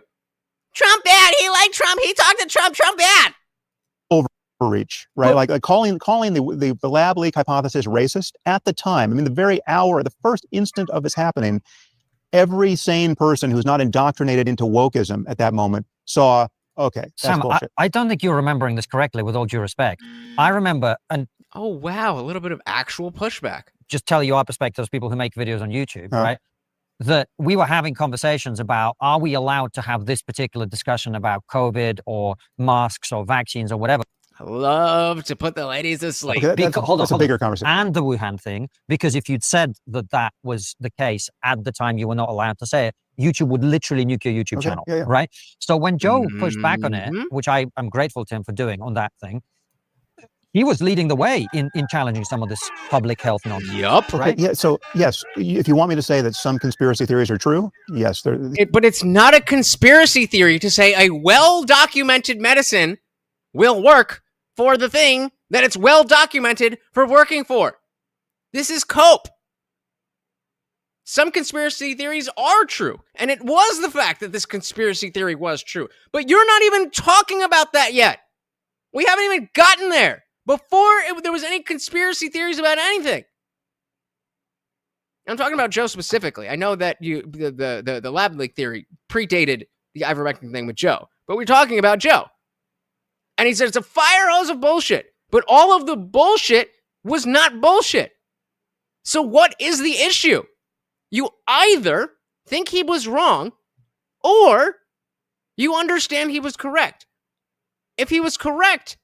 Trump bad. He liked Trump. He talked to Trump. Trump bad. Overreach, right? Like calling the lab leak hypothesis racist at the time. I mean, the very hour, the first instant of this happening, every sane person who's not indoctrinated into wokeism at that moment saw, okay, that's Sam, bullshit. I don't think you're remembering this correctly, with all due respect. I remember, and oh wow, a little bit of actual pushback. Just tell you our perspective as people who make videos on YouTube, right? That we were having conversations about, are we allowed to have this particular discussion about COVID or masks or vaccines or whatever? I love to put the ladies to sleep. Okay, that's a bigger conversation. And the Wuhan thing, because if you'd said that was the case at the time you were not allowed to say it, YouTube would literally nuke your YouTube channel, right? So when Joe pushed back on it, which I'm grateful to him for doing on that thing, he was leading the way in challenging some of this public health nonsense. Yup. Right? Okay, yeah, so yes, if you want me to say that some conspiracy theories are true, yes. But it's not a conspiracy theory to say a well-documented medicine will work for the thing that it's well-documented for working for. This is cope. Some conspiracy theories are true, and it was the fact that this conspiracy theory was true. But you're not even talking about that yet. We haven't even gotten there before there was any conspiracy theories about anything. I'm talking about Joe specifically. I know that the lab leak theory predated the ivermectin thing with Joe, but we're talking about Joe. And he said it's a fire hose of bullshit, but all of the bullshit was not bullshit. So what is the issue? You either think he was wrong or you understand he was correct. If he was correct,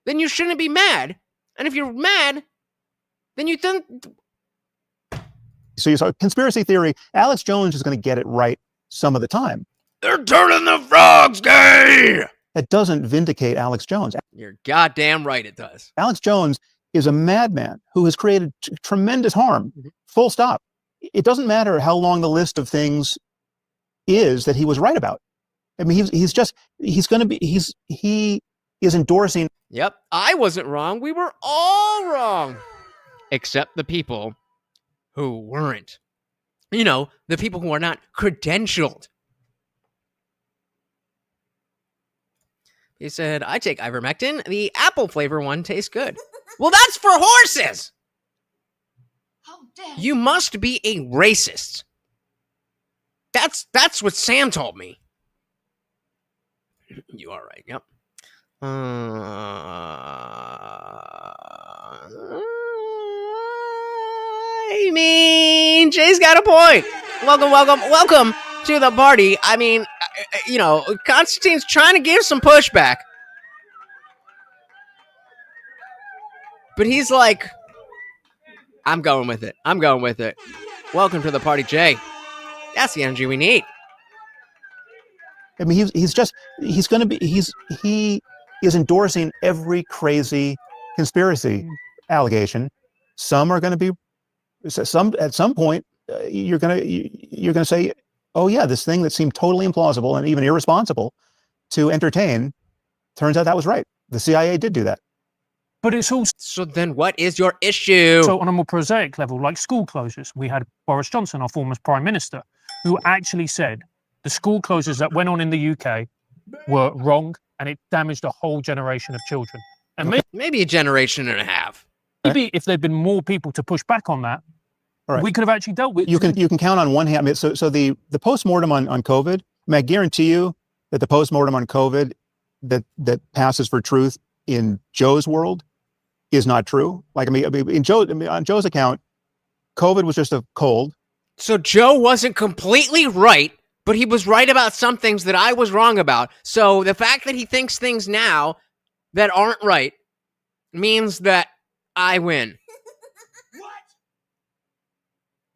then you shouldn't be mad. And if you're mad, then you think. So you saw conspiracy theory, Alex Jones is going to get it right some of the time. They're turning the frogs gay. That doesn't vindicate Alex Jones. You're goddamn right it does. Alex Jones is a madman who has created tremendous harm. Full stop. It doesn't matter how long the list of things is that he was right about. I mean, he is endorsing. Yep, I wasn't wrong. We were all wrong. Except the people who weren't. You know, the people who are not credentialed. He said, I take ivermectin. The apple flavor one tastes good. Well, that's for horses. How dare You must be a racist. That's what Sam told me. You are right. Yep. I mean, Jay's got a point. Welcome to the party. I mean, Konstantin's trying to give some pushback. But he's like, I'm going with it. I'm going with it. Welcome to the party, Jay. That's the energy we need. I mean, he is endorsing every crazy conspiracy allegation. Some are going to be, at some point, you're going to say, oh yeah, this thing that seemed totally implausible and even irresponsible to entertain, turns out that was right. The CIA did do that. But it's also So then what is your issue? on a more prosaic level, like school closures. We had Boris Johnson, our former prime minister, who actually said the school closures that went on in the UK were wrong and it damaged a whole generation of children. And Maybe a generation and a half. maybe if there'd been more people to push back on that, Right. we could have actually dealt with. You can count on one hand. I mean, so the postmortem on COVID. I mean, I guarantee you that the postmortem on COVID that passes for truth in Joe's world is not true. Like on Joe's account, COVID was just a cold. So Joe wasn't completely right, but he was right about some things that I was wrong about. So the fact that he thinks things now that aren't right means that I win.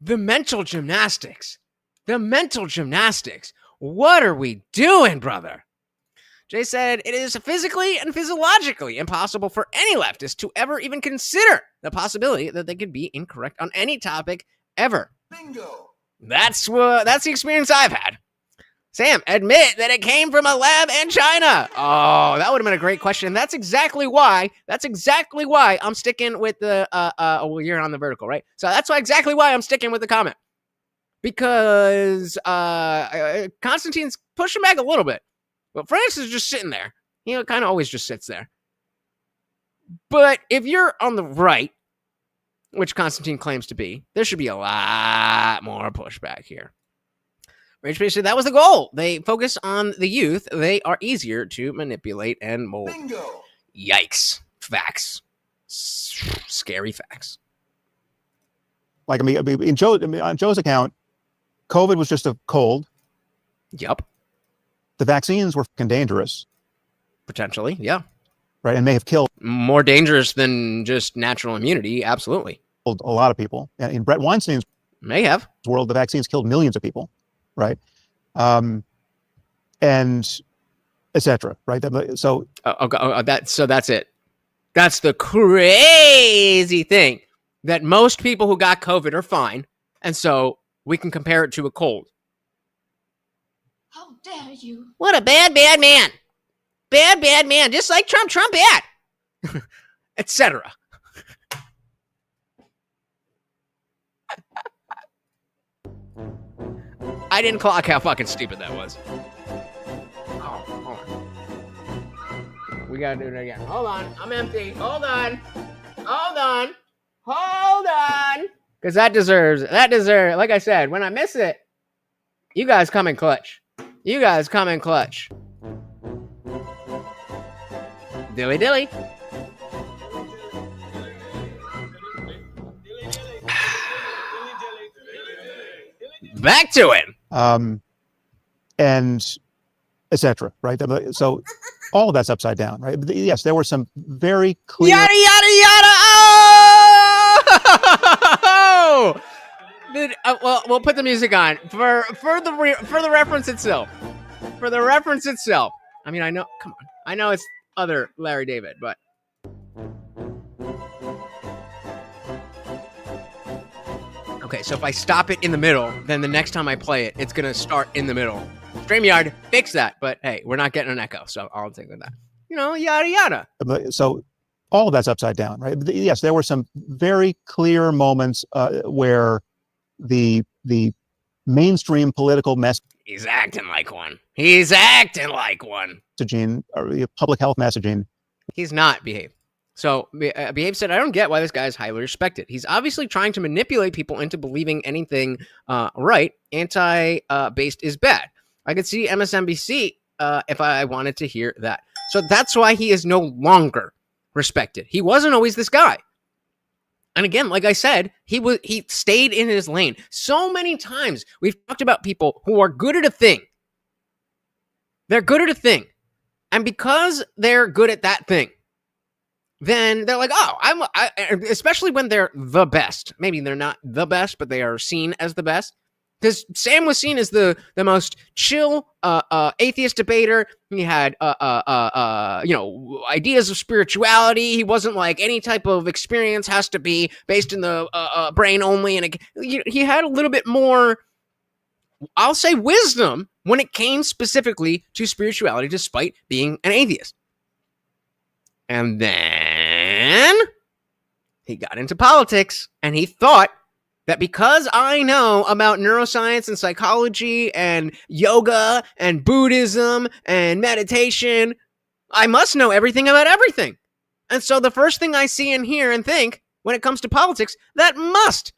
The mental gymnastics. The mental gymnastics. What are we doing, brother? Jay said, it is physically and physiologically impossible for any leftist to ever even consider the possibility that they could be incorrect on any topic ever. Bingo. That's the experience I've had. Sam, admit that it came from a lab in China. Oh, that would have been a great question. That's exactly why I'm sticking with the, well, you're on the vertical, right? So that's exactly why I'm sticking with the comment. Because Konstantin's pushing back a little bit. But Francis is just sitting there. You know, kind of always just sits there. But if you're on the right, which Konstantin claims to be, there should be a lot more pushback here. Rage Page said that was the goal. They focus on the youth. They are easier to manipulate and mold. Bingo. Yikes. Facts. Scary facts. Like on Joe's account, COVID was just a cold. Yup. The vaccines were fucking dangerous, Potentially, yeah. right? And may have killed More dangerous than just natural immunity, absolutely. a lot of people. And in Brett Weinstein's May have. world, the vaccines killed millions of people, right? And etc. Right? So That's it. That's the crazy thing, that most people who got COVID are fine, and so we can compare it to a cold. How dare you? What a bad man. Bad man. Just like Trump bad. Etc. I didn't clock how fucking stupid that was. Oh, hold on. We gotta do it again. Hold on. I'm empty. Hold on. Because that deserves, like I said, when I miss it, you guys come in clutch. Dilly. Back to it. And etc. Right? So all of that's upside down, right? But yes, there were some very clear. Yada. Oh! Well, we'll put the music on for the reference itself. For the reference itself. I mean, I know. Come on. I know it's other Larry David, but. Okay, so if I stop it in the middle, then the next time I play it, it's gonna start in the middle. StreamYard, fix that. But hey, we're not getting an echo, so I'll take with that. You know, yada. So all of that's upside down, right? But yes, there were some very clear moments where the mainstream political messaging, He's acting like one. or public health messaging, He's not, Behave. So, Behave said, I don't get why this guy is highly respected. He's obviously trying to manipulate people into believing anything right. Anti-based is bad. I could see MSNBC if I wanted to hear that. So that's why he is no longer respected. He wasn't always this guy. And again, like I said, he stayed in his lane. So many times we've talked about people who are good at a thing. They're good at a thing. And because they're good at that thing, then they're like, oh, especially when they're the best. Maybe they're not the best, but they are seen as the best. Because Sam was seen as the most chill atheist debater. He had ideas of spirituality. He wasn't like any type of experience has to be based in the brain only, and he had a little bit more, I'll say, wisdom when it came specifically to spirituality, despite being an atheist. And then he got into politics, and he thought that because I know about neuroscience and psychology and yoga and Buddhism and meditation, I must know everything about everything. And so the first thing I see and hear and think when it comes to politics, that must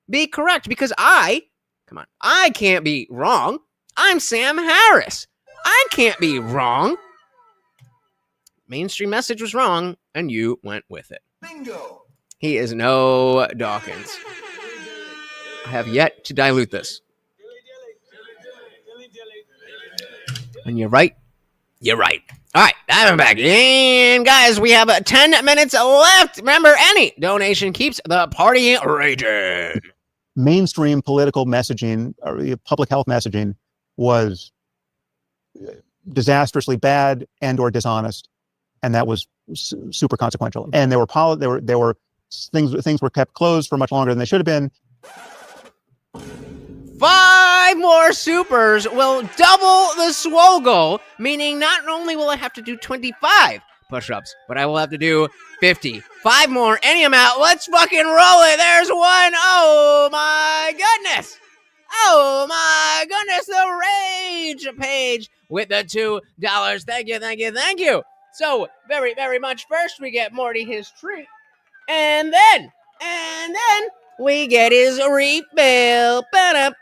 be correct, because I can't be wrong. I'm Sam Harris. I can't be wrong. Mainstream message was wrong, and you went with it. Bingo. He is no Dawkins. I have yet to dilute this. And you're right. You're right. All right, I'm back. And guys, we have 10 minutes left. Remember, any donation keeps the party raging. Mainstream political messaging, or public health messaging, was disastrously bad and or dishonest, and that was super consequential. And there were things were kept closed for much longer than they should have been. 5 more supers will double the swole goal, meaning not only will I have to do 25 push-ups, but I will have to do 50. 5 more, any amount. Let's fucking roll it. There's one. Oh my goodness. Oh my goodness. The rage page with the $2. Thank you, thank you, thank you. So very, very much. First, we get Morty his treat. And then we get his refill. I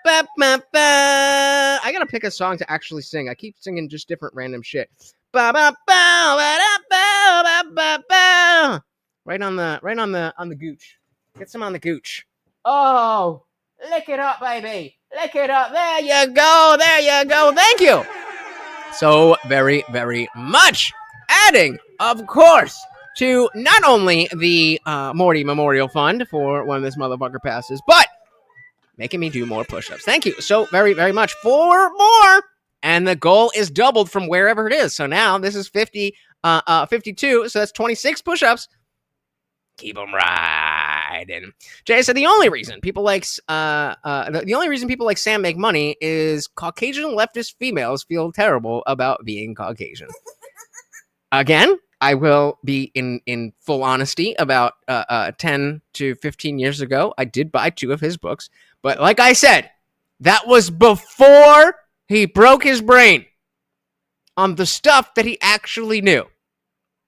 gotta pick a song to actually sing. I keep singing just different random shit. Right on the gooch. Get some on the gooch. Oh, lick it up, baby. Lick it up. There you go. There you go. Thank you so very, very much. Adding, of course, to not only the Morty Memorial Fund for when this motherfucker passes, but making me do more push-ups. Thank you so very, very much. 4 more, and the goal is doubled from wherever it is. So now this is 52, so that's 26 push-ups. Keep them riding. Jay said the only reason people like Sam make money is Caucasian leftist females feel terrible about being Caucasian. Again, I will be in full honesty about 10 to 15 years ago. I did buy 2 of his books. But like I said, that was before he broke his brain on the stuff that he actually knew.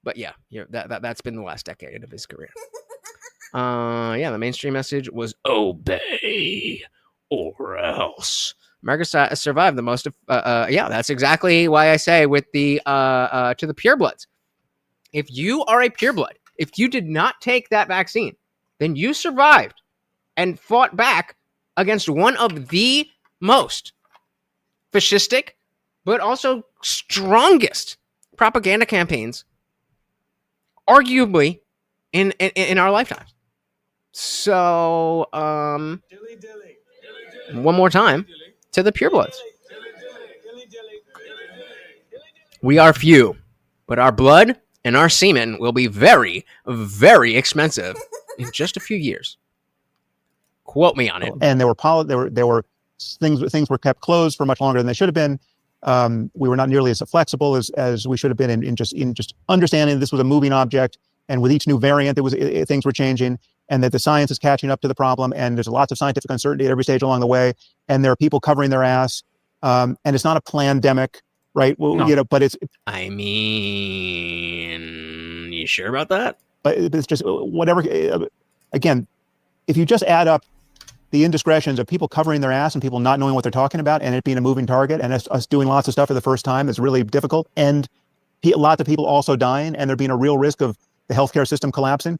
But yeah, that's been the last decade of his career. The mainstream message was obey or else. America survived the most of, that's exactly why I say with the, to the purebloods. If you are a pureblood, if you did not take that vaccine, then you survived and fought back against one of the most fascistic, but also strongest propaganda campaigns, arguably, in our lifetimes. So, one more time to the purebloods. We are few, but our blood and our semen will be very, very expensive in just a few years. Quote me on it. And there were things were kept closed for much longer than they should have been. We were not nearly as flexible as we should have been in just understanding this was a moving object, and with each new variant, things were changing, and that the science is catching up to the problem, and there's lots of scientific uncertainty at every stage along the way, and there are people covering their ass, and it's not a pandemic, right? Well, No. But it's. I mean, you sure about that? But it's just whatever. Again, if you just add up the indiscretions of people covering their ass and people not knowing what they're talking about, and it being a moving target, and us doing lots of stuff for the first time is really difficult, and lots of people also dying, and there being a real risk of the healthcare system collapsing,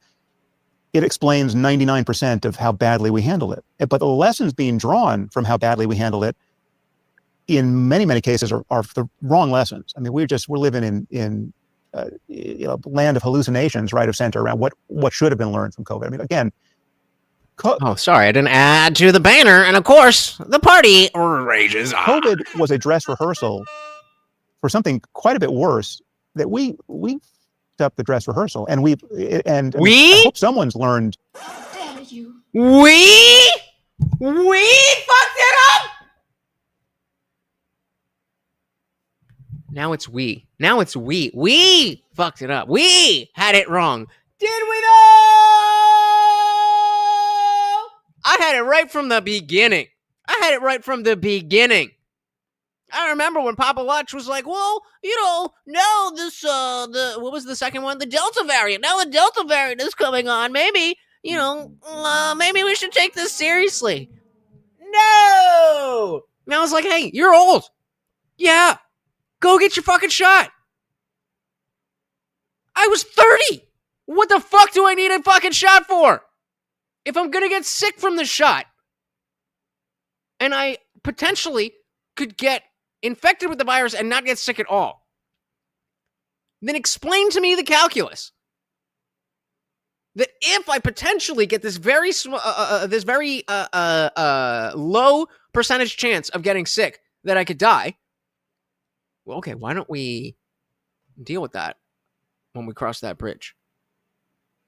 it explains 99% of how badly we handle it. But the lessons being drawn from how badly we handle it, in many, many cases, are the wrong lessons. I mean, we're living in land of hallucinations right of center around what should have been learned from COVID. I mean, again, oh, sorry, I didn't add to the banner, and of course, the party rages on. COVID was a dress rehearsal for something quite a bit worse that we up the dress rehearsal, and I hope someone's learned. How dare you? We fucked it up. Now it's we. We fucked it up. We had it wrong. Did we though? I had it right from the beginning. I remember when Papa Lutch was like, well, no, this, what was the second one? The Delta variant. Now the Delta variant is coming on. Maybe, maybe we should take this seriously. No! And I was like, hey, you're old. Yeah. Go get your fucking shot. I was 30. What the fuck do I need a fucking shot for? If I'm gonna get sick from the shot, and I potentially could get infected with the virus and not get sick at all, then explain to me the calculus that if I potentially get this very low percentage chance of getting sick that I could die. Well, okay, why don't we deal with that when we cross that bridge?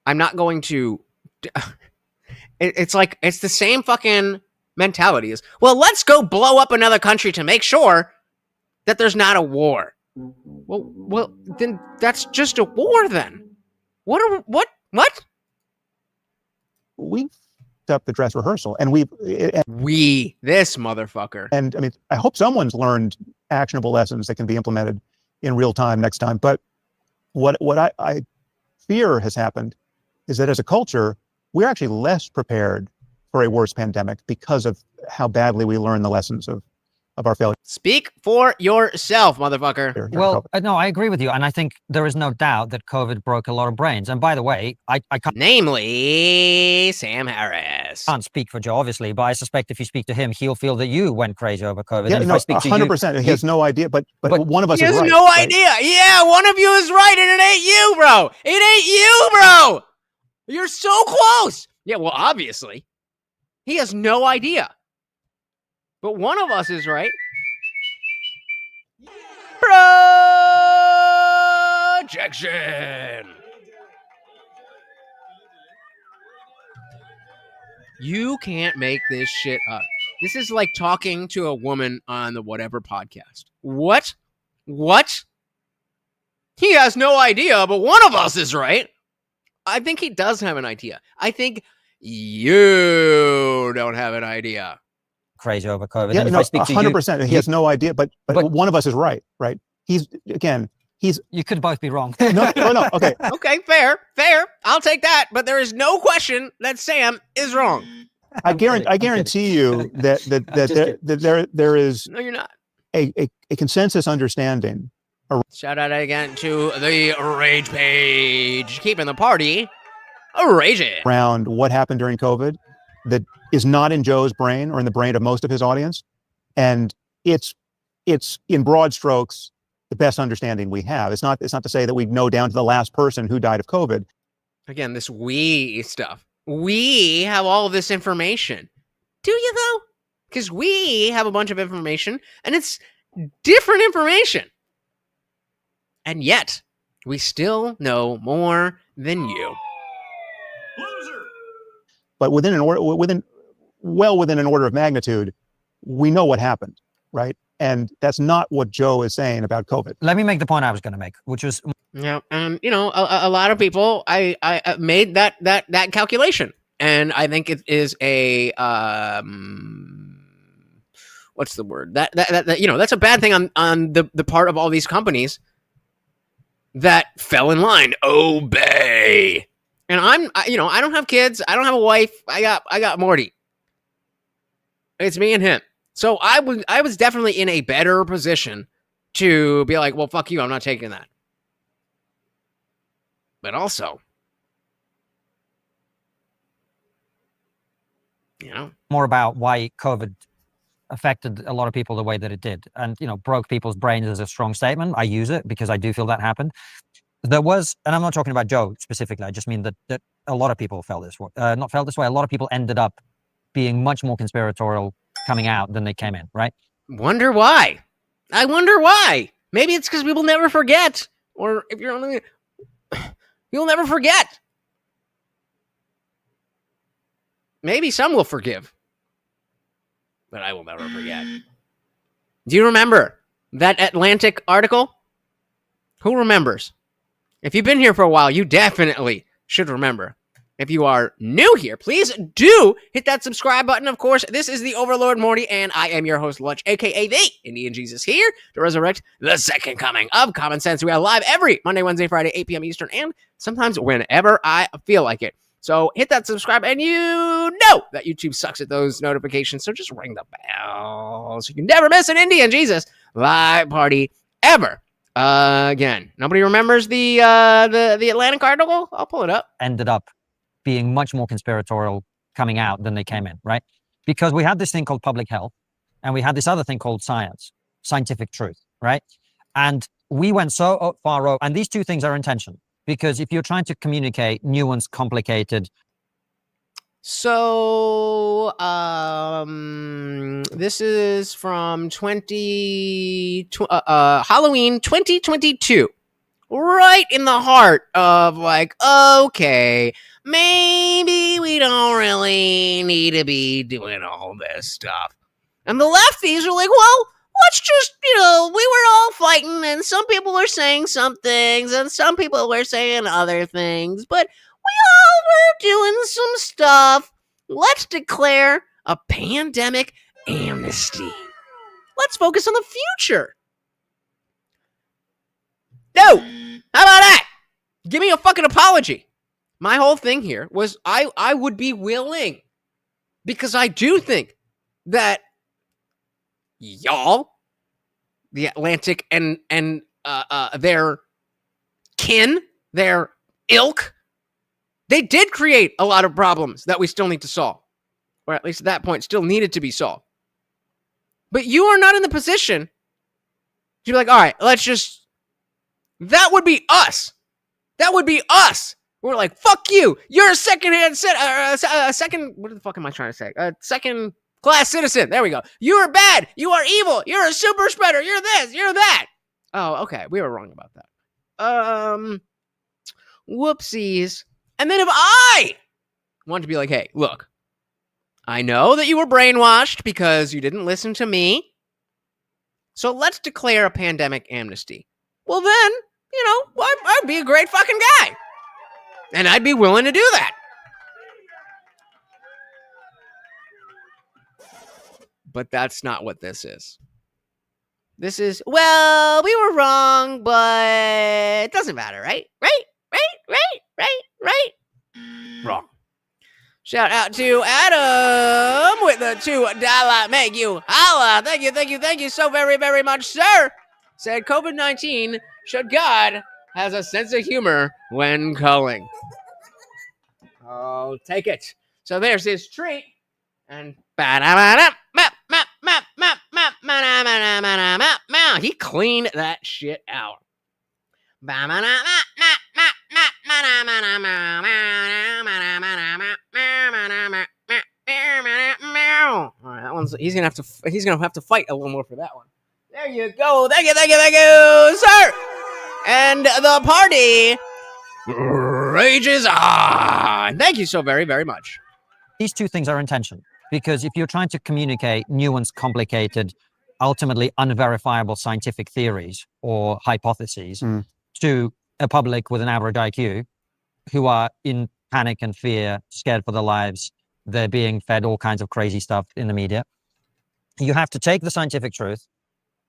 I'm not going to. It's like it's the same fucking mentality as, well, let's go blow up another country to make sure that there's not a war. Well, then that's just a war then. What? We up the dress rehearsal, and this motherfucker. And I mean, I hope someone's learned actionable lessons that can be implemented in real time next time. But what I fear has happened is that as a culture, we're actually less prepared for a worse pandemic because of how badly we learn the lessons of our failure. Speak for yourself, motherfucker. Well, no, I agree with you. And I think there is no doubt that COVID broke a lot of brains. And by the way, I can't... Namely, Sam Harris. Can't speak for Joe, obviously, but I suspect if you speak to him, he'll feel that you went crazy over COVID. Yeah, and if no, I speak 100%. To he has no idea, but one of us is right. He has no idea. Yeah, one of you is right, and it ain't you, bro. It ain't you, bro. You're so close. Yeah, well, obviously. He has no idea. But one of us is right. Projection. You can't make this shit up. This is like talking to a woman on the whatever podcast. What? He has no idea, but one of us is right. I think he does have an idea. I think you don't have an idea. Crazy over COVID. Yeah, and if no, I speak to 100%. He has no idea, but one of us is right. He's. You could both be wrong. No, okay. Okay, fair. I'll take that, but there is no question that Sam is wrong. I guarantee you that there is. No, you're not. A consensus understanding. Shout out again to the Rage page, keeping the party raging around what happened during COVID that is not in Joe's brain or in the brain of most of his audience, and it's in broad strokes the best understanding we have. It's not to say that we know down to the last person who died of COVID. Again, this we stuff. We have all of this information. Do you though? Because we have a bunch of information, and it's different information. And yet, we still know more than you. Loser. But within an order of magnitude, we know what happened, right? And that's not what Joe is saying about COVID. Let me make the point I was going to make, which was... Yeah, and a lot of people, I made that calculation, and I think it is a what's the word? That that's a bad thing on the part of all these companies that fell in line. Obey. And I don't have kids. I don't have a wife. I got Morty. It's me and him. So I was definitely in a better position to be like, well, fuck you. I'm not taking that. But also, more about why COVID affected a lot of people the way that it did, and broke people's brains is a strong statement. I use it because I do feel that happened. there was, and I'm not talking about Joe specifically, I just mean that a lot of people felt this way, not felt this way, a lot of people ended up being much more conspiratorial coming out than they came in, right? Wonder why? I wonder why. Maybe it's because we will never forget. Or if you're only, you'll never forget. Maybe some will forgive. But I will never forget. Do you remember that Atlantic article? Who remembers? If you've been here for a while, you definitely should remember. If you are new here, please do hit that subscribe button. Of course, this is the Overlord Morty, and I am your host, Lutch, aka the Indian Jesus, here to resurrect the second coming of Common Sense. We are live every Monday, Wednesday, Friday, 8 p.m. Eastern, and sometimes whenever I feel like it. So hit that subscribe, and you know that YouTube sucks at those notifications, so just ring the bell so you can never miss an Indian Jesus live party ever. Again, nobody remembers the Atlantic article? I'll pull it up. Ended up being much more conspiratorial coming out than they came in, right? Because we had this thing called public health, and we had this other thing called science, scientific truth, right? And we went so far over, and these two things are in tension, because if you're trying to communicate nuanced, complicated. So, this is from Halloween 2022. Right in the heart of like, okay, maybe we don't really need to be doing all this stuff. And the lefties are like, well, let's just, we were all fighting, and some people were saying some things, and some people were saying other things, but we all were doing some stuff. Let's declare a pandemic amnesty. Let's focus on the future. No! How about that? Give me a fucking apology. My whole thing here was I would be willing, because I do think that y'all, the Atlantic and their kin, their ilk, they did create a lot of problems that we still need to solve. Or at least at that point still needed to be solved. But you are not in the position to be like, all right, let's just... That would be us. That would be us. We're like, fuck you. You're a second-hand second... What the fuck am I trying to say? Second-class citizen. There we go. You are bad. You are evil. You're a super spreader. You're this. You're that. Oh, okay. We were wrong about that. Whoopsies. And then if I want to be like, hey, look, I know that you were brainwashed because you didn't listen to me. So let's declare a pandemic amnesty. Well, then, I'd be a great fucking guy. And I'd be willing to do that. But that's not what this is. This is, well, we were wrong, but it doesn't matter, right? Right? Wrong. Shout out to Adam with the $2 make you holla. Thank you so very, very much, sir. Said COVID-19 should God has a sense of humor when calling. Oh, take it. So there's his treat. And he cleaned that shit out. All right, that one's he's gonna have to fight a little more for that one. There you go. Thank you, sir. And the party rages on. Thank you so very, very much. These two things are in tension, because if you're trying to communicate nuanced, complicated, ultimately unverifiable scientific theories or hypotheses to a public with an average IQ who are in panic and fear, scared for their lives, they're being fed all kinds of crazy stuff in the media. You have to take the scientific truth,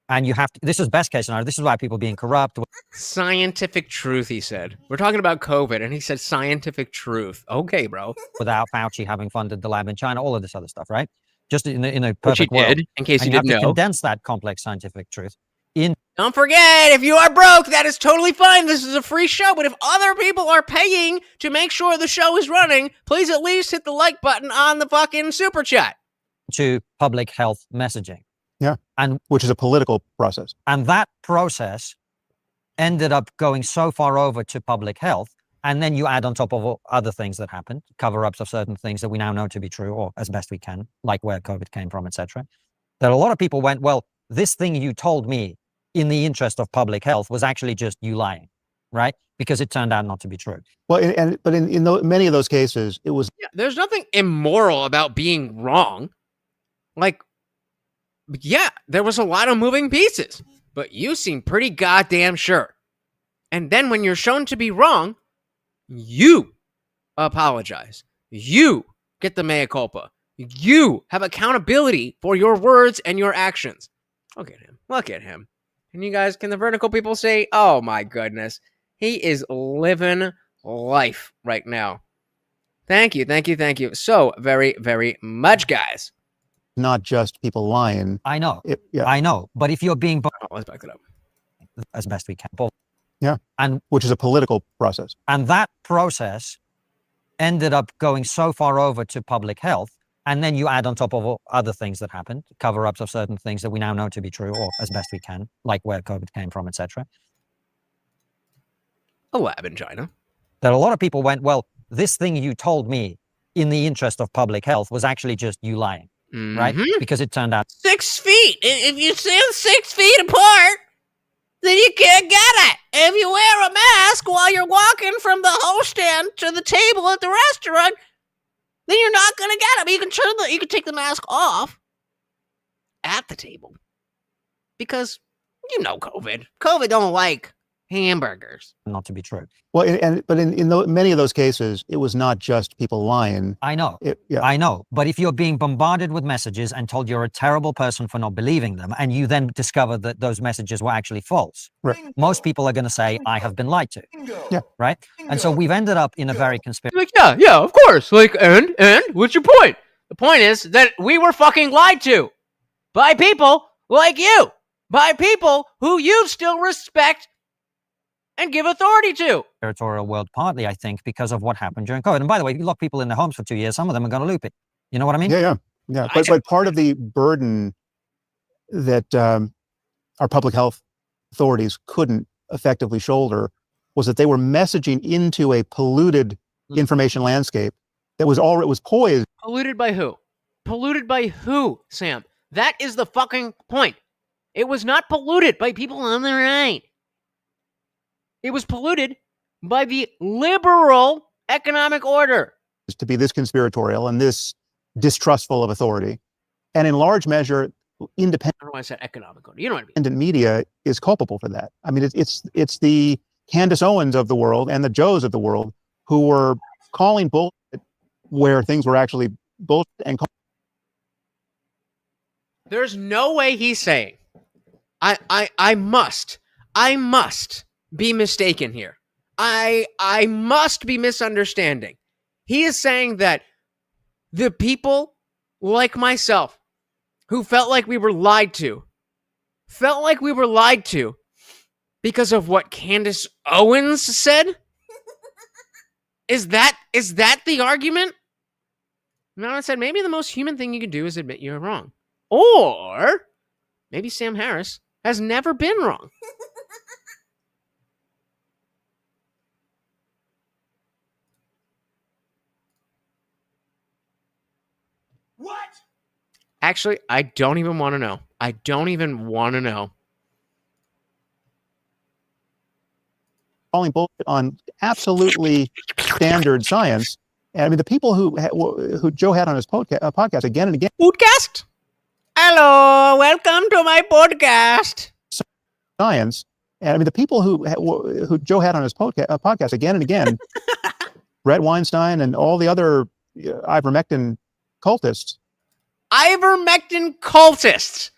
and you have to, this is best case scenario, this is why people being corrupt. Scientific truth, he said. We're talking about COVID, and he said scientific truth. Okay, bro. Without Fauci having funded the lab in China, all of this other stuff, right? Just in a perfect world. Did, in case and you didn't have to know. Condense that complex scientific truth in. Don't forget, if you are broke, that is totally fine. This is a free show, but if other people are paying to make sure the show is running, please at least hit the like button on the fucking super chat. To public health messaging. Yeah. And which is a political process. And that process ended up going so far over to public health, and then you add on top of all other things that happened, cover-ups of certain things that we now know to be true, or as best we can, like where COVID came from, etc., that a lot of people went, well, this thing you told me in the interest of public health was actually just you lying, right? Because it turned out not to be true. Well, but in many of those cases, it was. Yeah, there's nothing immoral about being wrong. Like, yeah, there was a lot of moving pieces, but you seem pretty goddamn sure. And then when you're shown to be wrong, you apologize. You get the mea culpa. You have accountability for your words and your actions. Look at him. Look at him. And you guys, can the vertical people say, oh my goodness, he is living life right now. Thank you, thank you, thank you so very, very much, guys. Not just people lying. I know. Yeah. I know. But if you're being Let's back it up. as best we can. Yeah. And which is a political process. And that process ended up going so far over to public health. And then you add on top of all other things that happened, cover-ups of certain things that we now know to be true, or as best we can, like where COVID came from, etc. A lab in China. That a lot of people went, well, this thing you told me in the interest of public health was actually just you lying, right? Because it turned out 6 feet. If you stand 6 feet apart, then you can't get it. If you wear a mask while you're walking from the host stand to the table at the restaurant, then you're not gonna get it. But you can take the mask off at the table because you know COVID. COVID don't like hamburgers. Not to be true. Well, but in many of those cases, it was not just people lying. I know. Yeah. I know. But if you're being bombarded with messages and told you're a terrible person for not believing them, and you then discover that those messages were actually false, right. Most people are going to say, I have been lied to. Yeah. Right? And so we've ended up in a very conspiracy. Like, yeah, of course. Like, and what's your point? The point is that we were fucking lied to by people like you, by people who you still respect and give authority to. Territorial world, partly, I think, because of what happened during COVID. And by the way, if you lock people in their homes for 2 years, some of them are going to loop it. You know what I mean? Yeah. But part of the burden that our public health authorities couldn't effectively shoulder was that they were messaging into a polluted information landscape that was poised. Polluted by who? Polluted by who, Sam? That is the fucking point. It was not polluted by people on the right. It was polluted by the liberal economic order. To be this conspiratorial and this distrustful of authority. And in large measure, I don't know why I said economic order. You know what I mean? Independent media is culpable for that. I mean, it's the Candace Owens of the world and the Joes of the world who were calling bullshit where things were actually bullshit. And there's no way he's saying, I must be mistaken here. I must be misunderstanding. He is saying that the people like myself who felt like we were lied to because of what Candace Owens said? Is that the argument? No, I said maybe the most human thing you can do is admit you're wrong. Or maybe Sam Harris has never been wrong. What? Actually, I don't even want to know. I don't even want to know. calling bullshit on absolutely standard science. And I mean, the people who Joe had on his podcast again and again. Podcast? Hello, welcome to my podcast. Science. And I mean, the people who Joe had on his podcast again and again, Brett Weinstein and all the other ivermectin cultists. Ivermectin cultists.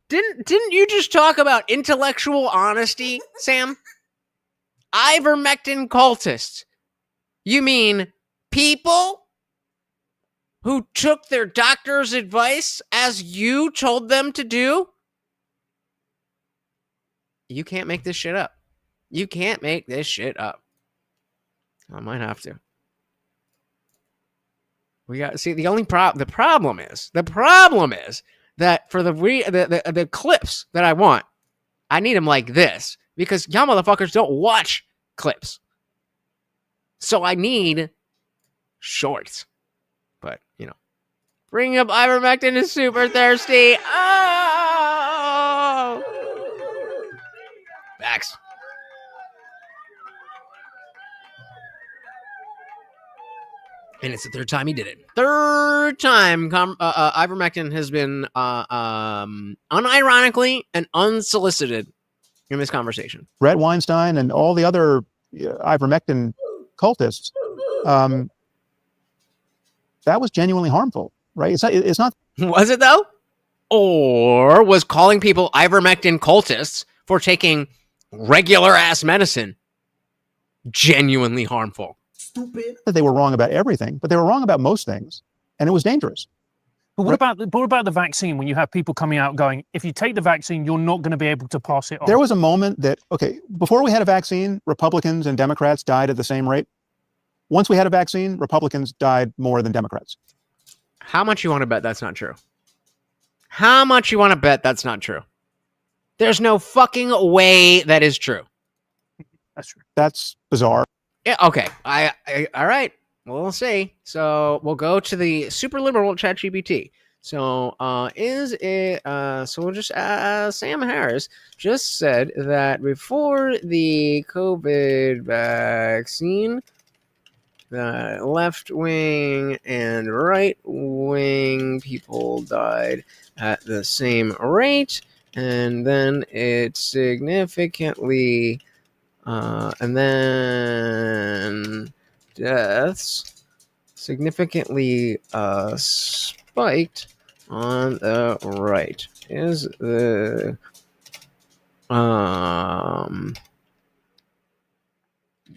Didn't you just talk about intellectual honesty, Sam? Ivermectin cultists. You mean people who took their doctor's advice as you told them to do? You can't make this shit up. You can't make this shit up. I might have to. We got see the problem is that for the clips that I want, I need them like this because y'all motherfuckers don't watch clips. So I need shorts. But, bringing up ivermectin is super thirsty. Oh! Facts. And it's the third time he did it. Third time ivermectin has been unironically and unsolicited in this conversation. Brett Weinstein and all the other ivermectin cultists, that was genuinely harmful, right? It's not. Was it though? Or was calling people ivermectin cultists for taking regular ass medicine genuinely harmful? Stupid. That they were wrong about everything, but they were wrong about most things, and it was dangerous. But what about the vaccine? When you have people coming out going, if you take the vaccine, you're not going to be able to pass it on. There was a moment that, before we had a vaccine, Republicans and Democrats died at the same rate. Once we had a vaccine, Republicans died more than Democrats. How much you want to bet that's not true? How much you want to bet that's not true? There's no fucking way that is true. That's true. That's bizarre. Yeah, okay. I all right. We'll see. So we'll go to the super liberal ChatGPT. So is it so we'll just Sam Harris just said that before the COVID vaccine, the left wing and right wing people died at the same rate, and then it significantly and then deaths significantly spiked on the right. Is the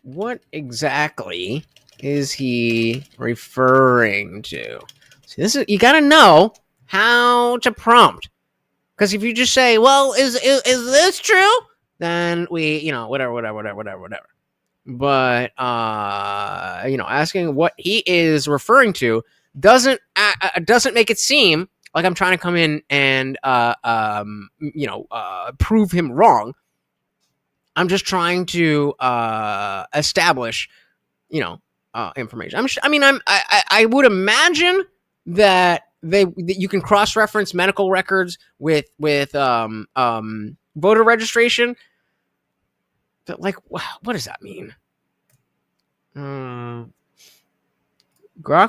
what exactly is he referring to? See, this is, you gotta know how to prompt, because if you just say, well, is this true, then we, whatever. But asking what he is referring to doesn't make it seem like I'm trying to come in and prove him wrong. I'm just trying to establish, information. I would imagine that you can cross-reference medical records with voter registration. But what does that mean? Grok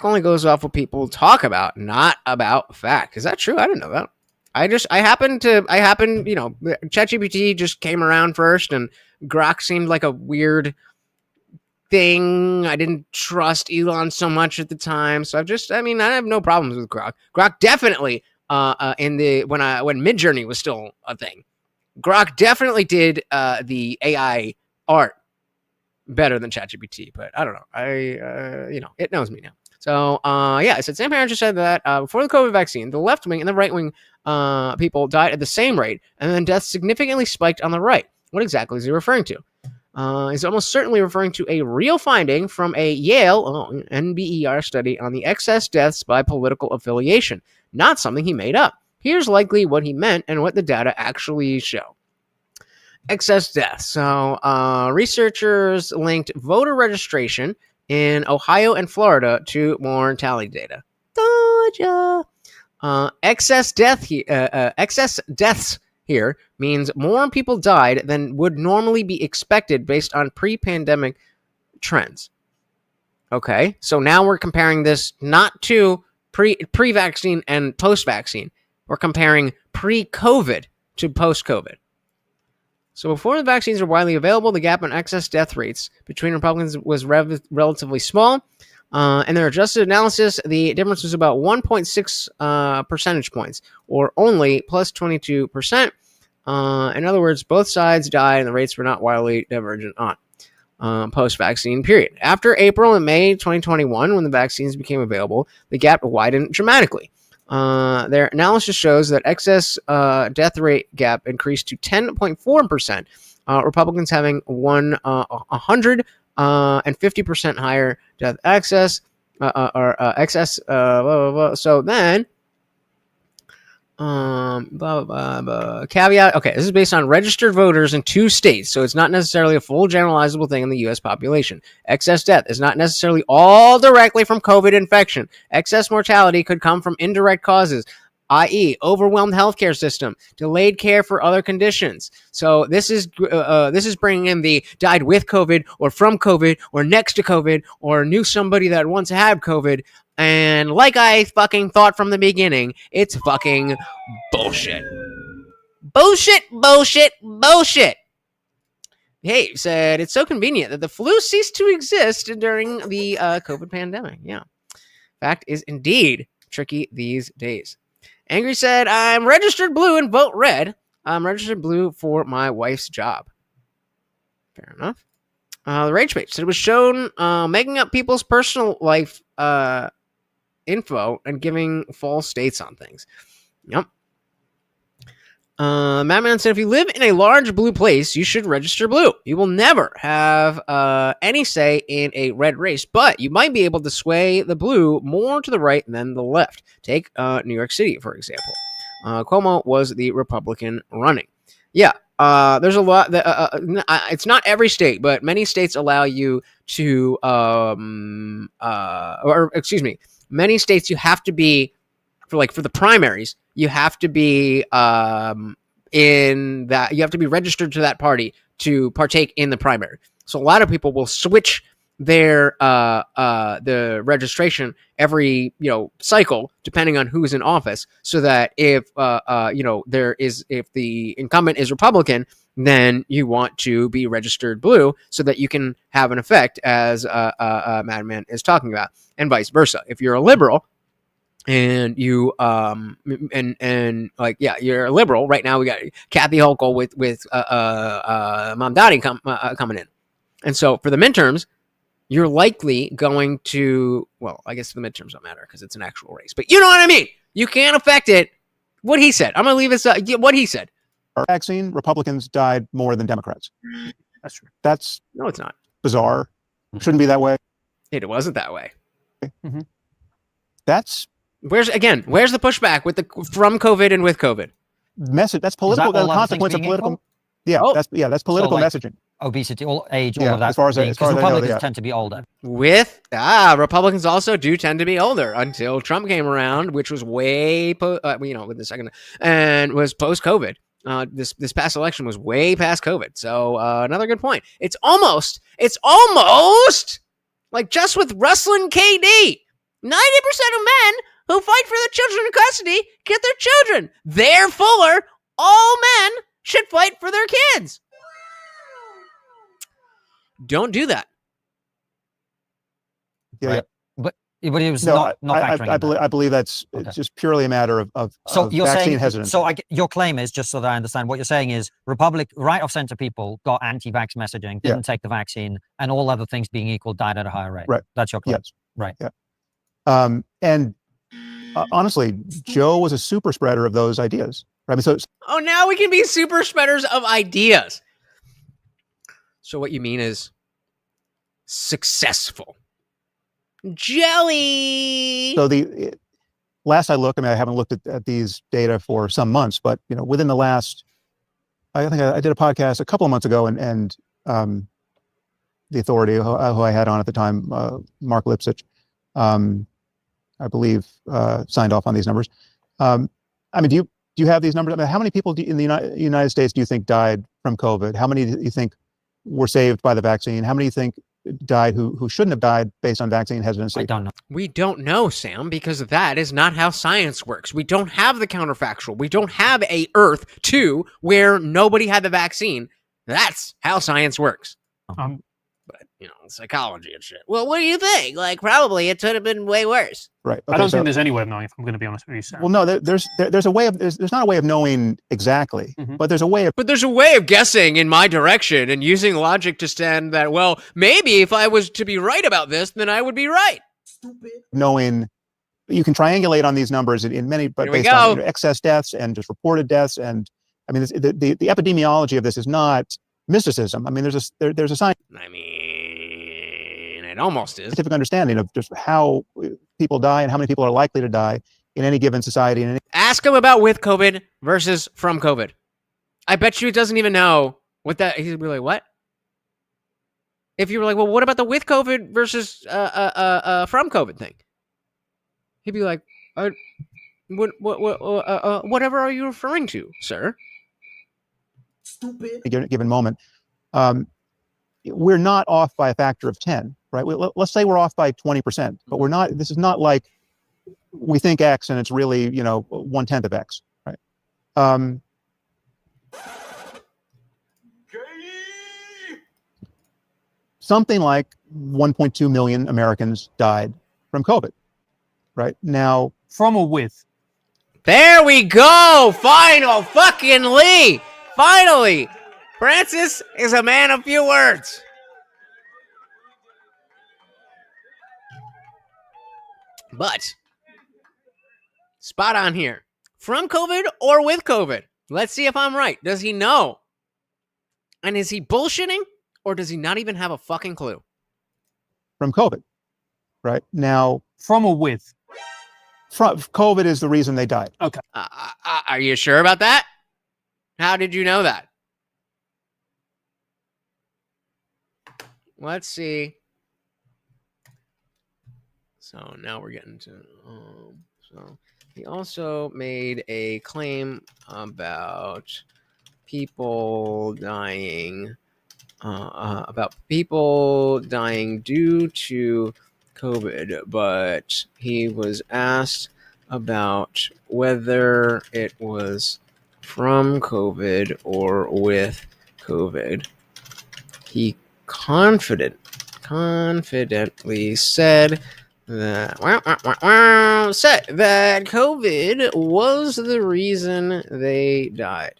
only goes off what people talk about, not about fact. Is that true? I didn't know that. I happened, ChatGPT just came around first, and Grok seemed like a weird thing. I didn't trust Elon so much at the time, so I have no problems with Grok. Grok definitely, when Midjourney was still a thing, Grok definitely did the AI art better than ChatGPT, but I don't know. It knows me now. So, I said Sam Harris just said that before the COVID vaccine, the left wing and the right wing people died at the same rate, and then deaths significantly spiked on the right. What exactly is he referring to? He's almost certainly referring to a real finding from a Yale NBER study on the excess deaths by political affiliation, not something he made up. Here's likely what he meant and what the data actually show. Excess deaths. So, researchers linked voter registration in Ohio and Florida to mortality data. Georgia. Excess deaths here means more people died than would normally be expected based on pre-pandemic trends. Okay, so now we're comparing this not to pre-vaccine and post-vaccine. We're comparing pre-COVID to post-COVID. So before the vaccines were widely available, the gap in excess death rates between Republicans was relatively small. In their adjusted analysis, the difference was about 1.6 percentage points, or only plus 22%. In other words, both sides died and the rates were not wildly divergent on post-vaccine period. After April and May 2021, when the vaccines became available, the gap widened dramatically. Their analysis shows that excess death rate gap increased to 10.4%. Republicans having 150% higher death excess. So then, Caveat. Okay, this is based on registered voters in 2 states, so it's not necessarily a full generalizable thing in the U.S. population. Excess death is not necessarily all directly from COVID infection. Excess mortality could come from indirect causes, i.e., overwhelmed healthcare system, delayed care for other conditions. So this is bringing in the died with COVID or from COVID or next to COVID or knew somebody that once had COVID. And like I fucking thought from the beginning, it's fucking bullshit. Bullshit. Hey, said it's so convenient that the flu ceased to exist during the COVID pandemic. Yeah. Fact is indeed tricky these days. Angry said, I'm registered blue and vote red. I'm registered blue for my wife's job. Fair enough. The Rage Page said it was shown making up people's personal life info and giving false states on things. Yep. Madman said, if you live in a large blue place, you should register blue. You will never have any say in a red race, but you might be able to sway the blue more to the right than the left. Take New York City, for example. Cuomo was the Republican running. Yeah, there's a lot. It's not every state, but many states allow you to, many states you have to be, for the primaries, you have to be in that, you have to be registered to that party to partake in the primary. So a lot of people will switch their the registration every cycle depending on who's in office, so that if if the incumbent is Republican, then you want to be registered blue so that you can have an effect, as Madman is talking about, and vice versa. If you're a liberal and you you're a liberal right now, we got Kathy Hochul with Mamdani coming in, and so for the midterms, you're likely going to, well, I guess the midterms don't matter because it's an actual race, but you know what I mean. You can't affect it. What he said. I'm gonna leave this. What he said. Our vaccine, Republicans died more than Democrats. That's true. That's No, it's not. bizarre. Shouldn't be that way. It wasn't that way. Mm-hmm. That's Where's the pushback with from COVID and with COVID? message. That's political. Is that all the other consequence of things being political. equal? Yeah, that's political like, messaging. Obesity, all age, Yeah, all of that. as far as I know, Republicans yeah. tend to be older. Republicans also do tend to be older until Trump came around, which was way with the second, and was post COVID. This past election was way past COVID. So another good point. It's almost like just with wrestling KD. 90% of men who fight for their children in custody get their children. Therefore, all men should fight for their kids. Don't do that. Yeah, Right. But it was no, not factoring. I believe that's it's just purely a matter of So you're vaccine saying, hesitancy. so your claim is, just so that I understand, what you're saying is right of center people got anti-vax messaging, didn't take the vaccine, and all other things being equal, died at a higher rate. Right. That's your claim. Yes. Right. Yeah. And honestly, Joe was a super spreader of those ideas. Right. I mean, so now we can be super spreaders of ideas. So what you mean is successful. Jelly. So last I looked, I haven't looked at these data for some months, but within the last, I think I did a podcast a couple of months ago, and the authority who I had on at the time, Mark Lipsitch, I believe, signed off on these numbers. Do you have these numbers? How many people in the United States do you think died from COVID? How many do you think were saved by the vaccine? How many do you think died who shouldn't have died based on vaccine hesitancy? I don't know. We don't know, Sam, because that is not how science works. We don't have the counterfactual. We don't have a Earth 2 where nobody had the vaccine. That's how science works. But, psychology and shit. Well, what do you think? Probably it could have been way worse. Right. Okay, I don't think there's any way of knowing, if I'm going to be honest with you, Sam. Well, no, there's a way of, there's not a way of knowing exactly, but there's a way of. But there's a way of guessing in my direction and using logic to stand that, well, maybe if I was to be right about this, then I would be right. Stupid. Knowing, you can triangulate on these numbers in many, but Here we based on go. excess deaths and just reported deaths. And the epidemiology of this is not mysticism. There's a It almost is. scientific understanding of just how people die and how many people are likely to die in any given society. Ask him about with COVID versus from COVID. I bet you he doesn't even know what that. He'd be like, what? If you were like, well, what about the with COVID versus from COVID thing? He'd be like, whatever are you referring to, sir? Stupid. A given moment. We're not off by a factor of 10, right? Let's say we're off by 20%, but we're not. This is not like we think X and it's really 1/10 of X, right? Something like 1.2 million Americans died from COVID, right? Now, From or with? There we go! Finally! Francis is a man of few words. But, spot on here. From COVID or with COVID? Let's see if I'm right. Does he know? And is he bullshitting? Or does he not even have a fucking clue? from COVID, right? Now, From or with? COVID is the reason they died. Okay. Are you sure about that? How did you know that? Let's see. So now we're getting to. So he also made a claim about people dying. About people dying due to COVID, but he was asked about whether it was from COVID or with COVID. He confidently said that COVID was the reason they died.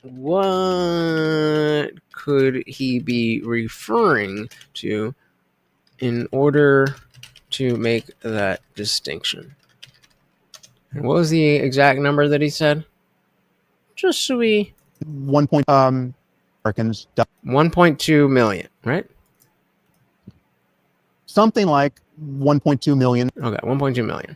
What could he be referring to in order to make that distinction? And what was the exact number that he said? Just so we... 1. Americans died. 1.2 million, right? Something like 1.2 million. Okay, 1.2 million.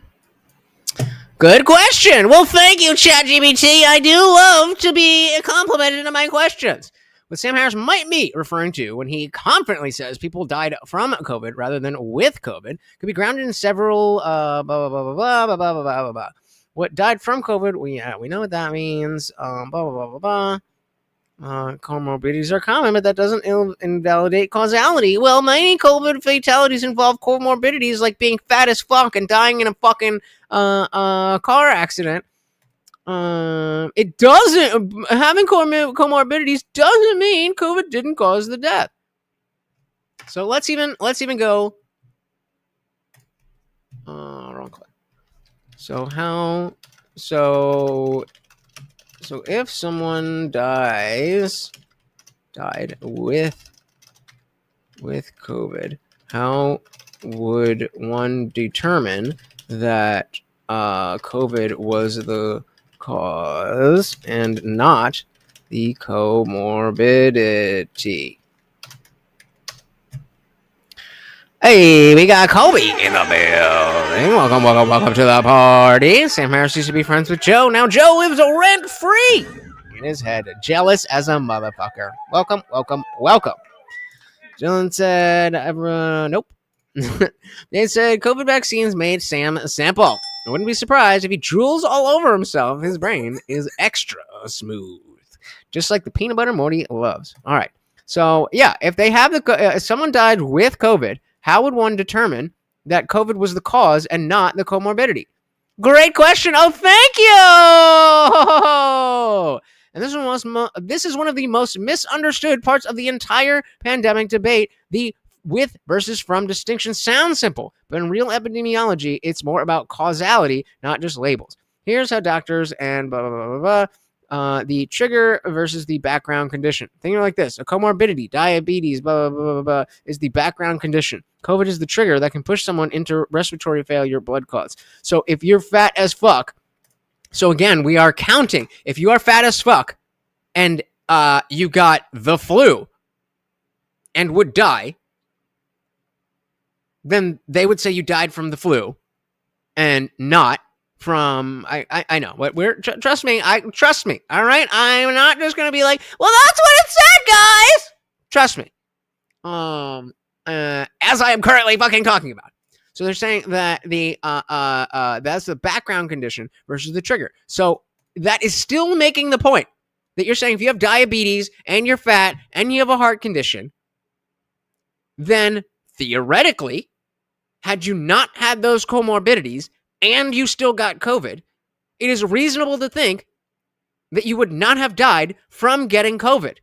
Good question. Well, thank you, ChatGPT. I do love to be complimented on my questions. What Sam Harris might be referring to when he confidently says people died from COVID rather than with COVID could be grounded in several blah, blah, blah, blah, blah, blah, blah, blah, blah. What died from COVID, we know what that means. Blah, blah, blah, blah, blah. Comorbidities are common, but that doesn't invalidate causality. Well, many COVID fatalities involve comorbidities like being fat as fuck and dying in a fucking car accident. It doesn't, having comorbidities doesn't mean COVID didn't cause the death. So let's even go. Wrong click. So if someone died with COVID, how would one determine that COVID was the cause and not the comorbidity? Hey, we got Kobe in the building. Welcome to the party. Sam Harris used to be friends with Joe. Now Joe lives rent-free in his head, jealous as a motherfucker. Welcome. Dylan said, nope. They said COVID vaccines made Sam a sample. I wouldn't be surprised if he drools all over himself. His brain is extra smooth, just like the peanut butter Morty loves. All right. So, yeah, if they have if someone died with COVID, how would one determine that COVID was the cause and not the comorbidity? Great question. Oh, thank you. And this is one of the most misunderstood parts of the entire pandemic debate. The with versus from distinction sounds simple, but in real epidemiology, it's more about causality, not just labels. Here's how doctors and blah, blah, blah, blah, blah. The trigger versus the background condition. Think like this: a comorbidity, diabetes, blah, blah, blah, blah, blah, is the background condition. COVID is the trigger that can push someone into respiratory failure, blood clots. So if you're fat as fuck, so again, we are counting. If you are fat as fuck and you got the flu and would die, then they would say you died from the flu. and not from I know what we're trust me, all right, I'm not just gonna be like, well, that's what it said, guys. Trust me, as I am currently fucking talking about. So they're saying that that's the background condition versus the trigger. So that is still making the point that you're saying if you have diabetes and you're fat and you have a heart condition, then theoretically, had you not had those comorbidities and you still got COVID, it is reasonable to think that you would not have died from getting COVID.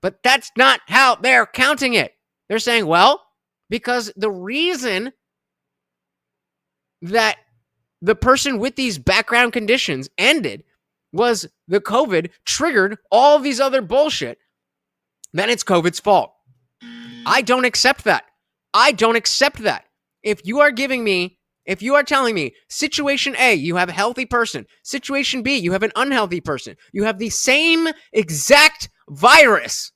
But that's not how they're counting it. They're saying, well, because the reason that the person with these background conditions ended was the COVID triggered all of these other bullshit, then it's COVID's fault. I don't accept that. I don't accept that. If you are telling me situation A, you have a healthy person, situation B, you have an unhealthy person, you have the same exact virus,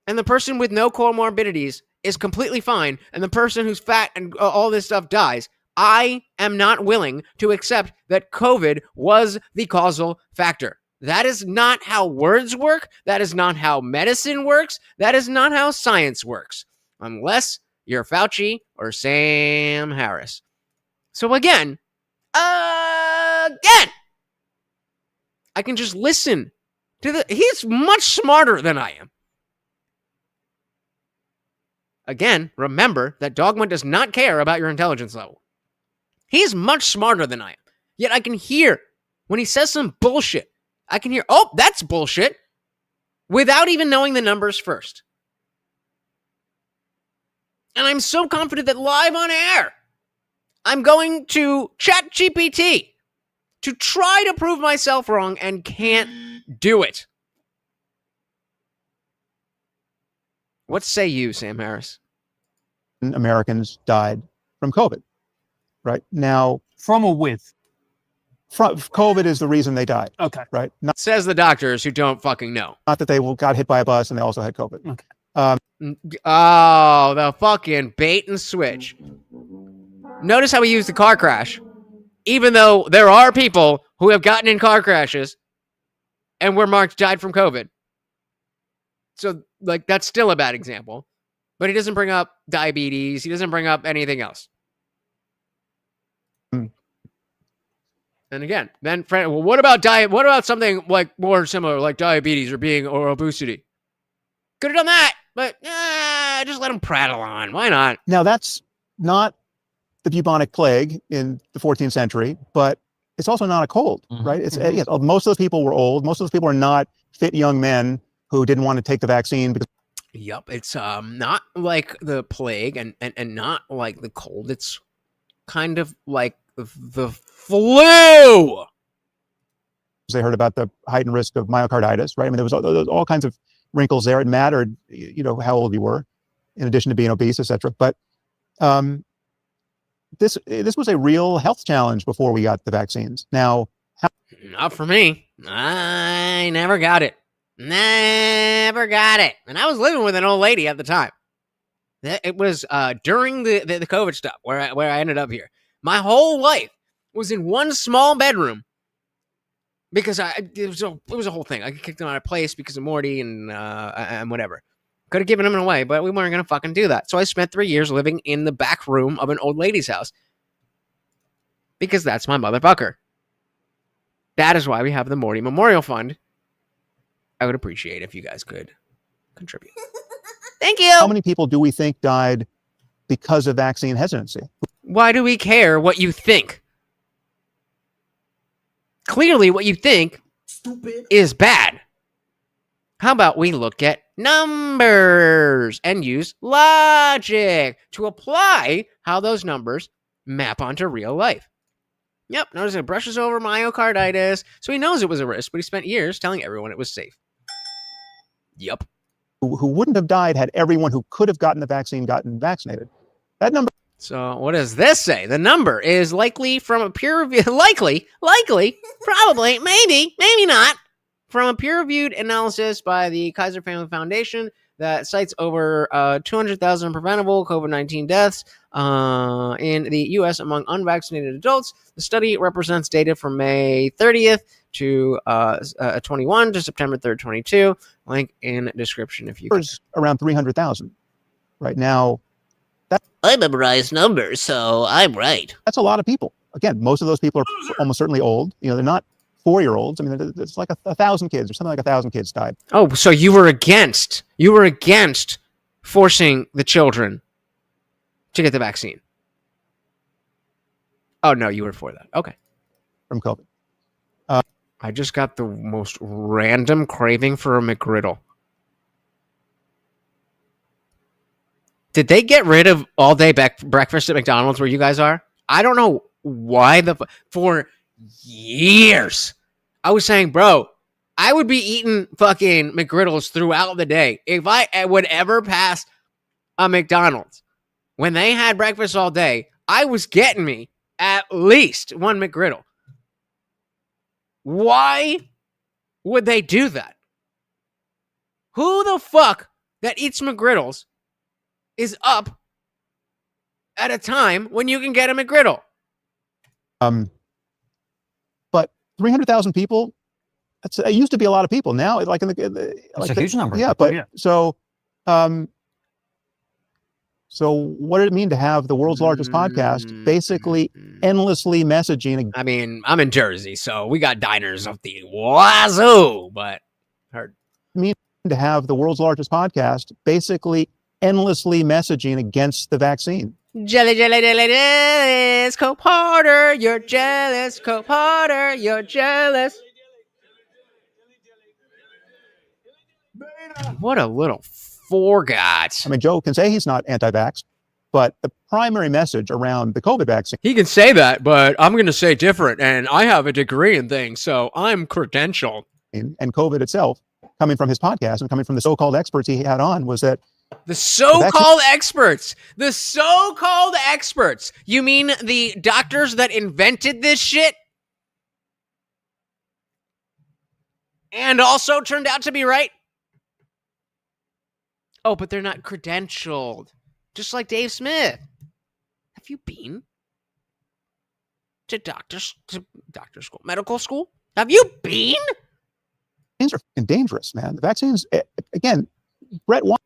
and the person with no comorbidities is completely fine, and the person who's fat and all this stuff dies, I am not willing to accept that COVID was the causal factor. That is not how words work. That is not how medicine works. That is not how science works. Unless you're Fauci or Sam Harris. So again, I can just listen to he's much smarter than I am. Again, remember that Dogma does not care about your intelligence level. He's much smarter than I am. Yet I can hear when he says some bullshit. I can hear, oh, that's bullshit, without even knowing the numbers first. And I'm so confident that live on air, I'm going to ChatGPT to try to prove myself wrong and can't do it. What say you, Sam Harris? Americans died from COVID, right? Now, From or with? COVID is the reason they died. Okay. Right? Not Says the doctors who don't fucking know. that they got hit by a bus and they also had COVID. Okay. Oh, the fucking bait and switch. Notice how he used the car crash. Even though there are people who have gotten in car crashes and were marked died from COVID. So, like, that's still a bad example. But he doesn't bring up diabetes. He doesn't bring up anything else. And again, then, well, what about diet? What about something like more similar, like diabetes or obesity? Could have done that, but just let him prattle on. Why not? Now, that's not the bubonic plague in the 14th century, but it's also not a cold, right? It's most of those people were old. Most of those people are not fit young men who didn't want to take the vaccine because. Yep, it's not like the plague and not like the cold. It's kind of like the flu. They heard about the heightened risk of myocarditis, right? I mean, there was all kinds of wrinkles there. It mattered, how old you were, in addition to being obese, etc. But this was a real health challenge before we got the vaccines. Now, not for me. I never got it. Never got it. And I was living with an old lady at the time. It was during the COVID stuff where I ended up here. My whole life was in one small bedroom because it was a whole thing. I kicked him out of place because of Morty and whatever. Could have given him away, but we weren't going to fucking do that. So I spent 3 years living in the back room of an old lady's house because that's my motherfucker. That is why we have the Morty Memorial Fund. I would appreciate if you guys could contribute. Thank you. How many people do we think died because of vaccine hesitancy? Why do we care what you think? Clearly, what you think is bad. How about we look at numbers and use logic to apply how those numbers map onto real life? Yep, notice it brushes over myocarditis, so he knows it was a risk, but he spent years telling everyone it was safe. Yep. Who wouldn't have died had everyone who could have gotten the vaccine gotten vaccinated. That number. So what does this say? The number is likely from a peer-reviewed, likely, probably, maybe not, from a peer-reviewed analysis by the Kaiser Family Foundation that cites over 200,000 preventable COVID-19 deaths in the U.S. among unvaccinated adults. The study represents data from May 30th to 21 to September 3rd, 22. Link in description if you can. Around 300,000 right now. I memorize numbers, so I'm right. That's a lot of people. Again, most of those people are almost certainly old. You know, they're not 4-year-olds. I mean, it's like 1,000 kids or something like 1,000 kids died. Oh, so you were against forcing the children to get the vaccine. Oh, no, you were for that. Okay. From COVID. I just got the most random craving for a McGriddle. Did they get rid of all-day breakfast at McDonald's where you guys are? I don't know why for years. I was saying, bro, I would be eating fucking McGriddles throughout the day. If I would ever pass a McDonald's when they had breakfast all day, I was getting me at least one McGriddle. Why would they do that? Who the fuck that eats McGriddles is up at a time when you can get a McGriddle? But 300,000 people, it used to be a lot of people. Now, like it's a huge number. Yeah, but so what did it mean to have the world's largest podcast basically endlessly messaging? I mean, I'm in Jersey, so we got diners up the wazoo, but heard. Mean to have the world's largest podcast basically endlessly messaging against the vaccine. Jelly, jelly, jelly, jealous, Cope Harder, you're jealous, Cope Harder, you're jealous. What a little forgot. I mean, Joe can say he's not anti-vax, but the primary message around the COVID vaccine. He can say that, but I'm going to say different, and I have a degree in things, so I'm credentialed. And COVID itself, coming from his podcast and coming from the so-called experts he had on, was that the so-called experts. The so-called experts. You mean the doctors that invented this shit? And also turned out to be right? Oh, but they're not credentialed. Just like Dave Smith. Have you been to doctor school, medical school? Have you been? Vaccines are dangerous, man. The vaccines, again, Brett Weinstein.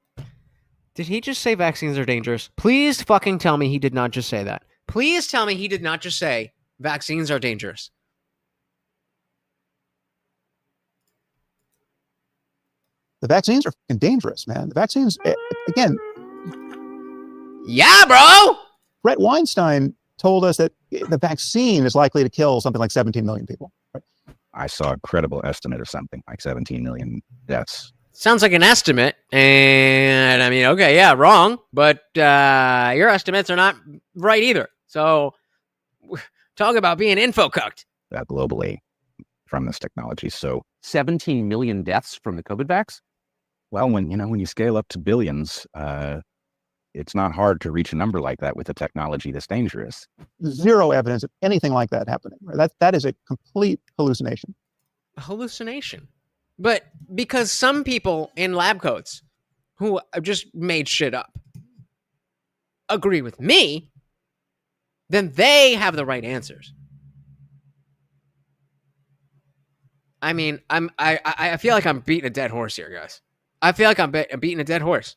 Did he just say vaccines are dangerous? Please fucking tell me he did not just say that. Please tell me he did not just say vaccines are dangerous. The vaccines are dangerous, man. The vaccines, again. Yeah, bro. Brett Weinstein told us that the vaccine is likely to kill something like 17 million people. Right? I saw a credible estimate of something like 17 million deaths. Sounds like an estimate, and I mean, okay, yeah, wrong, but your estimates are not right either. So, talk about being info-cucked. Globally from this technology. So 17 million deaths from the COVID vax? Well, when you scale up to billions, it's not hard to reach a number like that with a technology that's dangerous. Zero evidence of anything like that happening. That is a complete hallucination. A hallucination. But because some people in lab coats who just made shit up agree with me, then they have the right answers. I mean, I feel like I'm beating a dead horse here, guys. I feel like I'm beating a dead horse.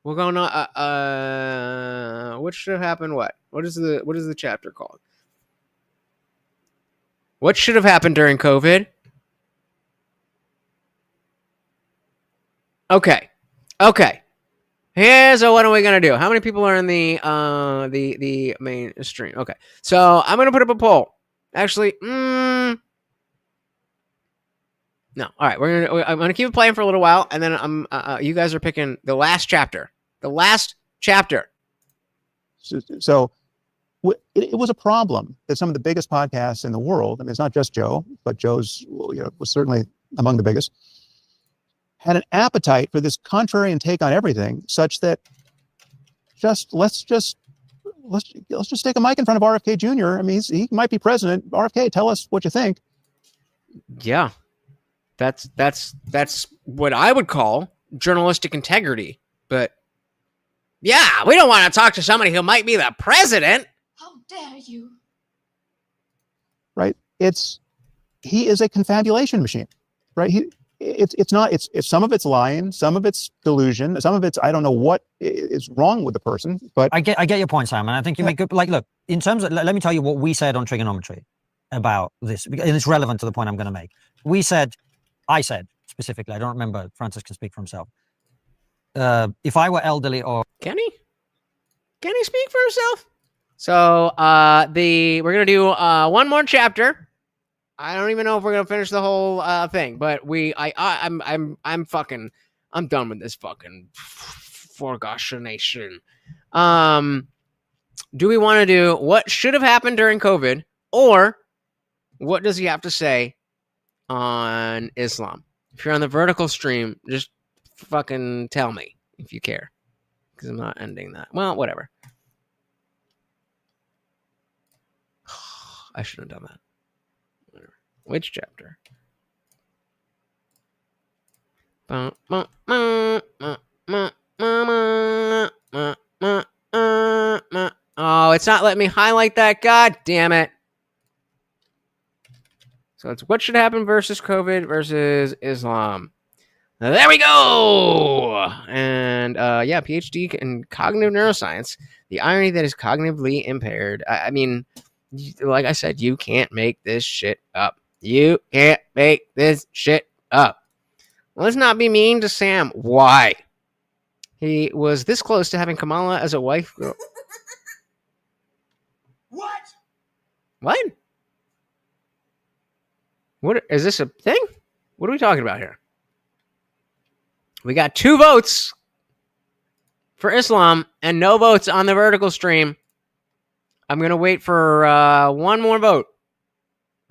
We're going on. What should have happened? What is the chapter called? What should have happened during COVID? Okay. Here's what are we gonna do? How many people are in the main stream? Okay, so I'm gonna put up a poll. Actually, no. All right, I'm gonna keep it playing for a little while, and then you guys are picking the last chapter. The last chapter. So it was a problem that some of the biggest podcasts in the world, I mean, it's not just Joe, but Joe's was certainly among the biggest, had an appetite for this contrarian take on everything, such that let's just stick a mic in front of RFK Jr. I mean, he might be president. RFK, tell us what you think. Yeah, that's what I would call journalistic integrity. But yeah, we don't want to talk to somebody who might be the president. How dare you? Right? He is a confabulation machine, right? It's some of it's lying, some of it's delusion, some of it's, I don't know what is wrong with the person, but I get your point, Sam, and I think you make good, like, look, in terms of, let me tell you what we said on Triggernometry about this, and it's relevant to the point I'm going to make. I said specifically, I don't remember, Francis can speak for himself. If I were elderly or... Can he speak for himself? So, we're going to do, one more chapter. I don't even know if we're gonna finish the whole thing, but I'm done with this fucking forgoshination. Do we want to do what should have happened during COVID, or what does he have to say on Islam? If you're on the vertical stream, just fucking tell me if you care, because I'm not ending that. Well, whatever. I shouldn't have done that. Which chapter? Oh, it's not letting me highlight that. God damn it. So it's what should happen versus COVID versus Islam. Now, there we go. And yeah, PhD in cognitive neuroscience. The irony that is cognitively impaired. I mean, like I said, you can't make this shit up. You can't make this shit up. Let's not be mean to Sam. Why? He was this close to having Kamala as a wife. What? What? What is this a thing? What are we talking about here? We got 2 votes for Islam and no votes on the vertical stream. I'm going to wait for one more vote.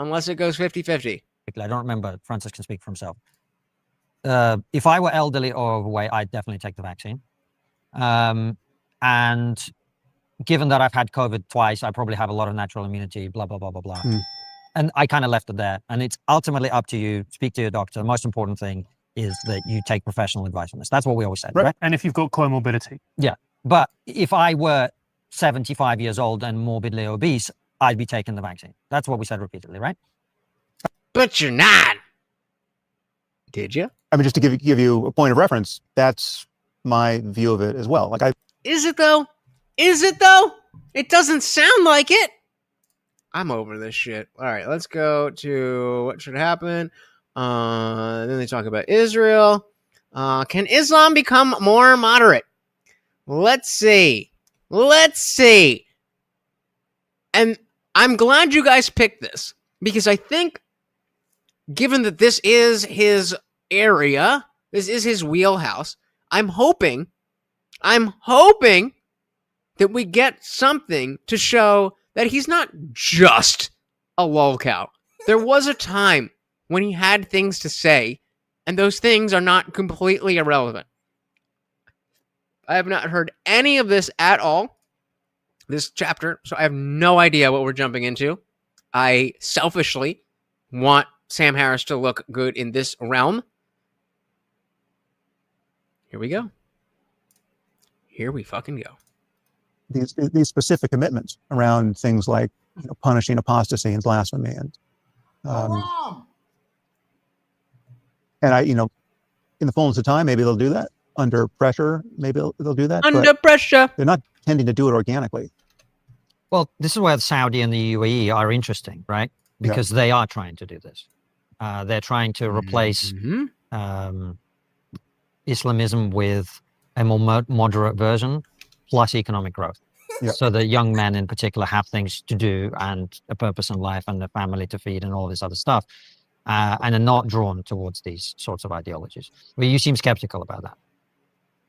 Unless it goes 50-50. I don't remember. Francis can speak for himself. If I were elderly or overweight, I'd definitely take the vaccine. And given that I've had COVID twice, I probably have a lot of natural immunity, blah, blah, blah, blah, blah. And I kind of left it there. And it's ultimately up to you. Speak to your doctor. The most important thing is that you take professional advice on this. That's what we always said, right? And if you've got comorbidity. Yeah. But if I were 75 years old and morbidly obese, I'd be taking the vaccine. That's what we said repeatedly, right? But you're not. Did you? I mean, just to give you a point of reference, that's my view of it as well. Like, Is it though? Is it though? It doesn't sound like it. I'm over this shit. All right, let's go to what should happen. Then they talk about Israel. Can Islam become more moderate? Let's see. And I'm glad you guys picked this, because I think, given that this is his area, this is his wheelhouse, I'm hoping that we get something to show that he's not just a lolcow. There was a time when he had things to say, and those things are not completely irrelevant. I have not heard any of this at all, this chapter, so I have no idea what we're jumping into. I selfishly want Sam Harris to look good in this realm. Here we go. Here we fucking go. These specific commitments around things like, punishing apostasy and blasphemy, and in the fullness of time, maybe they'll do that. Under pressure, maybe they'll do that. Under pressure. They're not tending to do it organically. Well, this is where the Saudi and the UAE are interesting, right? Because they are trying to do this. They're trying to replace Islamism with a more moderate version, plus economic growth. So that young men in particular have things to do and a purpose in life and a family to feed and all this other stuff, and are not drawn towards these sorts of ideologies. Well, you seem skeptical about that.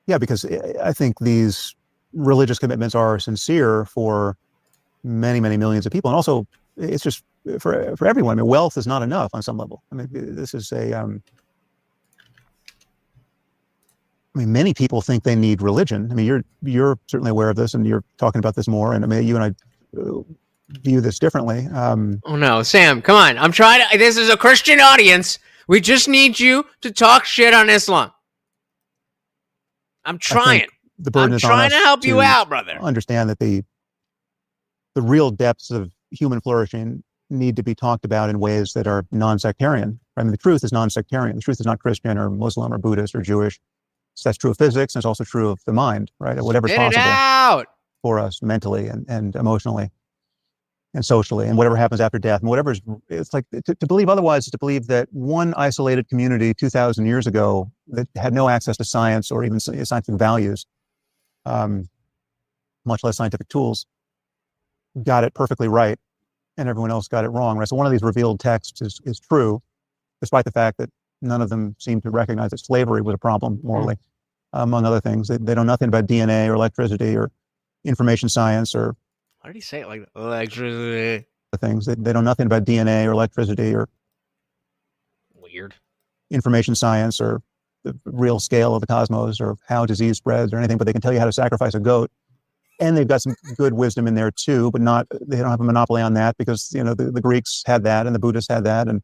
Yeah, because I think these religious commitments are sincere for many, many millions of people. And also, it's just for everyone. I mean, wealth is not enough on some level. I mean, this is many people think they need religion. I mean, you're certainly aware of this, and you're talking about this more. And I mean, you and I view this differently. Oh no, Sam, come on! I'm trying to. This is a Christian audience. We just need you to talk shit on Islam. I'm trying. The burden I'm is on trying us to help you out, brother. Understand that the real depths of human flourishing need to be talked about in ways that are non-sectarian. I mean, the truth is non-sectarian. The truth is not Christian or Muslim or Buddhist or Jewish. So that's true of physics, and it's also true of the mind, right? Whatever's Spit it possible out. for us mentally and emotionally and socially, and whatever happens after death, and whatever's, it's like to believe otherwise is to believe that one isolated community 2,000 years ago that had no access to science or even scientific values, much less scientific tools, got it perfectly right, and everyone else got it wrong, right? So one of these revealed texts is true, despite the fact that none of them seem to recognize that slavery was a problem morally, among other things. They know nothing about DNA or electricity or information science or Why did he say it like that? Electricity? things. They know nothing about DNA or electricity or Weird. information science or the real scale of the cosmos or how disease spreads or anything, but they can tell you how to sacrifice a goat. And they've got some good wisdom in there too, but they don't have a monopoly on that because, you know, the Greeks had that and the Buddhists had that. And,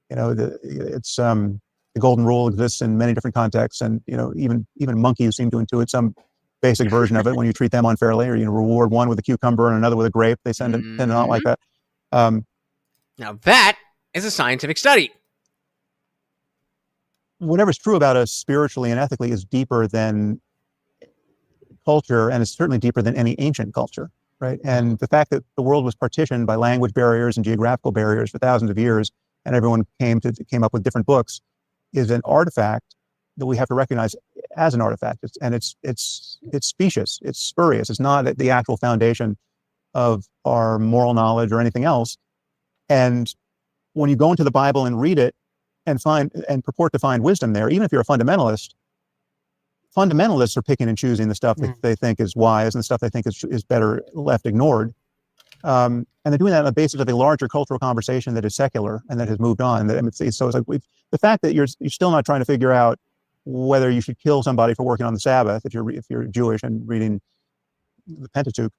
you know, the golden rule exists in many different contexts. And, you know, even monkeys seem to intuit some basic version of it. When you treat them unfairly, or, you know, reward one with a cucumber and another with a grape, they tend to not like that. Now that is a scientific study. Whatever's true about us spiritually and ethically is deeper than culture, and it's certainly deeper than any ancient culture, right? And the fact that the world was partitioned by language barriers and geographical barriers for thousands of years, and everyone came up with different books, is an artifact that we have to recognize as an artifact. It's specious, it's spurious. It's not the actual foundation of our moral knowledge or anything else. And when you go into the Bible and read it and purport to find wisdom there, even if you're a fundamentalist, fundamentalists are picking and choosing the stuff that they think is wise and the stuff they think is better left ignored. And they're doing that on the basis of a larger cultural conversation that is secular and that has moved on. So it's like the fact that you're still not trying to figure out whether you should kill somebody for working on the Sabbath if you're Jewish and reading the Pentateuch,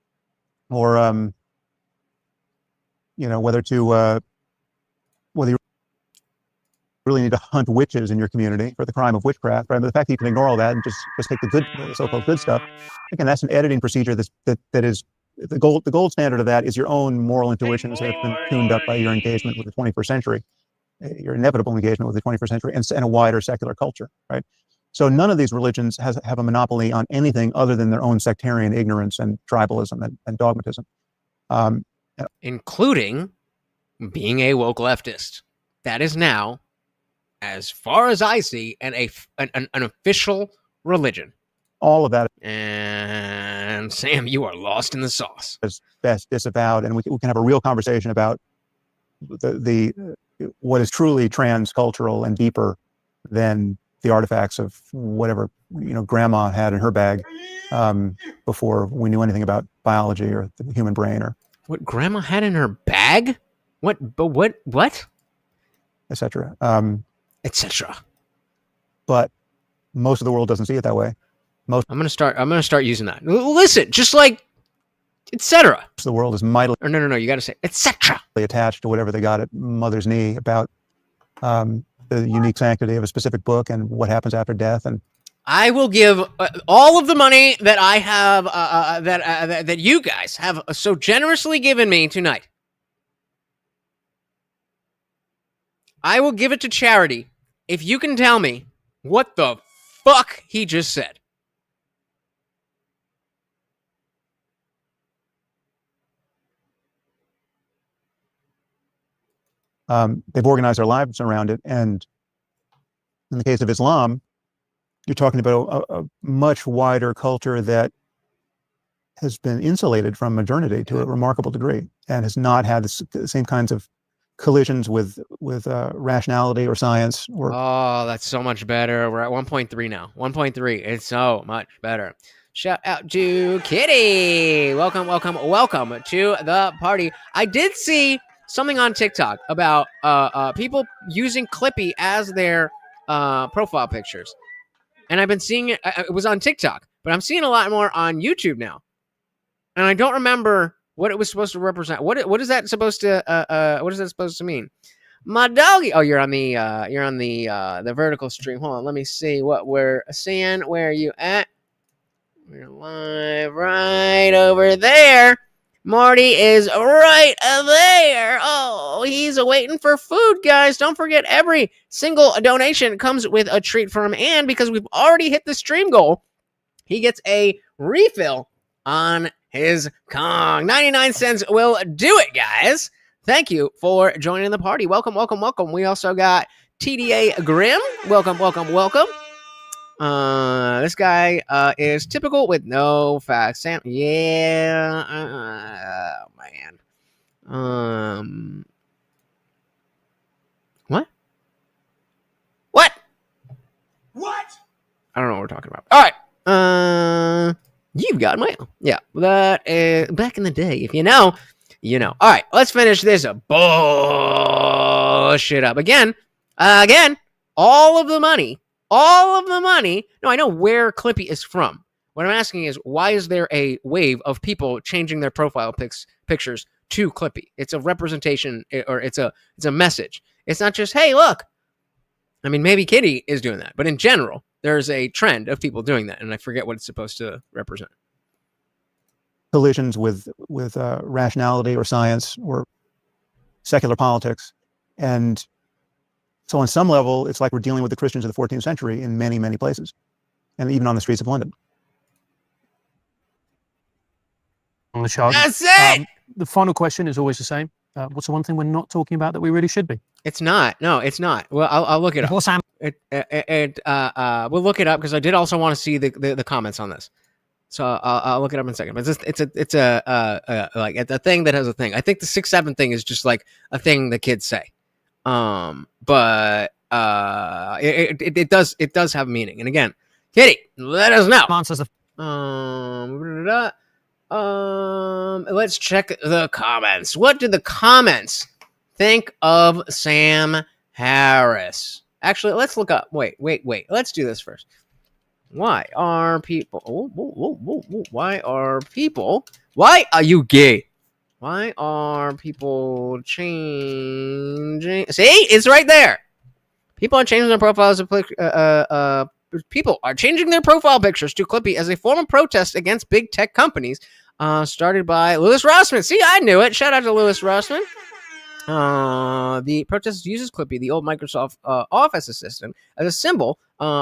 or you know, whether you really need to hunt witches in your community for the crime of witchcraft, right? But the fact that you can ignore all that and just take the so-called good stuff, again, that's an editing procedure that is the gold standard of that is your own moral intuitions that have been tuned up by your engagement with the 21st century, your inevitable engagement with the 21st century and a wider secular culture, right? So none of these religions have a monopoly on anything other than their own sectarian ignorance and tribalism and dogmatism. Including being a woke leftist. That is now, as far as I see, an official religion. All of that. And Sam, you are lost in the sauce. Is best disavowed, and we can have a real conversation about the what is truly transcultural and deeper than the artifacts of whatever, you know, grandma had in her bag before we knew anything about biology or the human brain, or what grandma had in her bag. What? Etc. Etc. But most of the world doesn't see it that way. I'm gonna start using that. Listen, just like etc. The world is mightily. Or no. You got to say etc. Attached to whatever they got at mother's knee about the unique sanctity of a specific book and what happens after death. And I will give all of the money that I have that you guys have so generously given me tonight. I will give it to charity if you can tell me what the fuck he just said. They've organized their lives around it. And in the case of Islam, you're talking about a much wider culture that has been insulated from modernity to a remarkable degree and has not had the same kinds of collisions with rationality or science. Oh, that's so much better. We're at 1.3 now. 1.3. It's so much better. Shout out to Kitty. Welcome to the party. I did see something on TikTok about people using Clippy as their profile pictures. And I've been seeing it. It was on TikTok, but I'm seeing a lot more on YouTube now. And I don't remember what it was supposed to represent. What is that supposed to mean? My doggy. Oh, you're on the vertical stream. Hold on, let me see what we're seeing. Where are you at? We're live right over there. Marty is right there. Oh, he's waiting for food, guys. Don't forget, every single donation comes with a treat from him. And because we've already hit the stream goal, he gets a refill on his Kong. 99 cents will do it, guys. Thank you for joining the party. Welcome, welcome, welcome. We also got TDA Grim. Welcome, welcome, welcome. This guy is typical with no facts. Sam, yeah. Oh man. What? What? I don't know what we're talking about. All right. You've got mail. Yeah, that is back in the day. If you know, you know. All right, let's finish this bullshit up again. All of the money. No, I know where Clippy is from. What I'm asking is, why is there a wave of people changing their profile pictures to Clippy? It's a representation, or it's a message. It's not just, hey, look. I mean, maybe Kitty is doing that, but in general, there's a trend of people doing that, and I forget what it's supposed to represent. Collisions with rationality or science or secular politics, and so on some level, it's like we're dealing with the Christians of the 14th century in many, many places, and even on the streets of London. On the show. That's it! The final question is always the same. What's the one thing we're not talking about that we really should be? It's not. No, it's not. Well, I'll look it up. We'll look it up because I did also want to see the comments on this. So I'll look it up in a second. But it's a thing that has a thing. I think the 6-7 thing is just like a thing the kids say. But it does have meaning. And again, Kitty, let us know. Let's check the comments. What did the comments think of Sam Harris? Actually, let's look up. Wait. Let's do this first. Why are people? Why are you gay? Why are people changing? See, it's right there. People are changing their profiles. People are changing their profile pictures to Clippy as a form of protest against big tech companies. Started by Louis Rossman. See, I knew it. Shout out to Louis Rossman. The protest uses Clippy, the old Microsoft Office assistant, as a symbol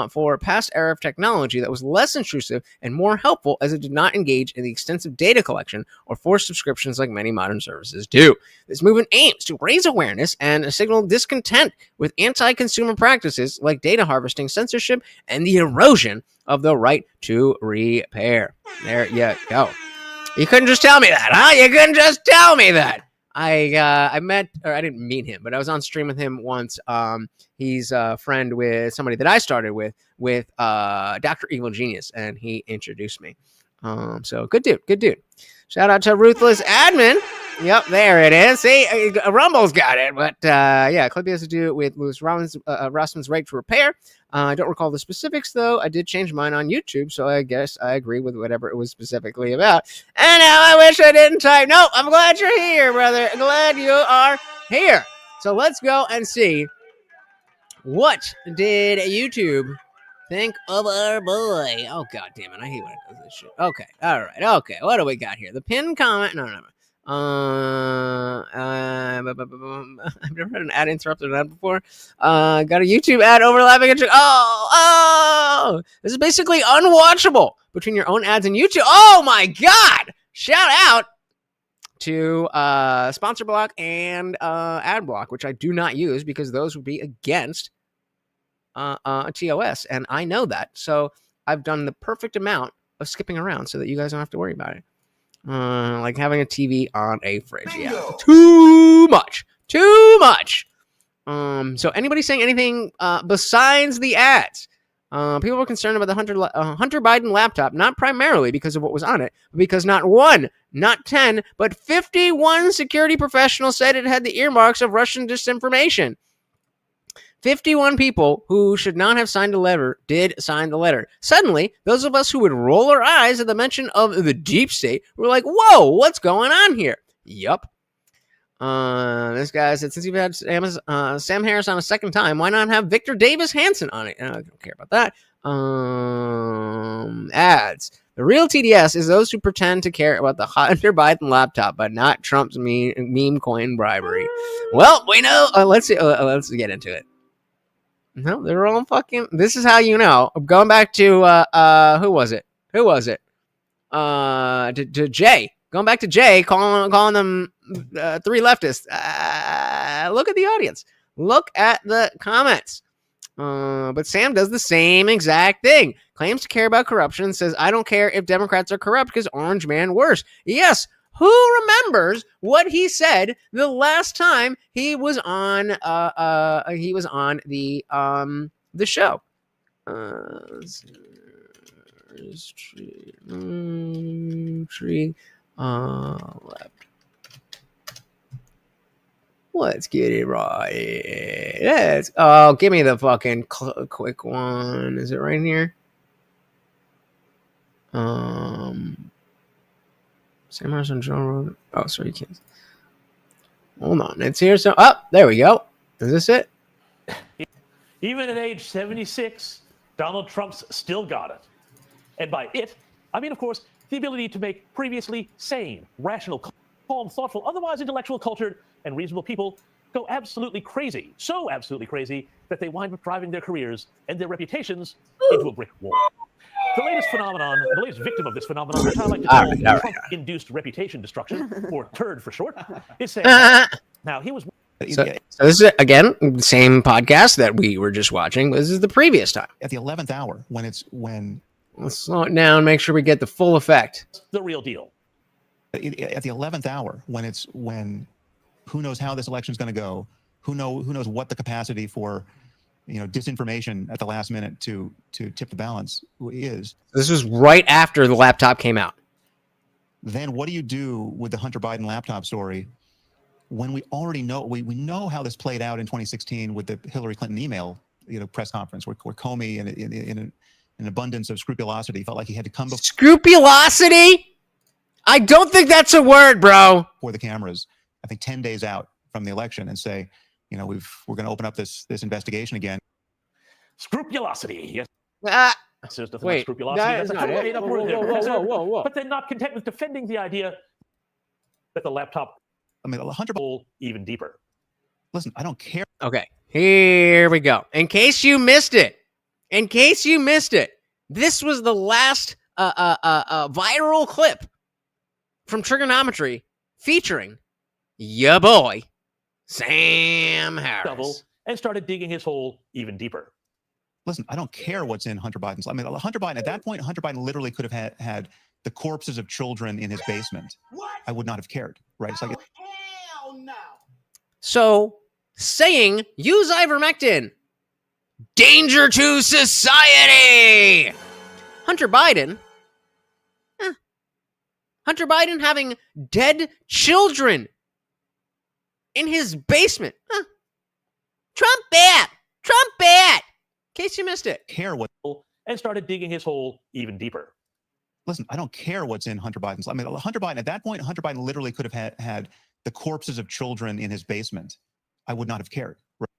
for a past era of technology that was less intrusive and more helpful, as it did not engage in the extensive data collection or forced subscriptions like many modern services do. This movement aims to raise awareness and signal discontent with anti-consumer practices like data harvesting, censorship, and the erosion of the right to repair. There you go. You couldn't just tell me that, huh? You couldn't just tell me that. I met, or I didn't meet him, but I was on stream with him once. He's a friend with somebody that I started with Dr. Evil Genius, and he introduced me. So good dude. Shout out to Ruthless Admin. Yep, there it is. See, Rumble's got it, but yeah, Clippy has to do with Louis Rossman's right to repair. I don't recall the specifics, though. I did change mine on YouTube, so I guess I agree with whatever it was specifically about. And now I wish I didn't type. No, I'm glad you're here, brother. Glad you are here. So let's go and see, what did YouTube think of our boy? Oh, God damn it. I hate when it does this shit. Okay. All right. Okay. What do we got here? The pinned comment. No. I've never had an ad interrupted an ad before. Got a YouTube ad overlapping. This is basically unwatchable between your own ads and YouTube. Oh my God! Shout out to sponsor block and ad block, which I do not use because those would be against TOS, and I know that. So I've done the perfect amount of skipping around so that you guys don't have to worry about it. Like having a TV on a fridge. Yeah. Too much. So anybody saying anything besides the ads? People were concerned about the Hunter Biden laptop, not primarily because of what was on it, but because not 1, not 10, but 51 security professionals said it had the earmarks of Russian disinformation. 51 people who should not have signed a letter did sign the letter. Suddenly, those of us who would roll our eyes at the mention of the deep state were like, whoa, what's going on here? Yup. This guy said, since you've had Sam Harris on a second time, why not have Victor Davis Hanson on it? I don't care about that. Ads. The real TDS is those who pretend to care about the Hunter Biden laptop, but not Trump's meme coin bribery. Well, we know. Let's see. Let's get into it. No, they're all fucking. This is how you know. I'm going back to who was it? To Jay. Going back to Jay, calling them three leftists. Look at the audience. Look at the comments. But Sam does the same exact thing. Claims to care about corruption. Says, I don't care if Democrats are corrupt because Orange Man worse. Yes. Who remembers what he said the last time he was on the show? Left. Let's get it right. Give me the fucking quick one. Is it right here? Sam Harrison, Joe Rogan. Oh, sorry, you can't. Hold on. It's here. So, there we go. Is this it? Even at age 76, Donald Trump's still got it. And by it, I mean, of course, the ability to make previously sane, rational, calm, thoughtful, otherwise intellectual, cultured, and reasonable people go absolutely crazy. So absolutely crazy that they wind up driving their careers and their reputations into a brick wall. The latest victim of this phenomenon, which I like to call Trump-induced reputation destruction, or TURD for short, is saying, now he was... So this is, again, the same podcast that we were just watching. This is the previous time. At the 11th hour, when... Let's slow it down, make sure we get the full effect. The real deal. At the 11th hour, when who knows how this election is going to go, who knows what the capacity for... disinformation at the last minute to tip the balance is. This was right after the laptop came out. Then what do you do with the Hunter Biden laptop story when we already know, we know how this played out in 2016 with the Hillary Clinton email, press conference where Comey in an abundance of scrupulosity felt like he had to come before scrupulosity? I don't think that's a word, bro. For the cameras, I think 10 days out from the election and say, we're going to open up this investigation again. Scrupulosity, yes. There's nothing Wait, scrupulosity. Whoa. But they're not content with defending the idea that the laptop, Hunter Biden, even deeper. Listen, I don't care. Okay, here we go. In case you missed it, this was the last viral clip from Triggernometry featuring ya boy, Sam Harris. And started digging his hole even deeper. Listen, I don't care what's in Hunter Biden's. Hunter Biden, at that point, Hunter Biden literally could have had the corpses of children in his basement. What? I would not have cared, right? It's like, hell no. So, saying use ivermectin, danger to society. Hunter Biden having dead children in his basement. Trump bad. In case you missed it. Care what? And started digging his hole even deeper. Listen, I don't care what's in Hunter Biden's. Hunter Biden, at that point, Hunter Biden literally could have had the corpses of children in his basement. I would not have cared. Right?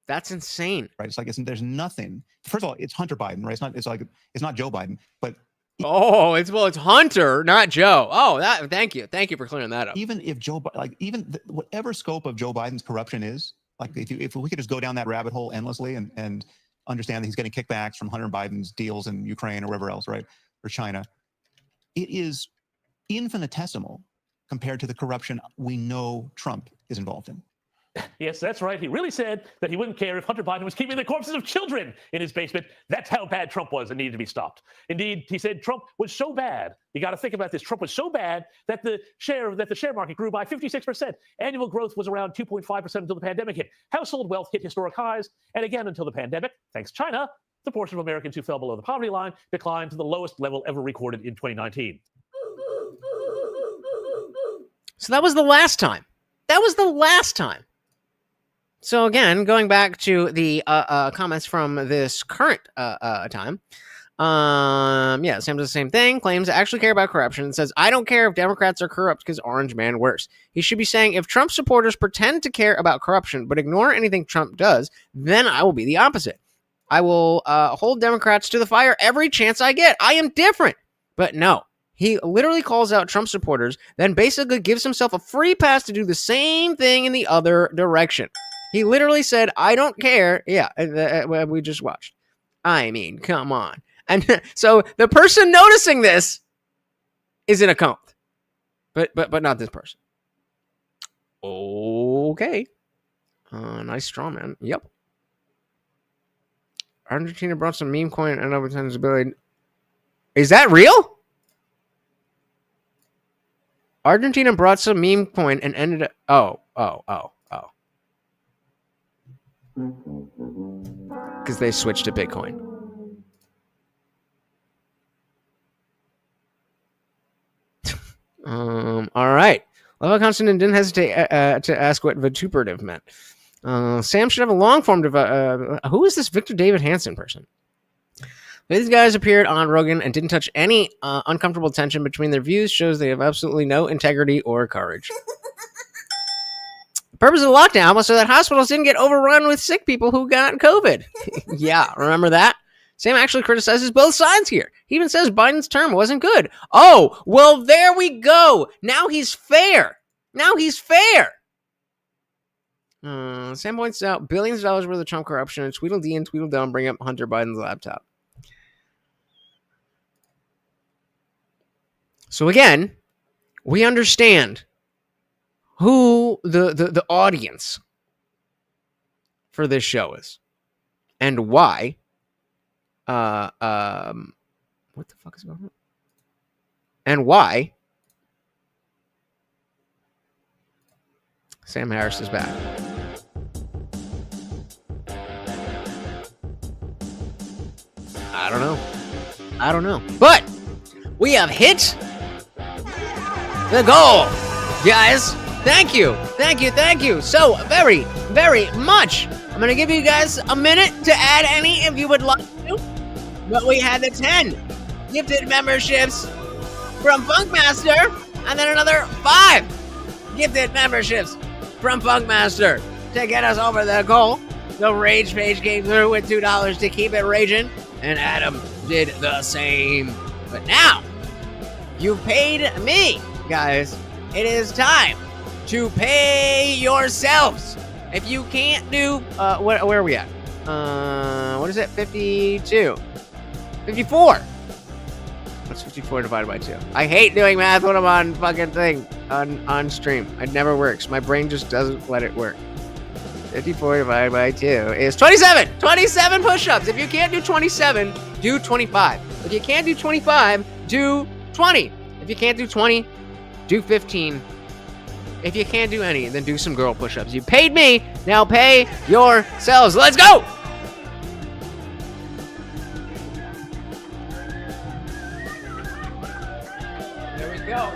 That's insane. Right? It's like there's nothing. First of all, it's Hunter Biden, right? It's not Joe Biden, but it's Hunter, not Joe. Oh, thank you for clearing that up. Even if whatever scope of Joe Biden's corruption is, like if we could just go down that rabbit hole endlessly and understand that he's getting kickbacks from Hunter Biden's deals in Ukraine or wherever else, right, or China, it is infinitesimal compared to the corruption we know Trump is involved in. Yes, that's right. He really said that he wouldn't care if Hunter Biden was keeping the corpses of children in his basement. That's how bad Trump was and needed to be stopped. Indeed, he said Trump was so bad. You got to think about this. Trump was so bad that the share market grew by 56%. Annual growth was around 2.5% until the pandemic hit. Household wealth hit historic highs. And again, until the pandemic, thanks to China, the portion of Americans who fell below the poverty line declined to the lowest level ever recorded in 2019. So that was the last time. So again, going back to the comments from this current time, Yeah, Sam does the same thing, claims to actually care about corruption, and says, I don't care if Democrats are corrupt because Orange Man worse. He should be saying, if Trump supporters pretend to care about corruption but ignore anything Trump does, then I will be the opposite. I will hold Democrats to the fire every chance I get. I am different. But no, he literally calls out Trump supporters, then basically gives himself a free pass to do the same thing in the other direction. He literally said, I don't care. Yeah, we just watched. I mean, come on. And so the person noticing this is in a cult. But not this person. Okay. Nice straw man. Yep. Argentina brought some meme coin and over 10 ability. Is that real? Argentina brought some meme coin and ended up. Oh. Because they switched to Bitcoin. All right. Love how Konstantin didn't hesitate to ask what vituperative meant. Sam should have a long form. Who is this Victor David Hansen person? These guys appeared on Rogan and didn't touch any uncomfortable tension between their views. Shows they have absolutely no integrity or courage. The purpose of the lockdown was so that hospitals didn't get overrun with sick people who got COVID. Yeah, remember that? Sam actually criticizes both sides here. He even says Biden's term wasn't good. Oh, well, there we go. Now he's fair. Sam points out billions of dollars worth of Trump corruption and Tweedledee and Tweedledum bring up Hunter Biden's laptop. So again, we understand who the audience for this show is and why. What the fuck is going on? And why Sam Harris is back. I don't know. But we have hit the goal, guys. Thank you. So very, very much. I'm going to give you guys a minute to add any if you would like to. But we had the 10 gifted memberships from Funkmaster, and then another 5 gifted memberships from Funkmaster to get us over the goal. The Rage page came through with $2 to keep it raging, and Adam did the same. But now, you paid me, guys. It is time to pay yourselves. If you can't do, where are we at? What is it? 52. 54. What's 54 divided by 2? I hate doing math when I'm on fucking thing on stream. It never works. My brain just doesn't let it work. 54 divided by 2 is 27. 27 push-ups. If you can't do 27, do 25. If you can't do 25, do 20. If you can't do 20, do 15. If you can't do any, then do some girl push-ups. You paid me, now pay yourselves. Let's go! There we go.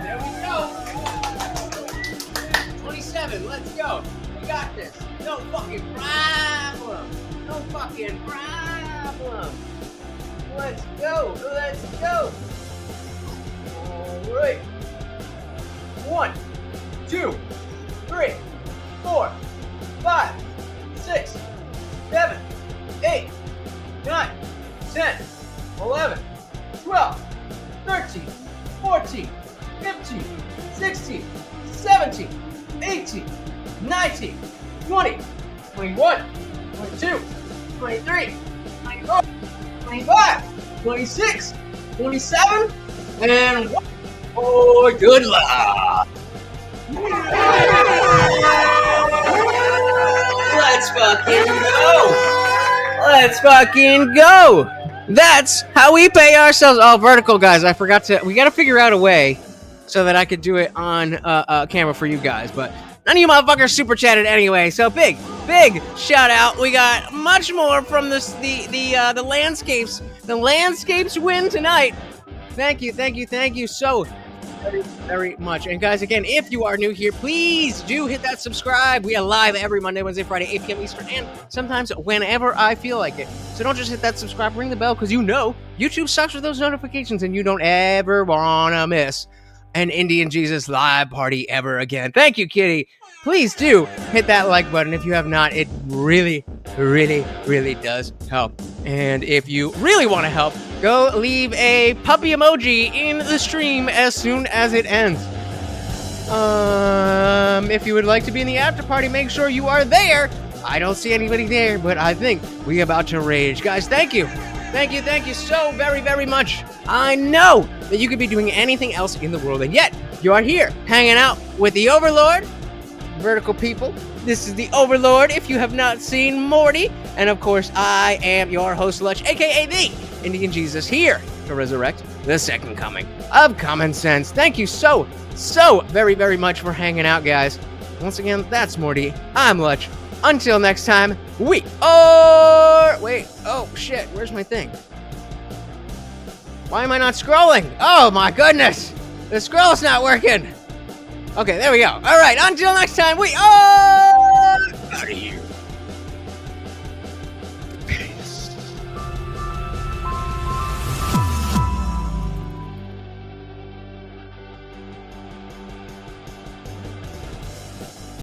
27, let's go. We got this. No fucking problem. Let's go. All right. 1, 2, 3, 4, 5, 6, 7, 8, 9, 10, 11, 12, 13, 14, 15, 16, 17, 18, 19, 20, 21, 22, 23, 24, 25, 26, 27, and 1. Oh, good luck. Let's fucking go. That's how we pay ourselves. Oh, vertical, guys. I forgot to. We got to figure out a way so that I could do it on camera for you guys. But none of you motherfuckers super chatted anyway. So big shout out. We got much more from the landscapes. The landscapes win tonight. Thank you. So very, very much. And guys, again, if you are new here, please do hit that subscribe. We are live every Monday, Wednesday, Friday, 8 p.m. Eastern, and sometimes whenever I feel like it. So don't just hit that subscribe, ring the bell, because you know YouTube sucks with those notifications, and you don't ever want to miss an Indian Jesus live party ever again. Thank you, Kitty. Please do hit that like button if you have not. It really, really, really does help. And if you really want to help, go leave a puppy emoji in the stream as soon as it ends. If you would like to be in the after party, make sure you are there. I don't see anybody there, but I think we about to rage. Guys, thank you. Thank you so very, very much. I know that you could be doing anything else in the world, and yet you are here hanging out with the Overlord, Vertical people. This is the Overlord, if you have not seen Morty. And of course, I am your host, Lutch, aka the Indian Jesus, here to resurrect the second coming of common sense. Thank you so very, very much for hanging out, guys. Once again, that's Morty. I'm Lutch. Until next time, we are... Wait, oh shit, where's my thing? Why am I not scrolling? Oh my goodness! The scroll's not working! Okay, there we go. Alright, until next time, we are...